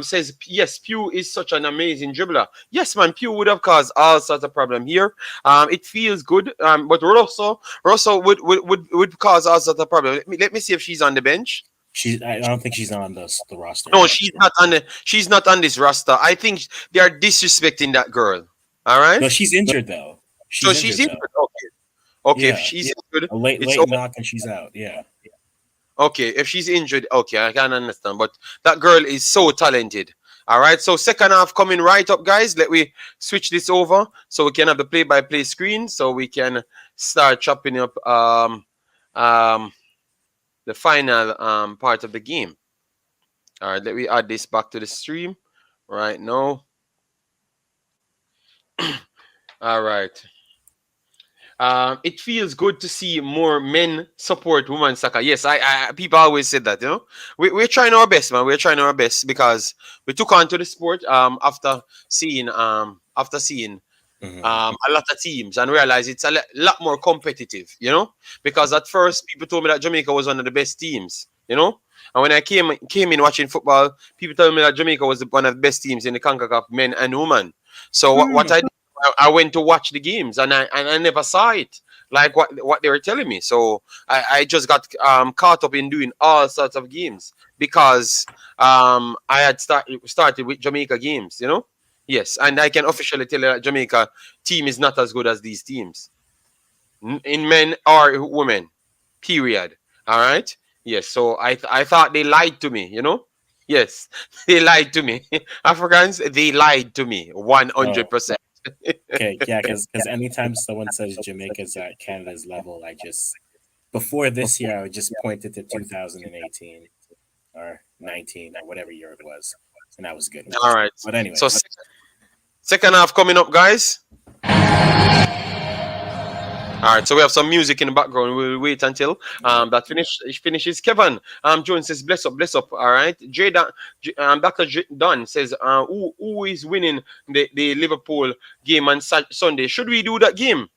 Says yes, Pew is such an amazing dribbler. Yes, man, Pew would have caused all sorts of problem here. It feels good, but Russell would cause all sorts of problem. Let me see if she's on the bench. I don't think she's on the roster. No, she's not on this roster. I think they are disrespecting that girl. All right. No, she's injured though. She's injured. Okay. Yeah, If she's injured, a late knock and she's out. Yeah. Okay, if she's injured, okay, I can understand. But that girl is so talented. All right. So second half coming right up, guys. Let me switch this over so we can have the play-by-play screen, so we can start chopping up the final part of the game. All right, let me add this back to the stream right now. All right. It feels good to see more men support women's soccer. Yes, I people always said that, you know. We're trying our best, man. We're trying our best because we took on to the sport after seeing a lot of teams and realize it's a lot more competitive, you know, because at first people told me that Jamaica was one of the best teams, you know, and when I came in watching football, people told me that Jamaica was one of the best teams in the Concacaf, men and women. So what I did, I went to watch the games and I never saw it like what they were telling me. So I just got caught up in doing all sorts of games because I had started with Jamaica games, you know. Yes, and I can officially tell you that Jamaica team is not as good as these teams in men or women, period. All right. Yes. So I thought they lied to me, you know. Yes, they lied to me. Africans, they lied to me 100%. Okay, yeah, because anytime someone says Jamaica's at Canada's level, before this year, I would just point it to 2018 or 19 or whatever year it was, and that was good. All right. But anyway. So second half coming up, guys. All right, so we have some music in the background. We'll wait until that finishes. Kevin Jones says, bless up. All right. Dr. Don says, who is winning the Liverpool game on Sunday? Should we do that game?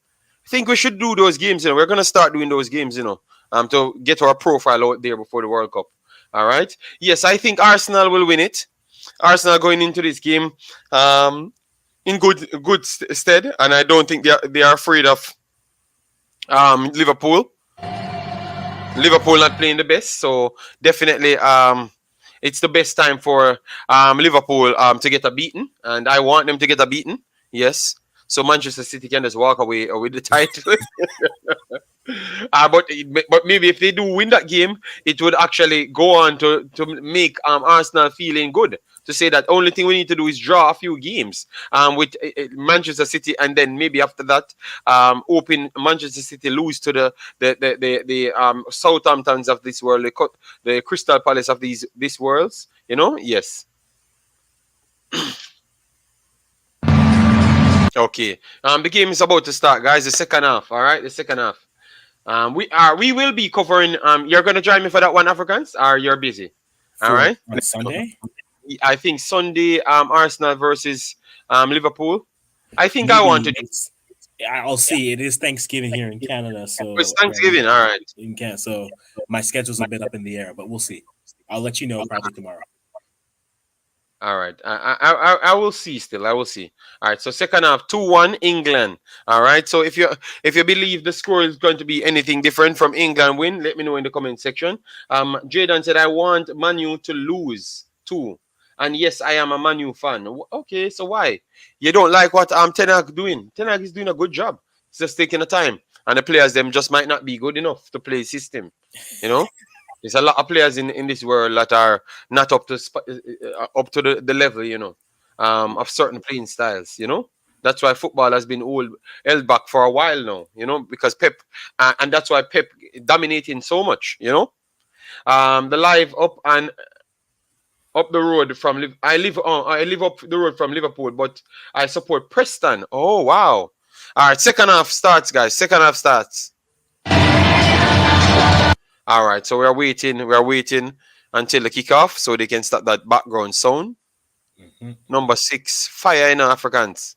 I think we should do those games. You know, we're gonna start doing those games. You know, to get our profile out there before the World Cup. All right. Yes, I think Arsenal will win it. Arsenal going into this game in good stead, and I don't think they are afraid of Liverpool not playing the best, so definitely it's the best time for Liverpool to get a beating, and I want them to get a beating. Yes, so Manchester City can just walk away with the title. But maybe if they do win that game, it would actually go on to make Arsenal feeling good. To say that only thing we need to do is draw a few games with Manchester City, and then maybe after that, open Manchester City lose to the Southamptons of this world, the Crystal Palace of these worlds. You know, yes. Okay. The game is about to start, guys. The second half. All right, the second half. We will be covering. You're gonna join me for that one, Africans, or you're busy? All right. On Sunday. I think Sunday, Arsenal versus Liverpool. I think maybe I want to do. I'll see. It is Thanksgiving here in Canada, so it's Thanksgiving. All right. In Canada, so my schedule's a bit up in the air, but we'll see. I'll let you know probably tomorrow. All right. I will see still. I will see. All right. So second half, 2-1 England. All right. So if you believe the score is going to be anything different from England win, let me know in the comment section. Jaden said, I want Manu to lose too. And yes, I am a Manu fan. Okay, so why? You don't like what Ten Hag doing? Ten Hag is doing a good job. It's just taking the time. And the players, them just might not be good enough to play system. You know? There's a lot of players in this world that are not up to the level, you know. of certain playing styles. That's why football has been held back for a while now. Because Pep, and that's why Pep dominating so much. The live up the road from I live up the road from Liverpool, but I support Preston. Oh wow! All right, second half starts, guys. Second half starts. All right, so we're waiting until the kickoff so they can start that background sound. Number 6, fire in Africans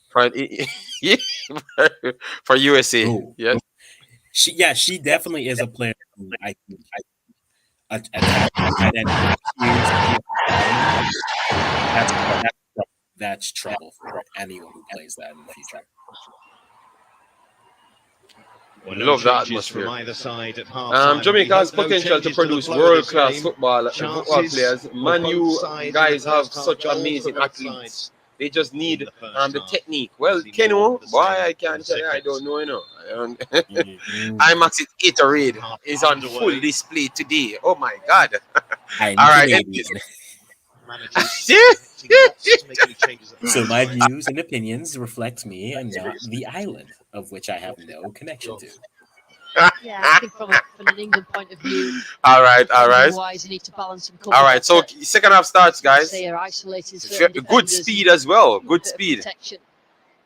for for USA. Ooh. Yes. She definitely is a player who I think that's trouble for anyone who plays that in the future. Well, Love that changes atmosphere. from either side at half-time. Jamaica has We hope no potential to changes the produce flow of this world-class game. football Chances players. for Man, both you sides in guys the have first half. such Goals for amazing both athletes. sides They just need in the first the half. technique. Well, See Kenwo, more of the boy, same I can't in tell you. I seconds. don't know, Mhm. imaxit Gatorade Half is on underway. full display today. Oh my God! I'm All right. Canadian. Managers expecting not to make any changes at So my half-time. views and opinions reflect me and not the island, of which I have no connection to. Yeah, I think from an England point of view, All right. wise, you need to balance some cover. All right. So second half starts, guys. They are isolated. Good speed as well. Good Bit of speed. protection.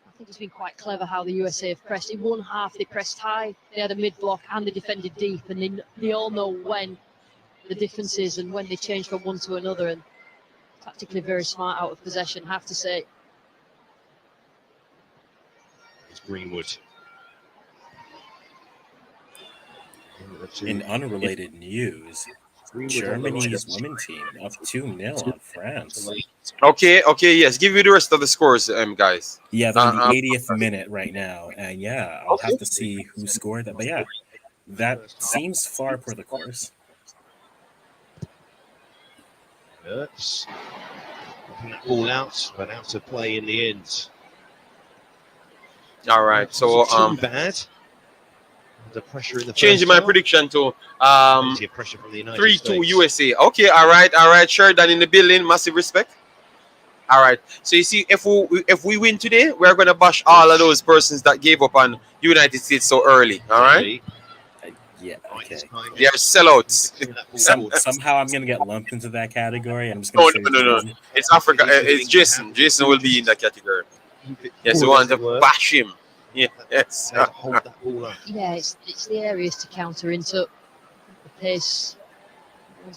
I think it's been quite clever how the USA have pressed. In one half, they pressed high. They had a mid block and they defended deep, and they all know when the difference is and when they change from one to another. And tactically very smart out of possession, have to say. It's Greenwood. In unrelated news, Germany's women team up 2-0 on France. Okay. Yes. Give me the rest of the scores, guys. Yeah, they're in the 80th minute right now, and yeah, I'll have to see who scored that. But yeah, that seems far for the course. Girlz. Knocking that ball out, but out of play in the end. All right. So Too bad. The pressure in the changing first my half. prediction to Plenty of pressure from the United 3-2 States. USA. Okay. All right. Sheridan in the building. Massive respect. All right. So you see, if we win today, we're gonna bash all of those persons that gave up on United States so early. All right. Yeah, okay. They are sellouts. Somehow I'm gonna get lumped into that category. I'm just gonna say No. It's Africa. It's Jason. Jason will be in that category. Yes, we want to bash him. Yeah. Yes. Hold that ball up. Yeah, it's the areas to counter into the pace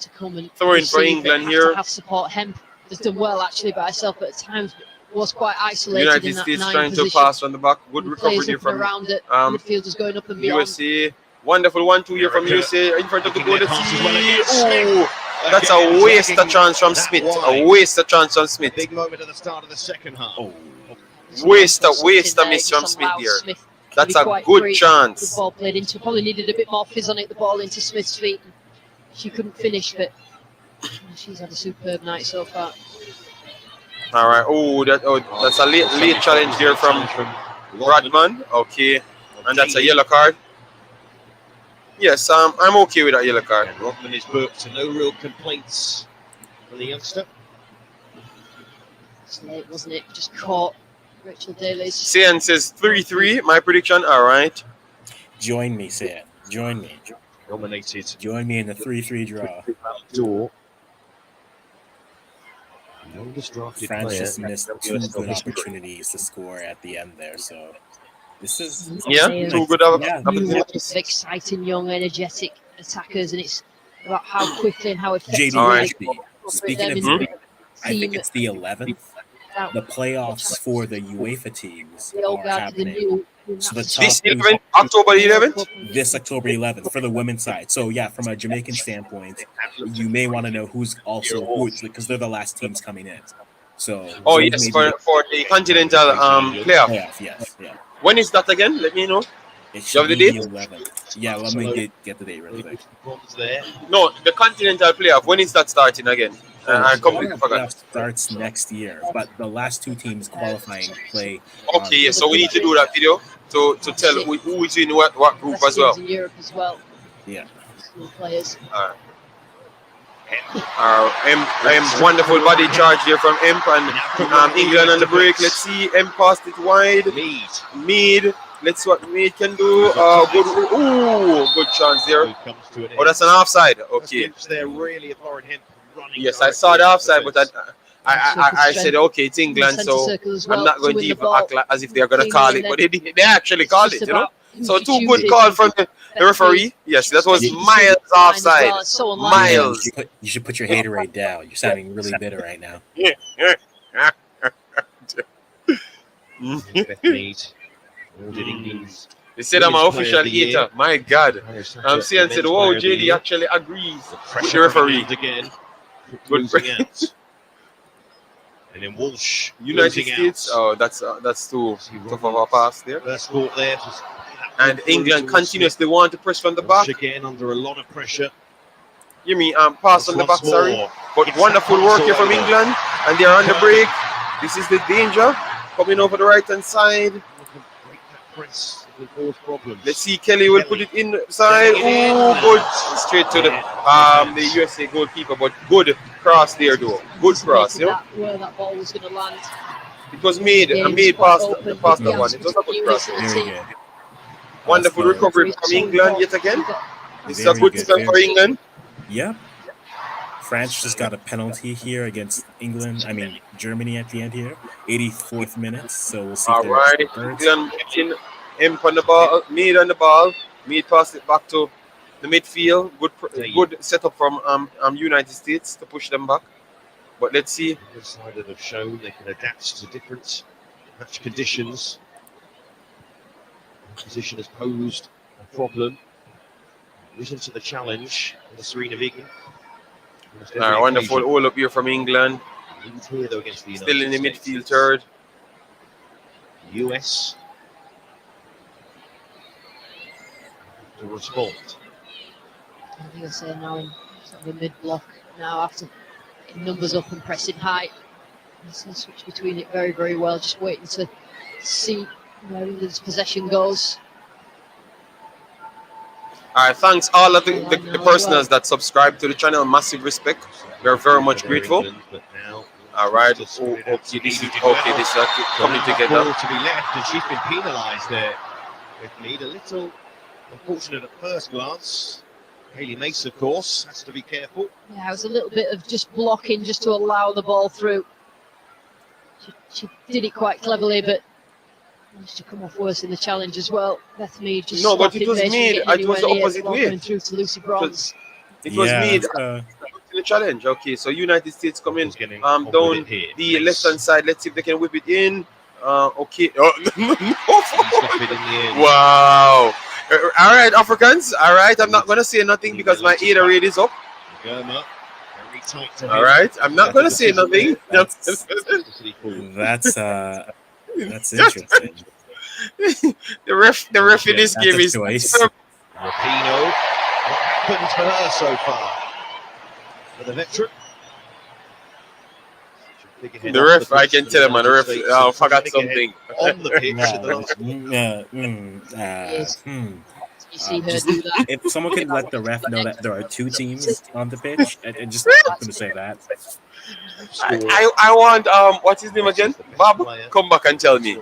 to come and Throw in for receive. England Have here. to have support. Hemp has done well actually by herself, but at times was quite isolated United in that States 9 trying position. to pass on the back. Good And recovery players there looking from around it. Midfielders going up and beyond. USA. Wonderful 1-2 here from America. USA in front of the goal. Taking their passes well again. Oh, that's a waste of chance from Smith. A waste of chance from Smith. Big moment at the start of the second half. Oh, Waste of Something miss there, from just Smith allows here. Smith to That's be a quite good free. Good chance. ball played into. Probably needed a bit more fizz on it. The ball into Smith's feet. She couldn't finish, but she's had a superb night so far. All right. That's a late challenge there from Rodman. Okay, and that's a yellow card. Yes, I'm okay with that yellow card. And Rodman is booked, and no real complaints from the youngster. It's late, wasn't it? Just caught Rachel Daly's. Cian says 3-3. My prediction. All right. join me, Sam. Join me. Nominated Join me in the 3-3 draw. door. Longest drafted France player. just missed two good opportunities to score at the end there, so this is Yeah, They are two good Yeah. opportunities. exciting, young, energetic attackers, and it's about how quickly and how effectively JD. All right. Speaking of, them in I think team it's the 11th. out. The playoffs for the UEFA teams They all are go out to the happening new. So the This top 11th, October 11th. this October 11th for the women's side. So yeah, from a Jamaican standpoint, you may want to know who's because they're the last teams coming in. So Oh those yes, may for be the continental playoff. playoff. Yes, yeah. When is that again? Let me know. It You have should the be date? the 11th. Yeah, let me get the date really quick. Bronze there. No, the continental playoff. When is that starting again? I completely forgot. Playoff starts next year, but the last two teams qualifying play. Okay, yeah, so we need to do that video to tell who is in what group as well. In Europe as well. Yeah. Small players. Wonderful body charge there from Emp, and England on the break. Let's see, Emp passed it wide. Mead. Let's see what Mead can do. Good chance there. Oh, that's an offside. Okay. They're really abhorrent Hemp running. Yes, I saw the offside, but I said, okay, it's England, so I'm not going to even act like as if they're going to call it, but they actually called it, you know. So 2 good calls from the referee. Yes, that was miles offside. Miles. You should put your haterade down. You're sounding really bitter right now. They said I'm an official hater. My God. I'm saying, said, whoa, JD actually agrees with the referee. Again. Good. And then Walsh, United States. Oh, that's too tough of a pass there. First ball there. And England continuously want to press from the back. Again under a lot of pressure. You mean pass on the back, sorry. But wonderful work here from England. And they're on the break. This is the danger. Coming over the right hand side. Let's see, Kelly will put it inside. Oh, good. Straight to the USA goalkeeper, but good cross there, though. Good cross, you know. Where that ball was going to land. It was made past the one. It was a good cross. Very good. Wonderful recovery from England yet again. This is a good start for England. Yep. France just got a penalty here against Germany at the end here. 84th minute. So we'll see. All right. England getting Imp on the ball, Mead on the ball. Mead passed it back to the midfield. Good setup from United States to push them back. But let's see. The side that have shown they can adapt to different match conditions. The position has posed a problem. Risen to the challenge in the Serena Vegan. Wonderful all up here from England. Here, though, against the Still in the midfield third. US to respond. I think I say now in sort of a mid-block now after getting numbers up and pressing high. He's switch between it very, very well. Just waiting to see where England's possession goes. All right, thanks all of the personals that subscribe to the channel. Massive respect. We're very much grateful. All right. This is coming together. To be left, and she's been penalised there with Mead. A little unfortunate at first glance. Hayley Mace, of course, has to be careful. Yeah, it was a little bit of just blocking just to allow the ball through. She did it quite cleverly, but managed to come off worse in the challenge as well. Beth Mead just but it was Mead. It was the opposite way. Going through to Lucy Bronze. It was Mead in the challenge. Okay, so United States come in down the left hand side. Let's see if they can whip it in. Okay. Wow. All right, Africans. All right, I'm not gonna say nothing because my ADA rate is up. All right, I'm not gonna say nothing. That's interesting. the ref in this game is Rapinoe. What happened for her so far? For the veteran. The ref, I can tell him, man. The ref forgot something. On the pitch. You see her do that. If someone could let the ref know that there are two teams on the pitch, and just going to say that. I want what's his name again? Bob, come back and tell me.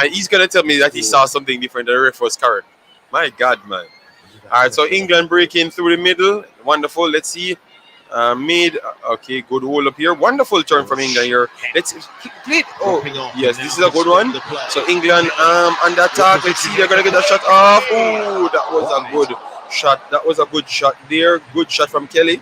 He's gonna tell me that he saw something different. The ref was correct. My God, man. All right, so England breaking through the middle. Wonderful. Let's see. Made okay, good hole up here. Wonderful turn from England here. Let's play. Oh, yes, this is a good one. So England on the attack. Let's see, they're gonna get a shot off. Oh, that was a good shot. That was a good shot there. Good shot from Kelly.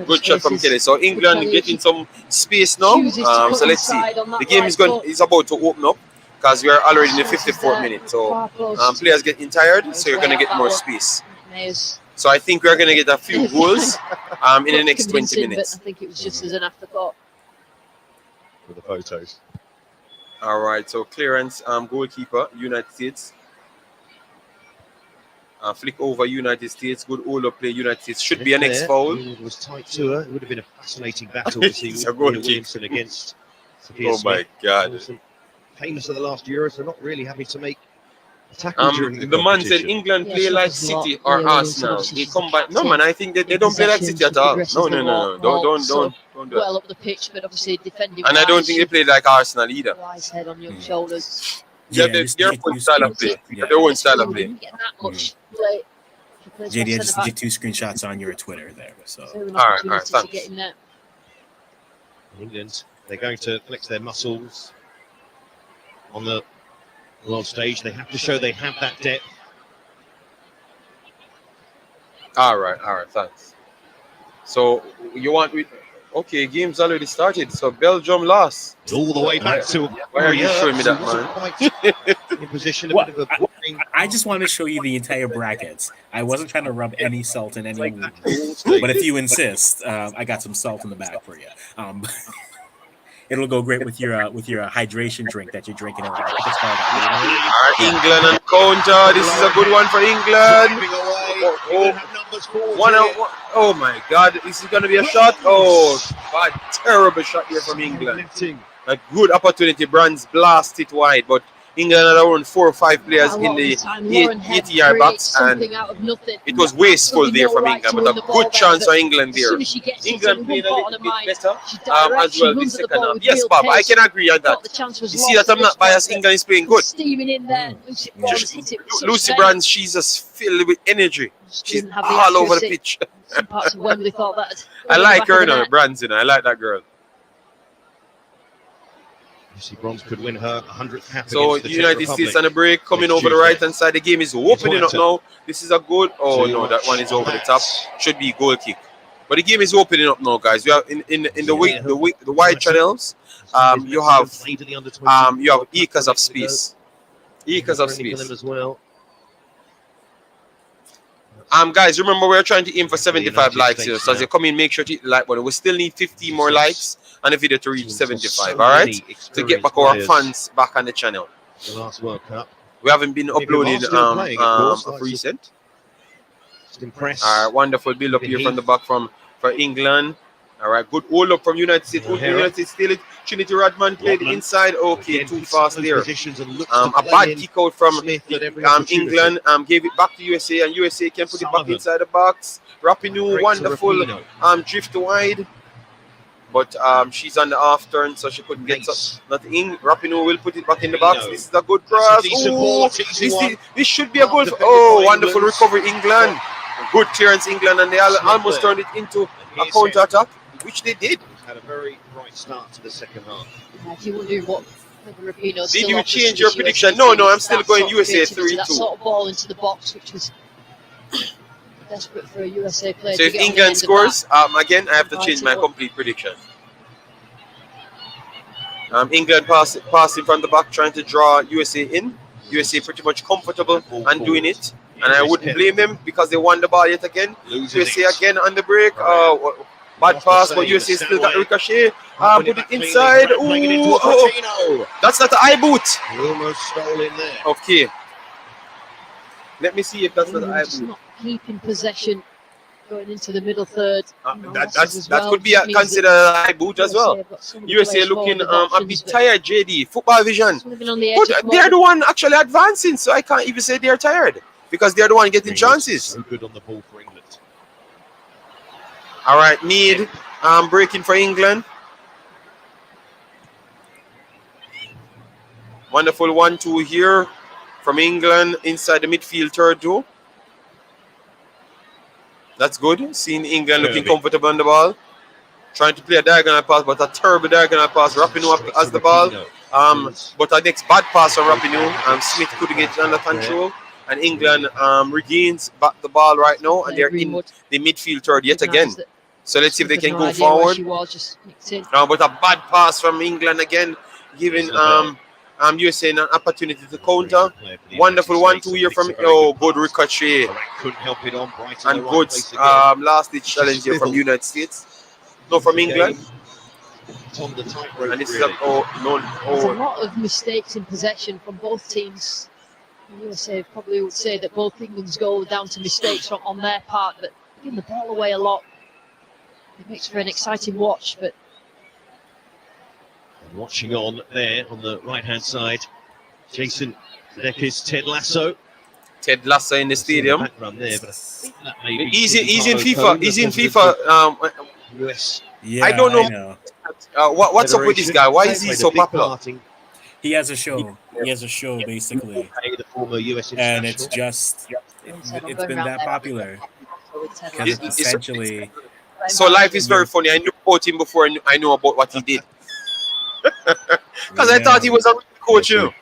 Good shot from Kelly. So England getting some space now. So let's see. The game is about to open up because we are already in the 54th minute. So players getting tired, so you're gonna get more space. So I think we're gonna get a few goals in the next 20 minutes. I think it was just as an afterthought. For the photos. All right. So clearance, goalkeeper, United States. Flick over United States. Good all up play. United States should be a next foul. It was tight to her. It would have been a fascinating battle to see Williamson against Sophia Smith. My God. Famous of the last Euros, they're not really having to make Tackle during The man said competition. England Yeah, play she like does a lot. City or Yeah, Williams, Arsenal. obviously They she's the come back. No captain man, I think they in don't play like possession, City she at all. progresses No, the no, no, no. ball Don't sort do of that. well up the pitch, but obviously defending. And I don't think they play like Arsenal either. Wise head on young shoulders. Yeah, JD, I just their did own two style of play. screenshots. Yeah. Their own style of We play. didn't get that much play. She plays JD, I well just centre did back. 2 screenshots on your Twitter there. So So an All right, opportunity to thanks. get in there. England, they're going to flex their muscles on the world stage. They have to show they have that depth. All right, thanks. So you want we? Okay, game's already started. So Belgium lost. All the way back to. Why are you showing me that, man? In position, a Well, bit of a boring. I just want to show you the entire brackets. I wasn't trying to rub any salt in any Like wound. that. But if you insist, I got some salt in the bag for you. It'll go great with your hydration drink that you're drinking. All right, England and counter. This is a good one for England. Oh my God, this is gonna be a shot. Oh, bad, terrible shot here from England. A good opportunity. Brands blast it wide, but England had around 4 or 5 players in the 80-yard box, and it was wasteful there from England, but a good chance for England there. England played a little bit better as well this second half. Yes, Bob, I can agree on that. You see that I'm not biased. England is playing good. Steaming in there. Lucy Brands, she's just filled with energy. She's all over the pitch. Some parts of Wembley thought that. I like her now, Brands, you know. I like that girl. Lucy Bronze could win her 100th cap. So United States on a break, coming over the right hand side. The game is opening up now. This is a good. Oh no, that one is over the top. Should be goal kick. But the game is opening up now, guys. You have in the wide channels. You have acres of space. Acres of space. As well. Guys, remember we're trying to aim for 75 likes here. So as you come in, make sure to hit the like button. We still need 50 more likes and a video to reach 75. All right, to get back our fans back on the channel. The last World Cup. We haven't been uploading of recent. Just impressed. All right, wonderful build up here from the back for England. All right, good hold up from United States. United States steal it. Trinity Rodman played inside. Okay, too fast there. A bad kick out from England. Gave it back to USA, and USA can put it back inside the box. Rapinoe, wonderful drift wide. But she's on the off turn, so she couldn't get nothing. Rapinoe will put it back in the box. This is a good cross. Ooh, this should be a good. Oh, wonderful recovery, England. Good clearance, England, and they almost turned it into a counter attack, which they did. Had a very bright start to the second half. If you wonder what Rapinoe did you change your prediction? No, I'm still going USA 3-2. That sort of ball into the box, which was desperate for a USA player. So if England scores, again, I have to change my complete prediction. England passing from the back, trying to draw USA in. USA pretty much comfortable and doing it. And I wouldn't blame them because they won the ball yet again. USA again on the break. Bad pass, but USA still got ricochet. Put it inside. Ooh, that's not an eye boot. Almost stole in there. Okay. Let me see if that's not an eye boot. Not keeping possession going into the middle third. That could be considered an eye boot as well. USA looking a bit tired, JD. Football vision. But they're the one actually advancing, so I can't even say they're tired because they're the one getting chances. So good on the ball for England. All right, Need breaking for England. Wonderful 1-2 here from England inside the midfield third though. That's good. Seeing England looking comfortable on the ball. Trying to play a diagonal pass, but a terrible diagonal pass. Rapinoe up as the ball. But a next bad pass from Rapinoe. Smith couldn't get it under control. And England regains back the ball right now. And they're in the midfield third yet again. So let's see if they can go forward. But a bad pass from England again, giving USA an opportunity to counter. Wonderful 1-2 here from good ricochet. Couldn't help it on and good last ditch challenge here from United States. No, from England. And this is There's a lot of mistakes in possession from both teams. USA probably would say that both England's goals down to mistakes on their part, but giving the ball away a lot. It makes for an exciting watch, but watching on there on the right-hand side. Jason Sudeikis, Ted Lasso. Ted Lasso in the stadium. Background there, but I think that may be He's in Carlo FIFA. Cone, He's the in president FIFA. of US. Yeah, I don't know. know. What's up with this guy? Why is he Played a so big popular? part in He has a show. He has a show basically, the former US and it's international. just it's been that popular because It's- it's essentially So life is very funny. I knew about him before I knew about what he did. Because I thought he was a coach, you know.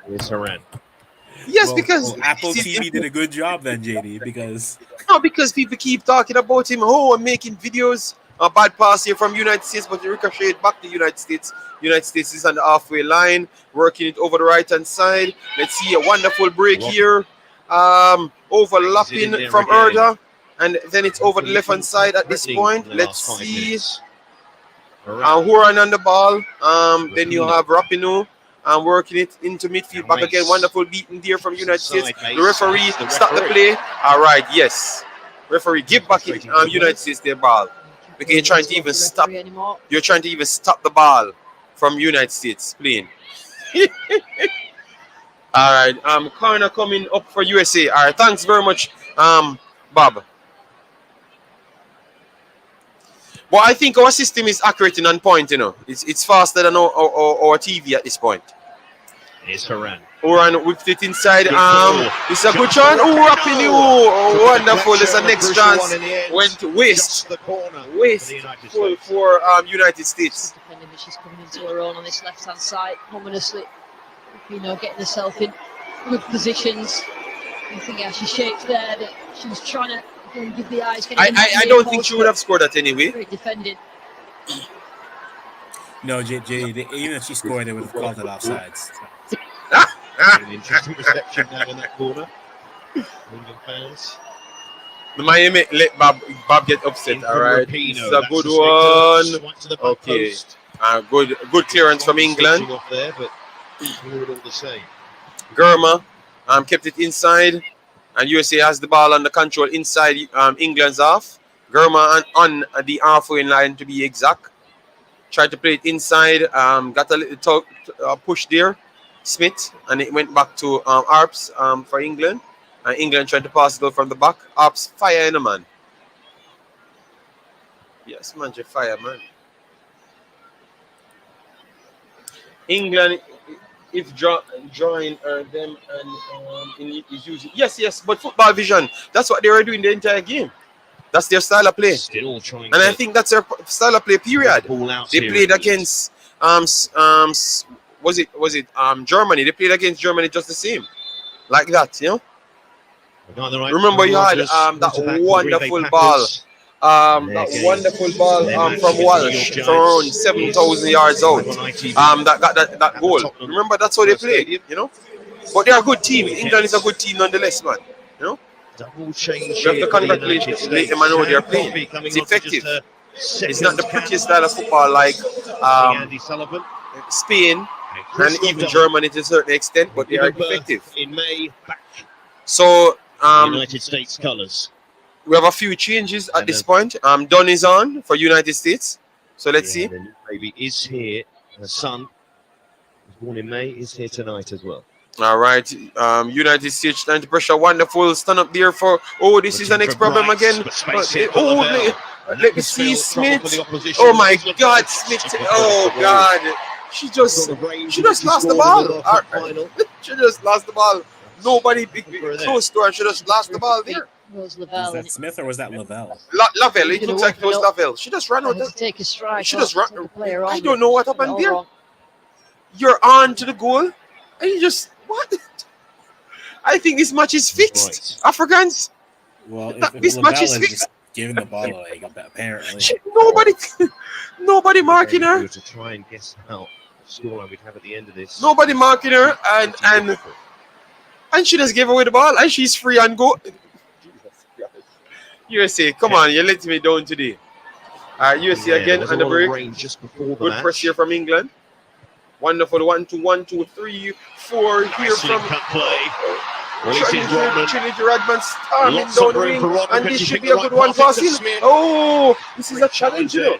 Here's Haran. Yes, well, because Apple TV did a good job then, JD, because no, because people keep talking about him. Oh, I'm making videos. A bad pass here from United States, but he ricocheted back to United States. United States is on the halfway line, working it over the right hand side. Let's see a wonderful break here. Overlapping from Erda, and then it's over the left hand side at this point. Let's see. Huron on the ball. Then you have Rapinoe. Working it into midfield back again. Wonderful beating there from United States. The referee stop the play. All right, yes. Referee give back it, United States their ball. Because you're trying to even stop. You're trying to even stop the ball from United States playing. All right. Corner coming up for USA. All right. Thanks very much, Bob. Well, I think our system is accurate and on point. You know, it's faster than our TV at this point. Here's Haran. Oran whipped it inside. This is a good chance. Oh, Rapinoe. Oh, wonderful. It's a next chance. Went to waste. Wasteful for United States. Depending if she's coming into her own on this left-hand side, ominously, getting herself in good positions. I think how she shaped there that she was trying to give the eyes. I don't think she would have scored that anyway. Great defending. no, JD, even if she scored, they would have called it offsides. An interesting reception now in that corner. England fans. The Miami let Bob get upset. All right, this is a good one. Okay, good clearance from England. Off there, but all the same. Germa kept it inside, and USA has the ball under control inside England's half. Germa on the halfway line to be exact. Tried to play it inside. Got a little push there. Smith, and it went back to Arps for England. And England tried to pass it out from the back. Arps fire in a man. Yes, man, fire, man. England, if drawing them and is using yes, but football vision. That's what they were doing the entire game. That's their style of play. Still trying, and I think that's their style of play. Period. They played against was it Germany? They played against Germany just the same, like that, you know. Remember, you had that wonderful ball, from Walsh from around 7,000 yards out. That got that goal. Remember, that's how they played, you know. But they're a good team. England is a good team nonetheless, man. You know. Double change. You have to congratulate them and know they're playing. It's effective. It's not the prettiest style of football like Spain and even Germany to a certain extent, but they are effective. In May, back so United States colours. We have a few changes at this point. Dunn is on for United States. So let's see. The new baby is here. Her son was born in May, is here tonight as well. All right. United States trying to pressure. Wonderful stand up there for. Oh, this is the next problem again. Let me see Smith. Oh my God, Smith. Oh God. She just lost the ball. She just lost the ball. Nobody close to her. She just lost the ball there. Was that Smith or was that Lavelle? Lavelle. It looks like it was Lavelle. She just ran out. Take a strike. She just ran. I don't know what happened there. You're on to the goal, and you just what? I think this match is fixed. Right. Africans. Well, if this match is fixed. Giving the ball away, apparently. Nobody marking her. To try and guess how scoreline we'd have at the end of this. Nobody marking her, and she just gave away the ball, and she's free and go. USA, come on, you're letting me down today. USA again on the break. Just before good press here from England. Wonderful 1, 2, 1, 2, 3, 4 here from Trinity Rodman storming down the wing, and this should be a good one for him. Oh, this is a challenge, you know.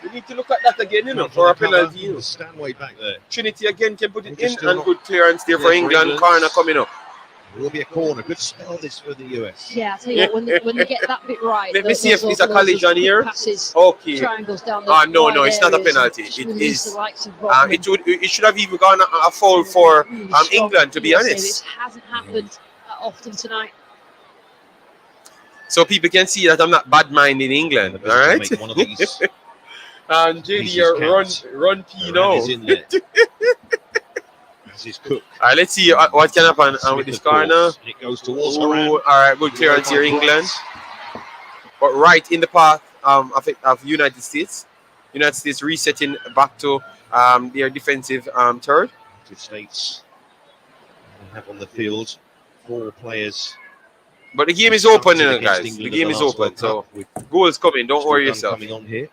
We need to look at that again, Come for a the cover. penalty. Stanway back there. Trinity again can put it We're in, still and not- good clearance there for Yeah, for England. England. Corner coming up. There will be a corner. Good spell this for the US. Yeah, I tell you what, when they get that bit right. Let me see if it's a those collision here. Passes, Okay. triangles down the No, wide it's not a areas, penalty. just It release is. the likes of Rodman. It should have even gone a foul for Really strong England, to be USA. honest. This hasn't happened often tonight. So people can see that I'm not bad minding England. The All visitor right. make one of these. And Pieces JD, run P Moran now. is in there. As is Cook. All right, let's see what can happen with Smith, this of course, corner. and it goes towards Ooh, Moran. all right, good clearance here, England. But right in the path of United States. United States resetting back to their defensive third. United States have on the field 4 players. But the game is open, Started guys. against The England game in is last open. World So Cup, with goals coming. Don't worry Gunn yourself. coming on here.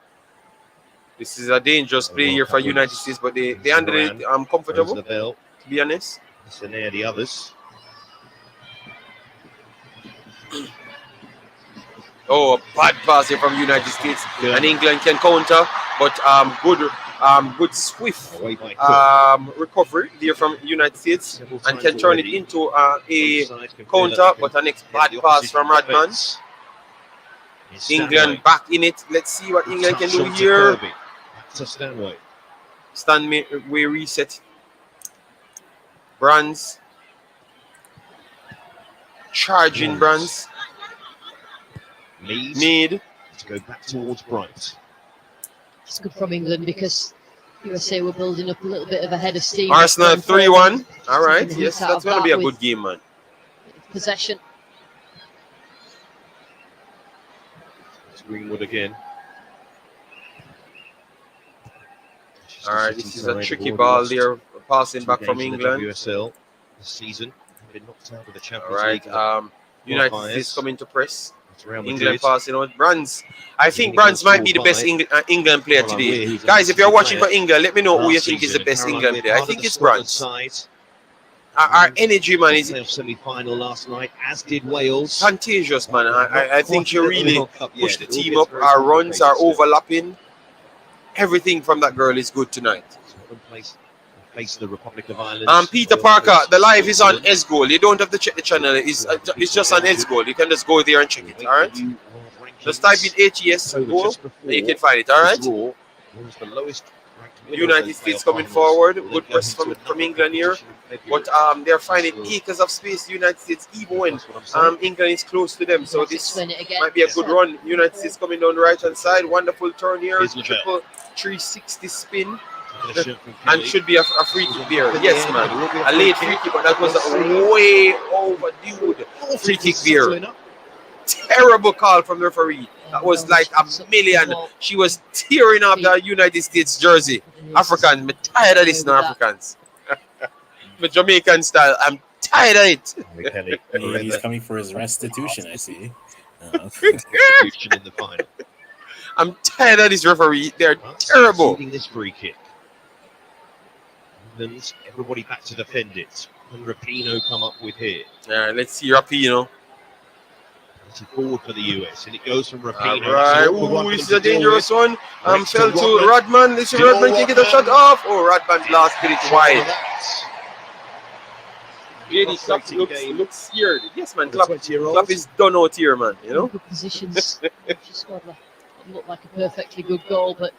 This is a dangerous play here for United States, but they handled it Throws comfortable, the bell. to be honest. It's the near the others. Oh, a bad pass here from United States, Yeah. and England can counter, but good swift Away by Cook. recovery there from United States, Several and times can turn it already. into a Onside compared counter, to but a next the bad pass opposition from Radman. defence. It's England Stanway. back in it. Let's see what England can Touch do on to here. Kirby. Back to Stanway. Stanway reset. Brands. Charging Brands. Mead to go back towards Bright. It's good from England because USA were building up a little bit of a head of steam. Arsenal 3-1. All right. Taking the Yes, heat out that's of going to be a that good with game, man. Possession. It's Greenwood again. All right. This is a tricky ball there. Passing back from England. WSL this season. Been knocked out of the All Champions right. League. United Qualifiers. States coming to press. It's Real England Madrid. passing out. Brands. I think England Brands might be the scored best by England player Caroline today. Weir, who's a Guys, if you're massive watching for player England, let me know who you last think is the season. best Caroline England Weir, player. I part think of the it's Scotland Brands. side. Our energy, man, is Playoff semi-final last night, as did Wales. contagious, man. I think she really pushed the team up. Our Our runs are overlapping. Everything from that girl is good tonight. Face the Republic of Ireland. Peter Parker, the live is on S Goal. You don't have to check the channel. It's just on S Goal. You can just go there and check it. All right. Just type in HES Goal. You can find it. All right. United States coming forward. Good press from England here. But they're finding acres of space. United States, even when England is close to them. So this Explain it again. might be a good run. United States coming down the right hand side. Wonderful turn here. Here's Lavelle. Triple 360 spin. And should be a free kick there. Yes, man. A late free kick, but that was a way overdue free kick there. Terrible call from the referee. That was like a million. She was tearing up the United States jersey. Africans, I'm tired of this now, Africans. The Jamaican style, I'm tired of it. He's coming for his restitution, I see. Restitution in the final. I'm tired of this referee. They're terrible. Conceding this free kick. England, everybody back to defend it. And Rapinoe come up with here. Let's see Rapinoe. It's forward for the US, and it goes from Rapinoe. Right. Ooh, this is a dangerous one. Fell to Rodman. Let's see Rodman can get a shot off. Oh, Rodman blasted it wide. JD Klopp looks scared. Yes, man. Klopp is done out here, man. You know? Good positions. She scored what looked like a perfectly good goal, but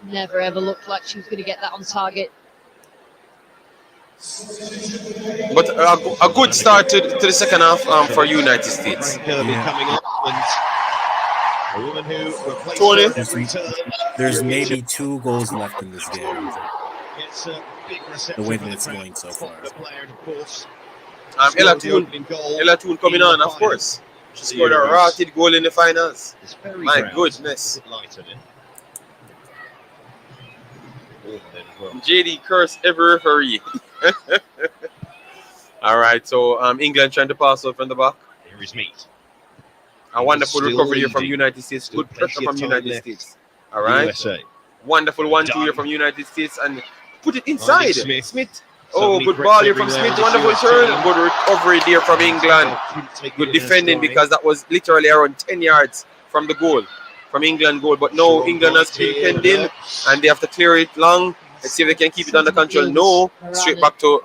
never ever looked like she was going to get that on target. But a good start to the second half for United States. Kirby coming up, and a woman who replaced Tony. her There's maybe 2 goals left in this game. gets a big reception The way for that it's the going so far. player, of course. Ella Toon coming on, of course. She scored a rotted goal in the finals. My goodness. JD curse every referee. All right, so England trying to pass out from the back. Here is Meat. A wonderful Still recovery here from leading. United States. Still Good pressure plenty of from time United left. States. All right. USA. Wonderful 1-2 here Done. from United States and put it inside. Smith. Oh, Suddenly good crept ball here from everywhere Smith. with the Wonderful US turn. team. Good recovery there from England. Couldn't take Good it in her defending stride. because that was literally around 10 yards from the goal. from England goal, but no, England has been penned in, and they have to clear it long. Let's see if they can keep it under control. No, straight back to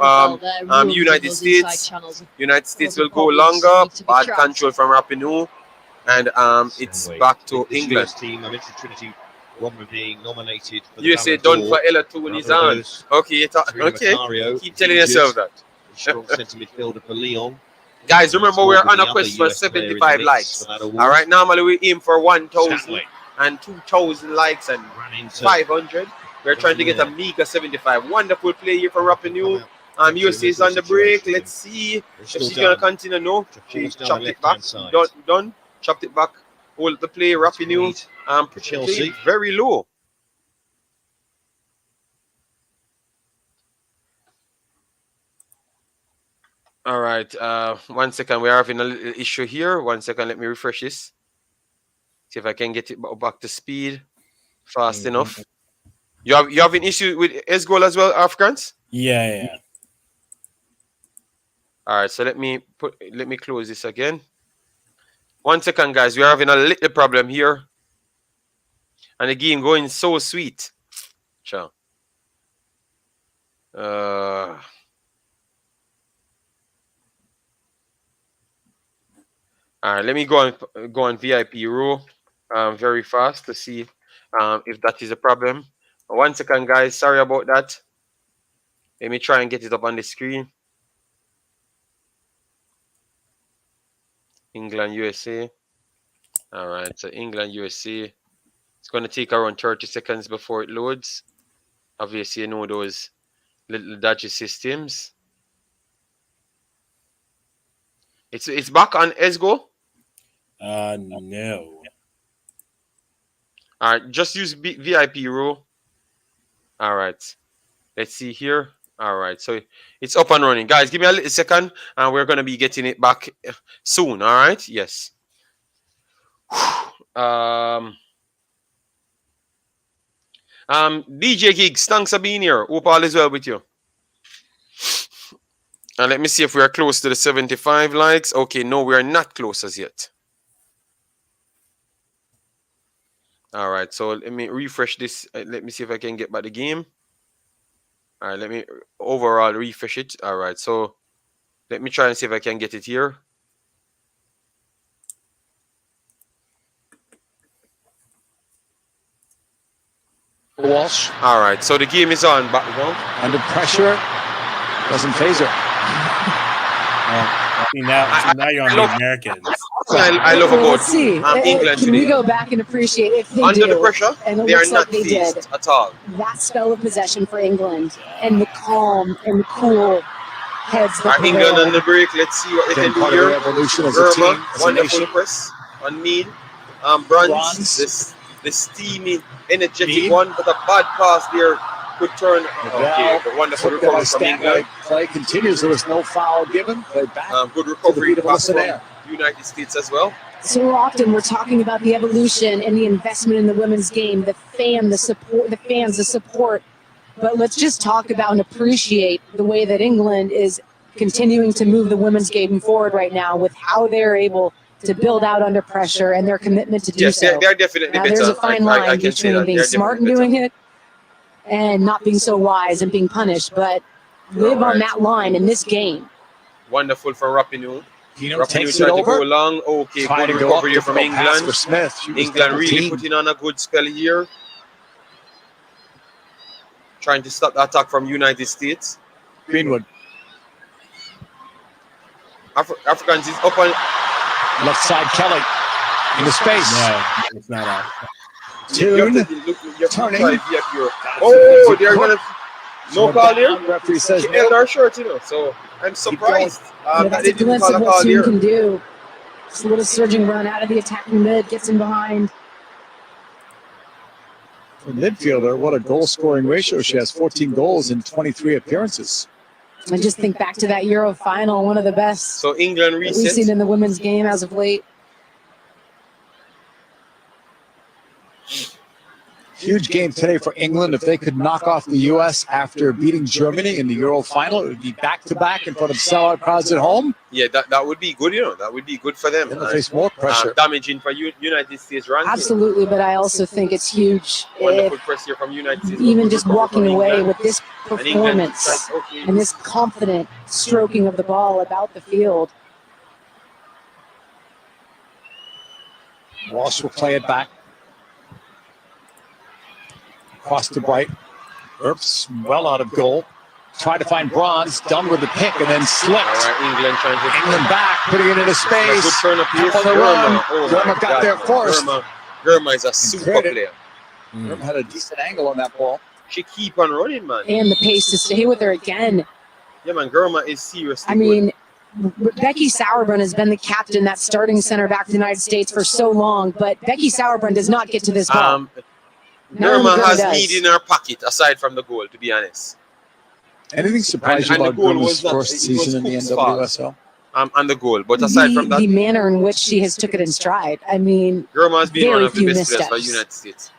United States. United States will go longer. Bad control from Rapinoe, and it's back to England. Team, I mentioned Trinity Rodman being nominated for the USA Ballon done d'Or. for Ella too when he's on. Okay, okay. Keep telling yourself that. Strong centre midfielder for Lyon. Guys, remember we're on a quest for 75 likes. All right, normally we aim for 1,000 and 2,000 likes and 500. We're trying to get a meager 75. Wonderful play here for Rapinoe. USA is on the break. Let's see if she's going to continue. No, she chopped it back. Done. Chopped it back. Hold the play. Rapinoe. Chelsea very low. All right. 1 second. We're having a little issue here. 1 second. Let me refresh this. See if I can get it back to speed fast enough. You have an issue with S goal as well, Africans? Yeah. All right. So let me close this again. 1 second, guys. We're having a little problem here, and the game going so sweet. Ciao. All right, let me go on VIP row very fast to see if that is a problem. 1 second, guys. Sorry about that. Let me try and get it up on the screen. England, USA. All right, so England, USA. It's going to take around 30 seconds before it loads. Obviously, you know those little dodgy systems. It's back on ESGO? No. All right, just use VIP row. All right, let's see here. All right, so it's up and running. Guys, give me a little second, and we're going to be getting it back soon. All right, yes. DJ Gigs, thanks for being here. Hope all is well with you. And let me see if we are close to the 75 likes. Okay, no, we are not close as yet. All right, so let me refresh this. Let me see if I can get back the game. All right, let me overall refresh it. All right, so let me try and see if I can get it here. Walsh. All right, so the game is on. Under pressure. Doesn't phase her. Now you're on the Americans. I love about England Can today. we go back and appreciate if they Under do, the pressure, and it they are looks not like they phased did. at all. That spell of possession for England and the calm and the cool heads that England prevail. on the break. Let's see what they can do Part of here. their evolution as a team, as a Wonderful nation. press on Mead. Bronze. This steamy, energetic one, but a bad pass there could turn. Okay, but wonderful recovery from England. Play continues. There was no foul given. Play back. Good recovery to the back from there. United States as well. So often we're talking about the evolution and the investment in the women's game, the fans, the support. But let's just talk about and appreciate the way that England is continuing to move the women's game forward right now with how they're able to build out under pressure and their commitment to do so. Yes, they're definitely now, better. there's a fine line between being smart and doing it and not being so wise and being punished, but live on that line in this game. Wonderful for Rapinoe. Takes tried it to over. go long. Okay, Try good to go recovery up, from difficult pass England. for Smith. England really putting on a good spell here. Trying to stop the attack from United States. Greenwood. Africans is up on Left side, Kelly. In the space. No, it's not out. Tune. Turning. Oh, they're going to... No call here? Referee says she held our shirt, you know, so I'm surprised. That's a glimpse of what Tune can do. Just a little surging run out of the attacking mid, gets him behind. For midfielder, what a goal-scoring ratio. She has 14 goals in 23 appearances. I just think back to that Euro final, one of the best so England that we've seen in the women's game as of late. Huge game today for England. If they could knock off the U.S. after beating Germany in the Euro final, it would be back-to-back in front of sellout crowds at home. Yeah, that would be good. That would be good for them. They'll face more pressure. Damaging for United States ranking. Absolutely, but I also think it's huge. Wonderful press here from United States. Even just walking away with this performance and this confident stroking of the ball about the field. Walsh will play it back. Cross to Bright. Earps well out of goal. Tried to find Bronze, done with the pick, and then slipped. All right, England back, putting it into space. Good turn of pace. On the run. Germa got there first. Germa is a super player. Germa had a decent angle on that ball. She keep on running, man. And the pace to stay with her again. Yeah, man, Germa is seriously I mean, Becky Sauerbrunn has been the captain, that starting center back to the United States for so long, but Becky Sauerbrunn does not get to this ball. Germa has lead in her pocket, aside from the goal, to be honest. Anything surprising about Germa's first season in the NWSL? And the goal, but aside from that, the manner in which she has took it in stride. I mean, Germa has been one of the best missteps players for the United States.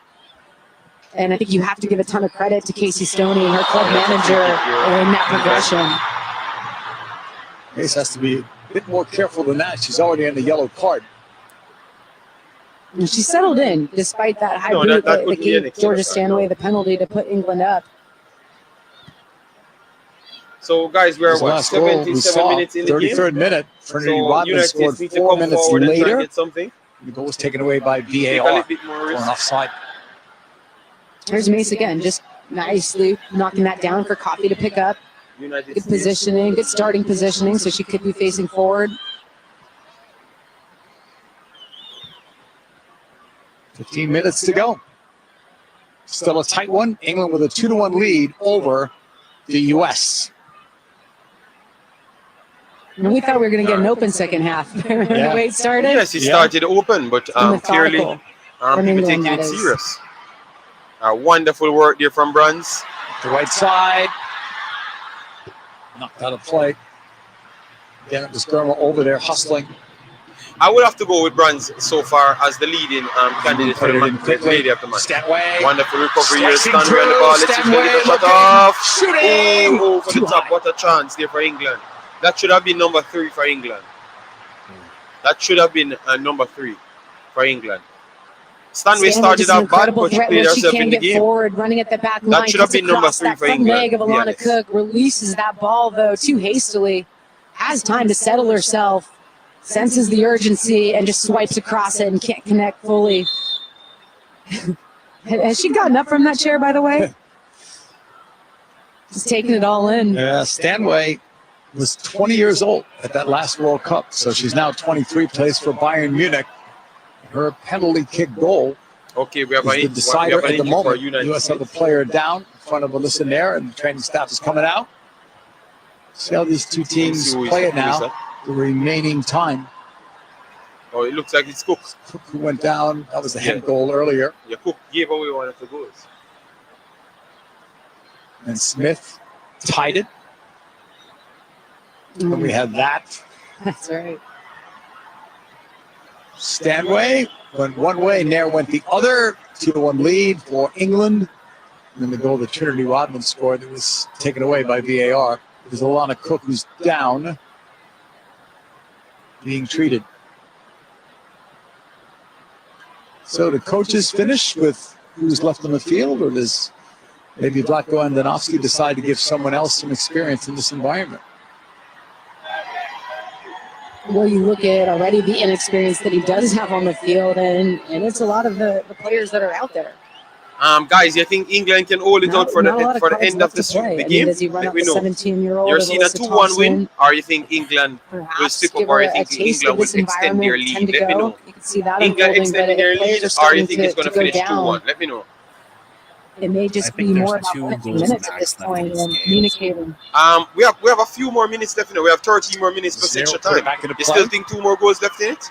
And I think you have to give a ton of credit to Casey Stoney and her club manager in that progression. Case has to be a bit more careful than that. She's already on the yellow card. And she settled in despite that high boot that gave Georgia Stanway the penalty to put England up. So, guys, we're 77 minutes in the 33rd minute. Trinity Rodman scored 4 minutes later. The goal was taken away by VAR for an offside. There's Mace again, just nicely knocking that down for Coffee to pick up. Good positioning, good starting positioning, so she could be facing forward. 15 minutes to go. Still a tight one. England with a 2-1 lead over the U.S. And we thought we were going to get an open second half. The way it started. Yes, it started open, but clearly people taking it serious. Wonderful work there from Bronze. The right side. Knocked out of play. Again, it was Germa over there hustling. I would have to go with Bronze so far as the leading candidate for the lady of the match. Stanway. Wonderful recovery here. Stanway on the ball. Let's see if they get the shot off. Shooting. Oh, over the top. What a chance there for England. That should have been number 3 for England. That should have been number 3 for England. Stanway started out bad, but she played herself in the game. Forward, running at the back line. That should have been number 3 for England. The leg of Alana Cook releases that ball, though, too hastily. Has time to settle herself. Senses the urgency and just swipes across it and can't connect fully. Has she gotten up from that chair, by the way? Just taking it all in. Yeah, Stanway was 20 years old at that last World Cup, so she's now 23, plays for Bayern Munich. Her penalty kick goal we have the decider at the moment. U.S. have a player down in front of Alyssa Nair, and the training staff is coming out. See how these two teams play it now. The remaining time. Oh, it looks like it's Cook. Cook who went down. That was the head goal earlier. Yeah, Cook gave away one of the goals. And Smith tied it. And we had that. That's right. Stanway went one way, Nair went the other. 2-1 lead for England. And then the goal that Trinity Rodman scored that was taken away by VAR. It was Alana Cook who's down, being treated. So the coaches finish with who's left on the field, or does maybe Vlatko Andonovski decide to give someone else some experience in this environment? Well, you look at already the inexperience that he does have on the field, and it's a lot of the players that are out there. Guys, you think England can hold it out for the end of the game? Does he run out the 17-year-old? You're seeing a 2-1 win, or you think England will slip up, or you think England will extend their lead? Let me know. You can see that England extending their lead, or you think it's going to finish 2-1? Let me know. It may just be more about 15 minutes at this point and communicating. We have a few more minutes left in it. We have 13 more minutes per extra time. You still think 2 more goals left in it?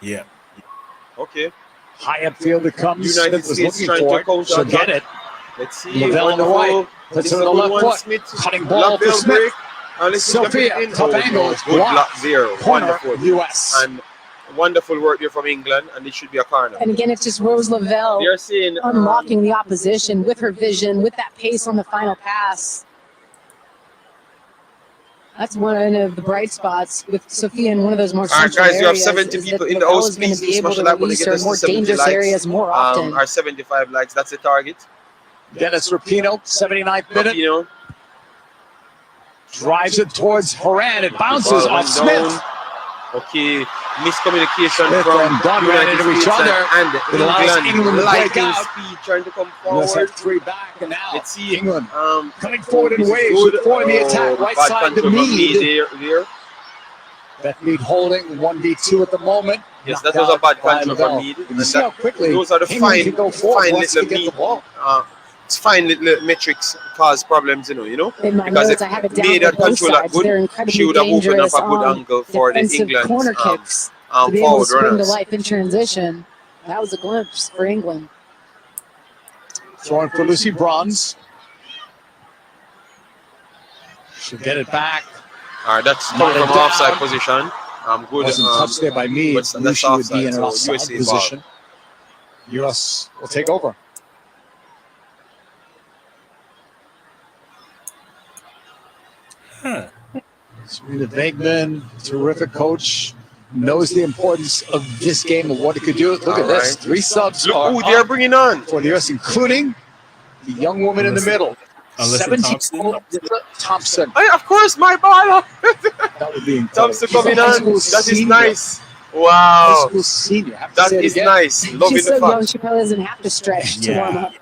Yeah. Okay. High upfield it comes. United Smith States was looking for it. She'll get it. Let's see. Lavelle on the right. Puts it on the left foot. Smith. Cutting ball for Smith. Sophia, top angle. It's good block blocked. there. Corner, Wonderful. U.S. And Wonderful work here from England, and it should be a corner. And again, it's just Rose Lavelle They're saying unlocking the opposition with her vision, with that pace on the final pass. That's one of the bright spots with Sophia in one of those more all right, central guys, you have areas. 70 is people that in the Lavelle house. is going Please to be able smash to the like button, release get her us in to more 70 dangerous likes. areas more often. Our 75 likes, that's the target. Dennis Rapinoe, 79th minute, You know, drives it towards Horan. It bounces ball off went Smith. down. Okay, miscommunication Smith from and Dunn ran United into each States other. and It allows England to break lightning out. speed trying to come US forward. have 3 back, and now Let's see. England coming forward in this is waves, good. deploying the attack, right Bad side to control from Mead. there. Beth Mead holding 1v2 at the moment. Yes, Knocked that was a out bad by control Lavelle. from Mead. You And see how that, quickly those are the England can go forward fine once they little get the ball. it's fine little metrics cause problems, you know. In my Because notes, if I have it down Mead for had both control that sides. good, They're she incredibly would have opened up dangerous a good on angle for the defensive England's corner kicks to be able to forward spring to runners. life in transition. That was a glimpse for England. Throwing for Lucy Bronze. She'll get it back. All right, that's coming from Down. offside position. Good. Wasn't touched there by Mead. but Knew that's she would be in an offside, so offside USA ball. position. US will take over. Huh. Serena Venkman, terrific coach, knows the importance of this game and what it could do. Look at All this. right. 3 subs Look are who they're up bringing on. for the US, including the young woman in the middle. Alyssa Thompson. 17-year-old Thompson. Hey, of course, my ball. That would be incredible. Thompson She's a coming high on. school That is senior. nice. High Wow. school senior. I have to That say it is again. nice. Loving She's the so young, fact. she probably doesn't have to stretch to Yeah. warm up.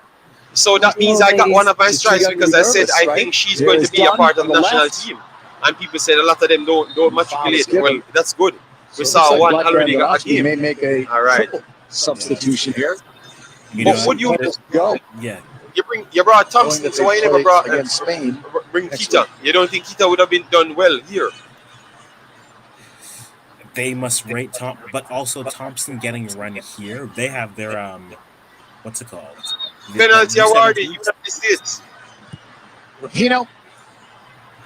So that means I got one of my She's strikes too young to because be I said nervous, I right? think she's There going is to be a Dunn part of on the the national left. team. And people said a lot of them don't matriculate. given. Well, that's good. So We it saw looks like one Vlad already got a Brandonowski game. may make a All right. triple substitution here. You But know, would you Go. yeah. you brought Knowing Thompson, that so they why you never play brought against Spain. bring next Kita? week. You don't think Kita would have been done well here? They must rate Tom, but also Thompson getting run here. They have their what's it called? Penalty The awarded. U17. United States. Rapinoe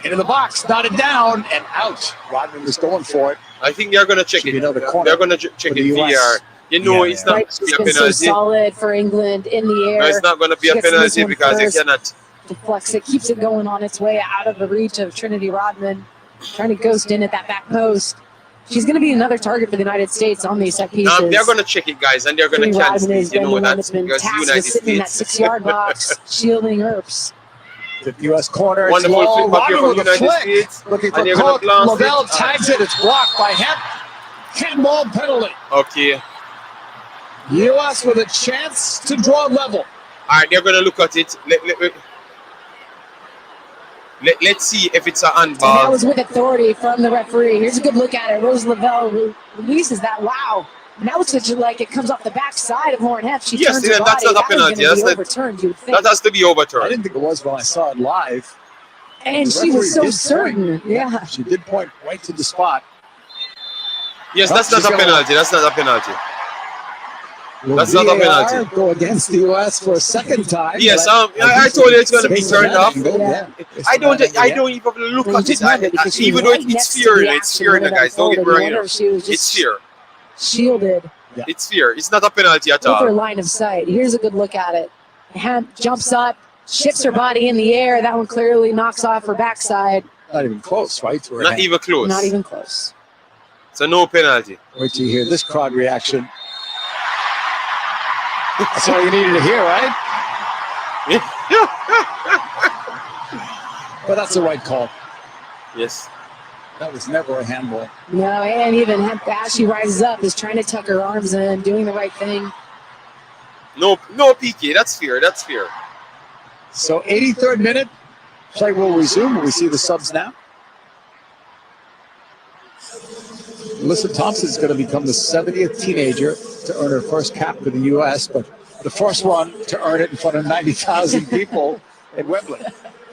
into the box, knotted down and out. Rodman was going for it. I think they're going to check Should be it. another corner They're going to check for it the US. VR. You know, Yeah, it's yeah. not Right, going to she's be a been so penalty. solid for England in the air. No, it's not going to be She a gets this penalty one because first. they cannot. Deflects it, keeps it going on its way out of the reach of Trinity Rodman, trying to ghost in at that back post. She's going to be another target for the United States on these set pieces. They're going to check it, guys, and they're going Trinity to cancel Rodman it. has You been know the one that that's been because tasked with United sitting in that States. 6-yard box, shielding Earps. The U.S. corner. It's Wonderful low. flip up here Rodman from with a United flick. States. Looking for And they're going Cook. to blast Lavelle it. tags it. It's blocked by Hemp. Handball penalty. Okay. U.S. with a chance to draw level. All right, they're going to look at it. Let's see if it's a And that handball. was with authority from the referee. Here's a good look at it. Rose Lavelle releases that. Wow. And that looks like it comes off the backside of Lauren Hemp. She Yes, turns yeah, her that's body. not a That is penalty. gonna That's be not- overturned, you would think. That has to be I overturned. didn't think it was when I saw it live. And The she was so referee did certain. point. Yeah. She did point right to the spot. Yes, Oh, that's not she's a gonna- penalty. That's not a penalty. Will That's not a VAR penalty. go against the U.S. for a second time? Yes, But I think told you it's going to be based turned on that off. angle, Yeah. Based I on don't. that angle, I yeah. don't even look Well, you at just it. wonder because she Even was though right it's next to fear, the it's action fear, when it guys. Don't get me unfolded. You wrong wonder here. if she was It's just fear. shielded It's fear. It's not a penalty at with her all. line of sight. Here's a good look at it. Hemp jumps up, shifts her body in the air. That one clearly knocks off her backside. Not even close, right? To her Not hand. even close. Not even close. So no penalty. Wait till you hear this crowd reaction. That's all you needed to hear, right? But that's the right call. Yes. That was never a handball. No, and even Hemp, as she rises up, is trying to tuck her arms in, doing the right thing. No PK. That's fear. That's fear. So 83rd minute. Play will resume. Will we see the subs now? Alyssa Thompson is going to become the 70th teenager to earn her first cap for the U.S., but the first one to earn it in front of 90,000 people in Wembley.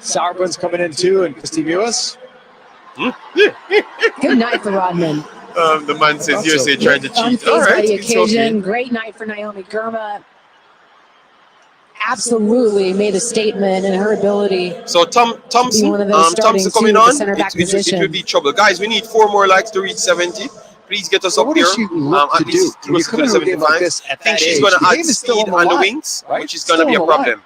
Sauerbrun's coming in too, and Christy Mewis. Good night for Rodman. The man says USA Also, trying to cheat. Unfazed All by right. the It's occasion. okay. Great night for Naomi Girma. Absolutely made a statement in her ability. So Thompson, one of those starting Thompson two coming at the on. center back It will position. be trouble, guys. We need 4 more likes to reach 70. Please get us So up what here. does she look At to do? least When you close come to the into a game like 75. this at I think that she's age, going the to add game is still speed on the on the line, wings, right? which is Still going to be a on the line. problem.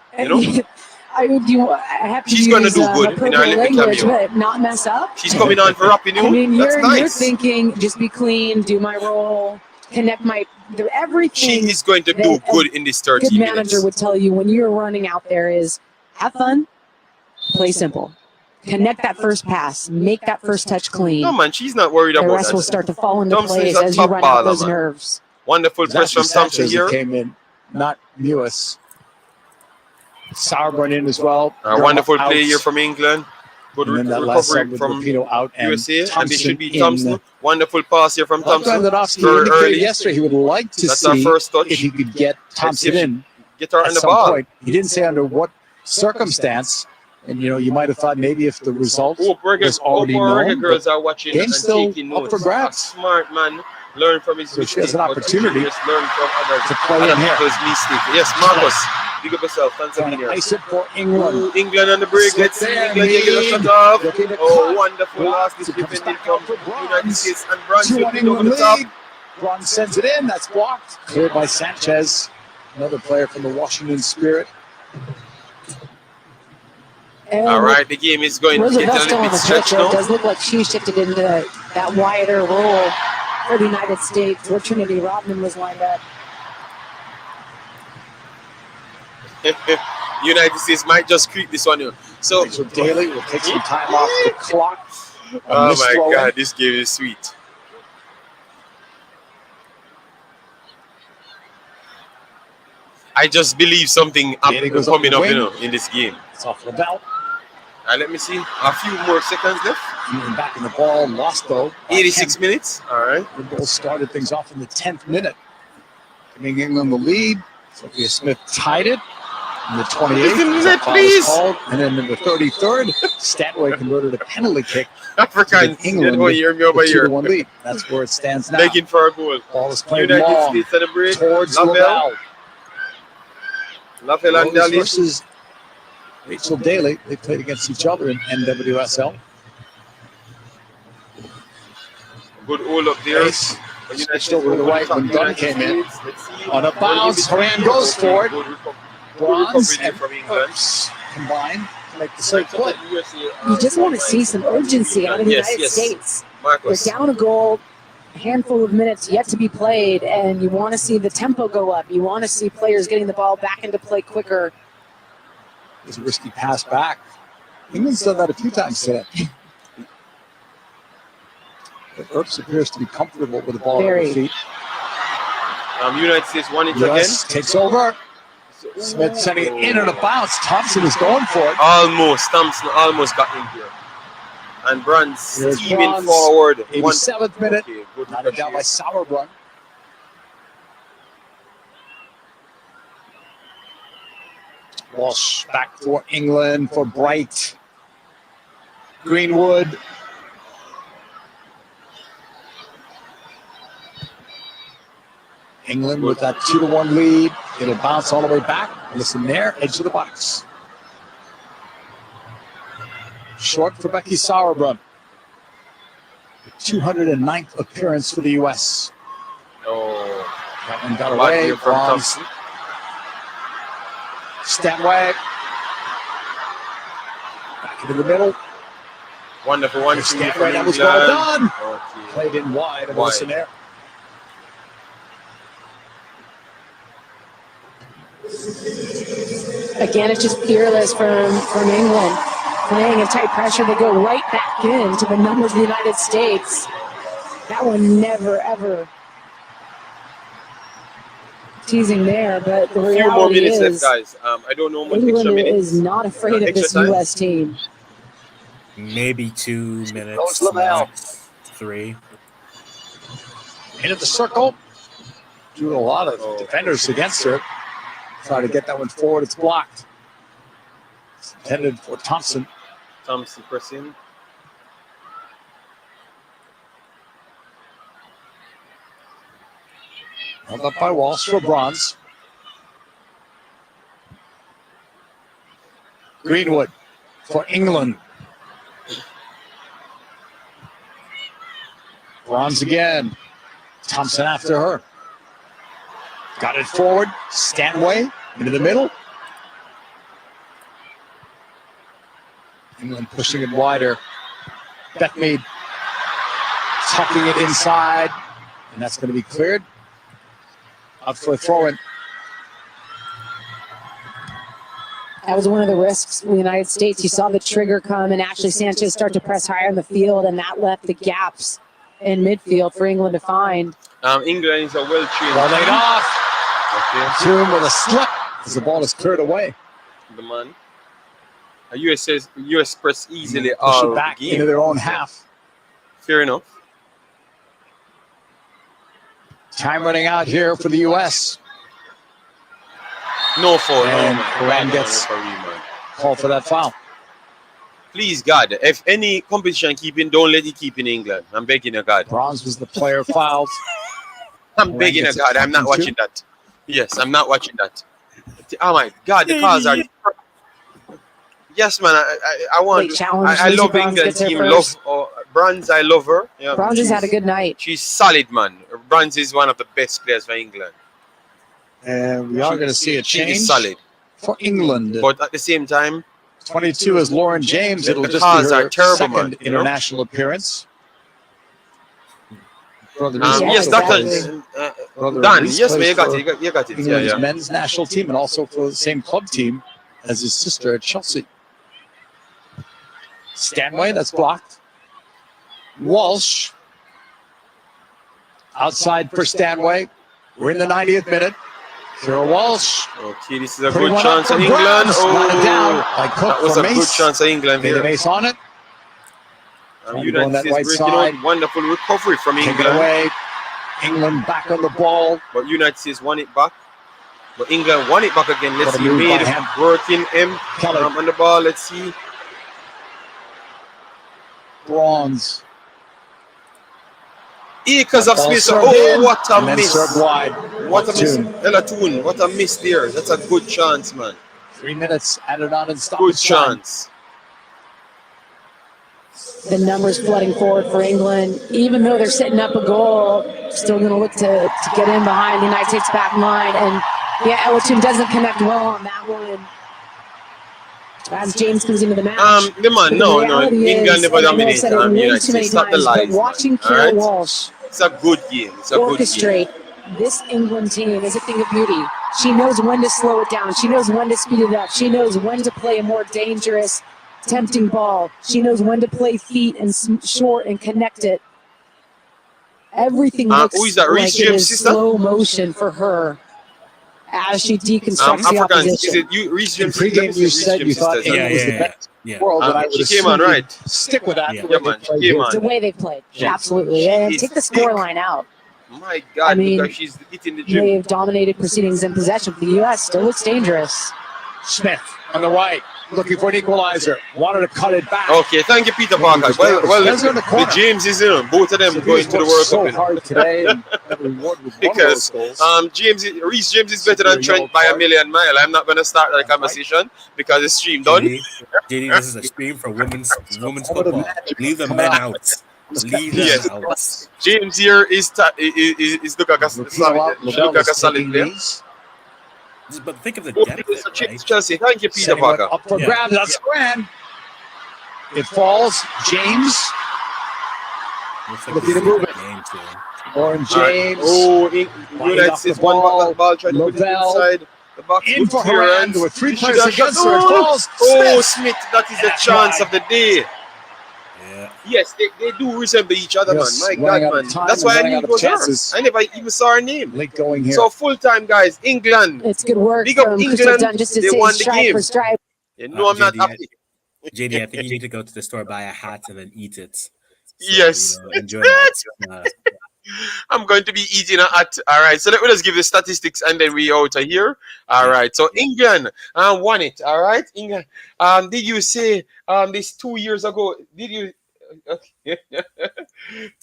You know, I have to She's use gonna do good in our appropriate little language, cameo. but not mess up. She's coming on for rapping you. I mean, That's you're nice. thinking just be clean, do my role, connect my She everything. is going to do good in this Good 30 manager minutes. would tell you when you're running out there is have fun, play simple, connect that first pass, make that first touch clean. No man, she's not worried The about rest will that. start to fall into Thompson is place a as you top run out baller, those man. nerves. Wonderful It's press actually from Thompson Sanchez here. that came in, not Mewis. Sauerbrunn in as well. Wonderful Out. play here from England. Good And then that last sub recovery with from Rapinoe out and USA. And Thompson this should be in. Thompson. Wonderful pass here from Thompson. Lewandowski Very indicated early. yesterday he would like to That's our see first touch. if he could get Thompson in Get her at in the some ball. point. He didn't say under what circumstance. And, you might have thought maybe if the result was already Reggae known. girls are watching and game's still taking up notes. for grabs. A smart man learn from his So she mistake. has an opportunity Just learn from others. to play in here. People's mistake. Yes, Marcus. Big up yourself. Thanks for Trying being to here. ice it for England. Ooh, England on the break. Let's see There, England taking a Mead. shot off. Looking to Oh, cut. wonderful last Bronze. It defending comes back from out for United Bronze. States, and Bronze 2-1 flipping over the England top. lead. Bronze sends it in. That's blocked. Cleared by Sanchez. Another player from the Washington Spirit. And All right, the game is going to get a Roosevelt's little still on bit the pitch. stretched It now. does look like she shifted into that wider role for the United States where Trinity Rodman was lined up. United States might just creep this one in. So, Rachel Daly will take some time off the clock. oh Miss my throw-in. God, this game is sweet. I just believe something Daly goes up coming the up, wing. in this game. It's off the belt. Let me see. A few more seconds left. Even back in the ball. Lost though. 86 minutes. All right. The goal started things off in the 10th minute. Giving England the lead. Sophia Smith tied it in the 28th. Isn't As that foul was please? called. And then in the 33rd, Statway converted a penalty kick. Africans, you England don't hear me over with here. 2-1 lead. That's where it stands now. Begging for a goal. Ball is played United long States at the break. towards Lavelle. Lavelle. Lavelle and Rose Daly. versus Rachel Daly. They played against each other in NWSL. Good all up there. Ace switched over to the right when Dunn came in. On a bounce, Horan goes for it. Bronze and from England. Hurst combined to make the safe play. You just want to see some urgency out of the Yes, United yes. States. Marcus. They're down a goal, a handful of minutes yet to be played, and you want to see the tempo go up. You want to see players getting the ball back into play quicker. It was a risky pass back. England's done that a few times today. But Hurst appears to be comfortable with the ball at Very. her feet. United States won it US takes over. Smith sending it in on a bounce. Thompson is going for it. Almost. Thompson almost got in here. And Brand's Here's steaming Bronze. forward. 87th minute. Okay, good Knotted down by pressure. Sauerbrunn. Walsh back for England for Bright. Greenwood. England with that 2-1 lead. It'll bounce all the way back. Listen there, edge of the box. Short for Becky Sauerbrunn. 209th appearance for the U.S. Oh, That one got bad away. here from Bronze. Thompson. Stanway. Back into the middle. Wonderful one. Stanway, that was well done. Okay. Played in wide. And Wide. listen there. Again, it's just fearless from England. Playing in tight pressure, they go right back into the numbers of the United States. That one never, ever teasing there, but the A few more reality minutes left, is guys. I don't know how much extra England minutes. is not afraid of Extra this time? U.S. team. Maybe 2 minutes. Goes Lavelle. max, 3. Into the circle. Doing a lot of defenders against her. Try to get that one forward. It's blocked. It's intended for Thompson. Thompson pressing. Held up by Walsh for Bronze. Greenwood for England. Bronze again. Thompson after her. Got it forward. Stanway into the middle. England pushing it wider. Bethmead tucking it inside. And that's going to be cleared. Up for a throw-in. That was one of the risks in the United States. You saw the trigger come and Ashley Sanchez start to press higher in the field, and that left the gaps in midfield for England to find. England is a well-trained. Ball laid off. Okay. Toon with a slip as the ball is cleared away. The man. US press easily Push all it back game. into their own half. Fair enough. Time running out here for the U.S. No foul. And No, Iran man. gets No, man. called for that foul. Please, God, if any competition keeping, don't let it keep in England. I'm begging you, God. Bronze was the player fouled. I'm begging you, God. I'm not watching that. Yes, I'm not watching that. Oh my God, the calls are. Yes, man. I want. Late challenge. I Lucy love Bronze England gets her team. first. Love Bronze. I love her. Yeah, Bronze has had a good night. She's solid, man. Bronze is one of the best players for England. And we are going to see a She change is solid, for England. but at the same time, 22 is Lauren James. It'll The just calls be are her terrible, second man, you know? international appearance. Brother Yeah, yes, exactly. Dan. Yes, man, you got it. You got it. Yeah, England's yeah. men's national team and also for the same club team as his sister at Chelsea. Stanway, that's blocked. Walsh. Outside for Stanway. We're in the 90th minute. Kira Walsh. Okay, this is a Putting good one chance up for for England. grabs. Knotted down Oh, by Cook that was for a good Mace. chance for England Made a here. Mace on it. Trying to go on United that States right breaking side. out. Wonderful recovery from Take it England. away. England back on the ball. But United States won it back. But England won it back again. Let's What a see. move by Made him. working him Kelly. on the ball. Let's see. Bronze. Acres of Ball space. served Oh, in, what a and then miss. served wide. What a miss. Toon. Ella Toon. What a miss there. That's a good chance, man. 3 minutes added on in Good stoppage time. chance. The numbers flooding forward for England. Even though they're setting up a goal, still going to look to get in behind the United States back line. And yeah, Ellerton doesn't connect well on that one. As James comes into the match. The man, But no, the reality England is, never and I know I've dominated said it way United too many States. Stop the times, lies, but watching man. Kira Alright? Walsh It's a good game. It's a good game. orchestrate this England team is a thing of beauty. She knows when to slow it down. She knows when to speed it up. She knows when to play a more dangerous, tempting ball. She knows when to play feet and short and connect it. Everything looks who is that? like Reece it James' is sister? slow motion for her as she deconstructs the Africans. Is opposition. it you, Reece In James? pregame, you said you thought sister, England was the best yeah. in the world, and I would she came on assume right. you'd stick with that. Yeah. the way Yeah, they man, she played came here. on. The way they played, Yeah. absolutely. She And is take the thick. scoreline out. My God, I mean, look how she's hitting the gym. They've dominated proceedings in possession. The U.S. still looks dangerous. Smith on the right, looking for an equalizer. Wanted to cut it back. Okay, thank you, Peter Parker. Well, Spencer in the corner. the James is in. Both of them So going he's to the worked World so Cup. You know. hard today, and got rewarded with Because one of those goals. Reece James is better than Trent by a million mile. I'm not gonna start that conversation because it's stream done. JD, this is a stream for women's football. Leave the men out. Leave Yes. them out. James here is look like a solid player. But think of the depth of it, right? Chelsea, thank you, Peter Setting one Parker. up for Yeah. grabs. That's grand. It falls. James. Looks like Looking this to is move a it. game too. Lauren All right. James. Oh, Winding United up States the one back ball. that ball, trying to put it Lavelle. inside the box. In Good for clearance. Haran with 3 She players got shot. against her. It falls. Oh, Smith. Smith, that is the That's chance wide. of the day. Yeah. Yes, they do resemble each other, Yes, man. My running God, out of man. time That's and why I running knew out it of was her. chances. I never even saw her name. Late going here. So full time, guys. England. It's good work Big up from England. Crystal Dunn just to They say won the stride game. for stride. You know I'm not JD, happy. JD, I think you need to go to the store, buy a hat, and then eat it. So, Yes. enjoy that. I'm going to be eating at. All right. So let me just give the statistics and then we out of here. All right. So England won it. All right. England. Did you say this 2 years ago? Did you?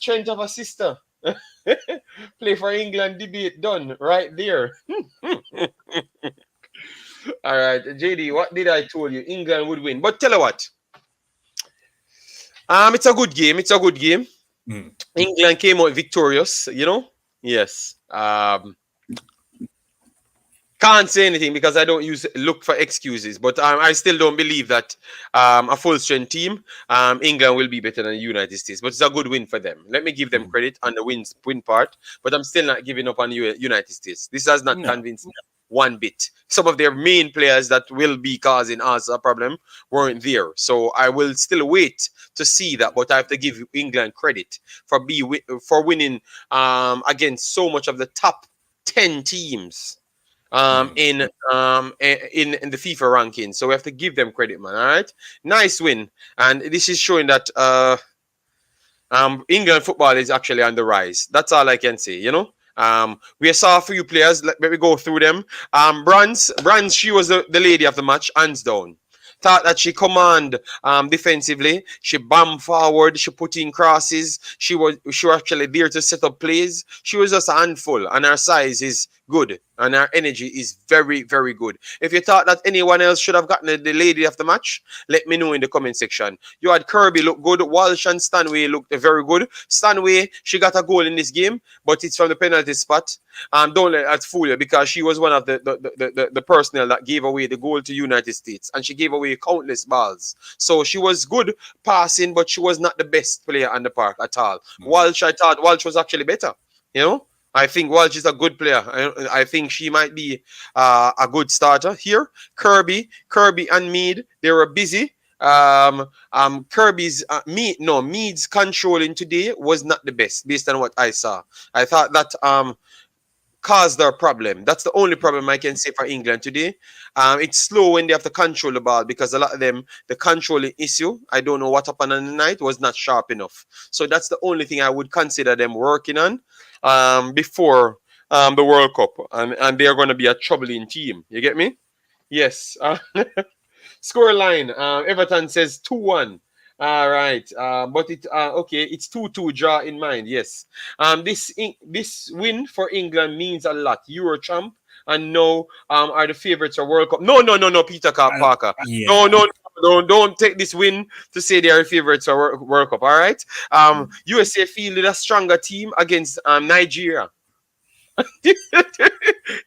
Trent have a sister. Play for England. Debate done right there. All right, JD. What did I told you? England would win. But tell you what. It's a good game. It's a good game. England came out victorious, you know. Yes. Can't say anything because I don't look for excuses, but I still don't believe that a full strength team, England will be better than the United States. But it's a good win for them. Let me give them credit on the win part, but I'm still not giving up on the United States. This has not convinced me one bit. Some of their main players that will be causing us a problem weren't there, so I will still wait to see that. But I have to give England credit for winning against so much of the top 10 teams in the FIFA rankings. So we have to give them credit, man. All right, nice win, and this is showing that England football is actually on the rise. That's all I can say. We saw a few players. Let me go through them. Brands, she was the lady of the match, hands down. Thought that she command defensively. She bombed forward. She put in crosses. She was actually there to set up plays. She was just a handful, and her size is good, and her energy is very, very good. If you thought that anyone else should have gotten the lady of the match, let me know in the comment section. You had Kirby look good. Walsh and Stanway looked very good. Stanway, she got a goal in this game, but it's from the penalty spot. Don't let that fool you, because she was one of the personnel that gave away the goal to United States, and she gave away countless balls. So she was good passing, but she was not the best player on the park at all. Walsh, I thought Walsh was actually better. I think Walsh is a good player. I think she might be a good starter here. Kirby and Mead, they were busy. Kirby's Mead's controlling today was not the best based on what I saw. I thought that caused their problem. That's the only problem I can say for England today. It's slow when they have to control the ball, because a lot of them, the controlling issue, I don't know what happened on the night, was not sharp enough. So that's the only thing I would consider them working on before the World Cup. And they're going to be a troubling team. You get me? Yes. Score line. Everton says 2-1. All right, but it's 2-2 draw in mind. Yes, this win for England means a lot. Euro champ, and now are the favorites for World Cup. No, Peter Parker. Yeah. No, don't take this win to say they are favorites for World Cup. All right, USA fielded a stronger team against Nigeria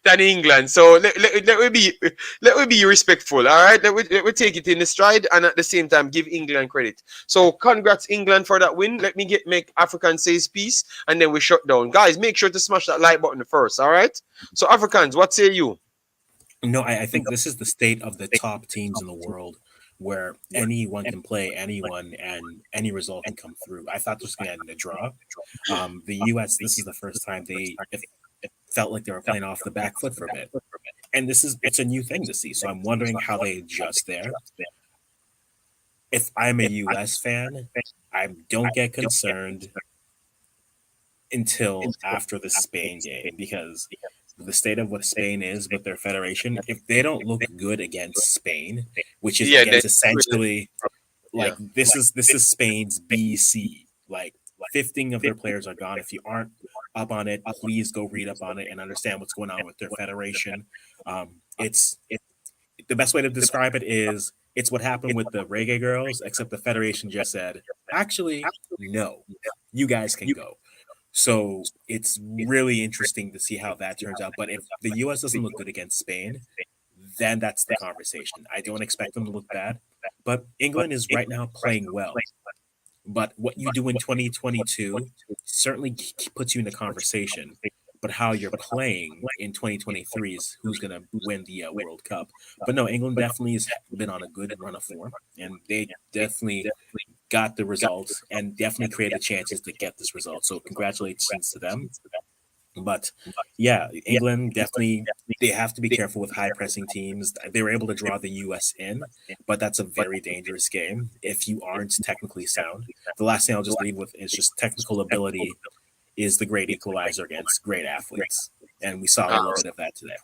than England. So let me be respectful. All right, let me take it in the stride, and at the same time give England credit. So congrats England for that win. Let me make African says peace, and then we shut down. Guys, make sure to smash that like button first. All right. So Africans, what say you? No, I think this is the state of the top teams in the world, where anyone can play anyone and any result can come through. I thought this was going to end in a draw. The U.S., this is the first time it felt like they were playing off the back foot for a bit. And it's a new thing to see. So I'm wondering how they adjust there. If I'm a U.S. fan, I don't get concerned until after the Spain game, because the state of what Spain is with their federation, if they don't look good against Spain, which is essentially this is Spain's BC. Like 15 of their players are gone. If you aren't up on it, please go read up on it and understand what's going on with their federation. It's the best way to describe it is it's what happened with the Reggae Girlz, except the federation just said, actually, no, you guys can go. So it's really interesting to see how that turns out. But if the U.S. doesn't look good against Spain, then that's the conversation. I don't expect them to look bad. But England is right now playing well. But what you do in 2022 certainly puts you in the conversation. But how you're playing in 2023 is who's going to win the World Cup. But no, England definitely has been on a good run of form, and they definitely got the results and definitely created chances to get this result. So congratulations to them. But yeah, England definitely, they have to be careful with high pressing teams. They were able to draw the US in, but that's a very dangerous game if you aren't technically sound. The last thing I'll just leave with is just technical ability is the great equalizer against great athletes. And we saw a little bit of that today.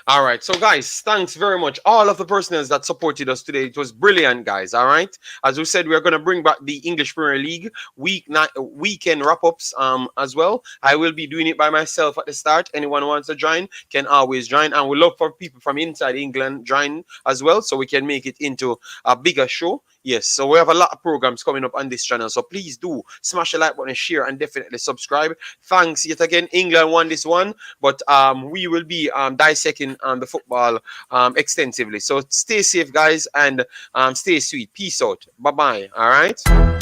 All right. So, guys, thanks very much. All of the personnel that supported us today. It was brilliant, guys. All right. As we said, we're going to bring back the English Premier League weekend wrap-ups as well. I will be doing it by myself at the start. Anyone who wants to join can always join. And we look for people from inside England join as well, so we can make it into a bigger show. Yes, so we have a lot of programs coming up on this channel. So please do smash the like button, share, and definitely subscribe. Thanks yet again. England won this one, but we will be dissecting the football extensively. So stay safe, guys, and stay sweet. Peace out. Bye bye. All right.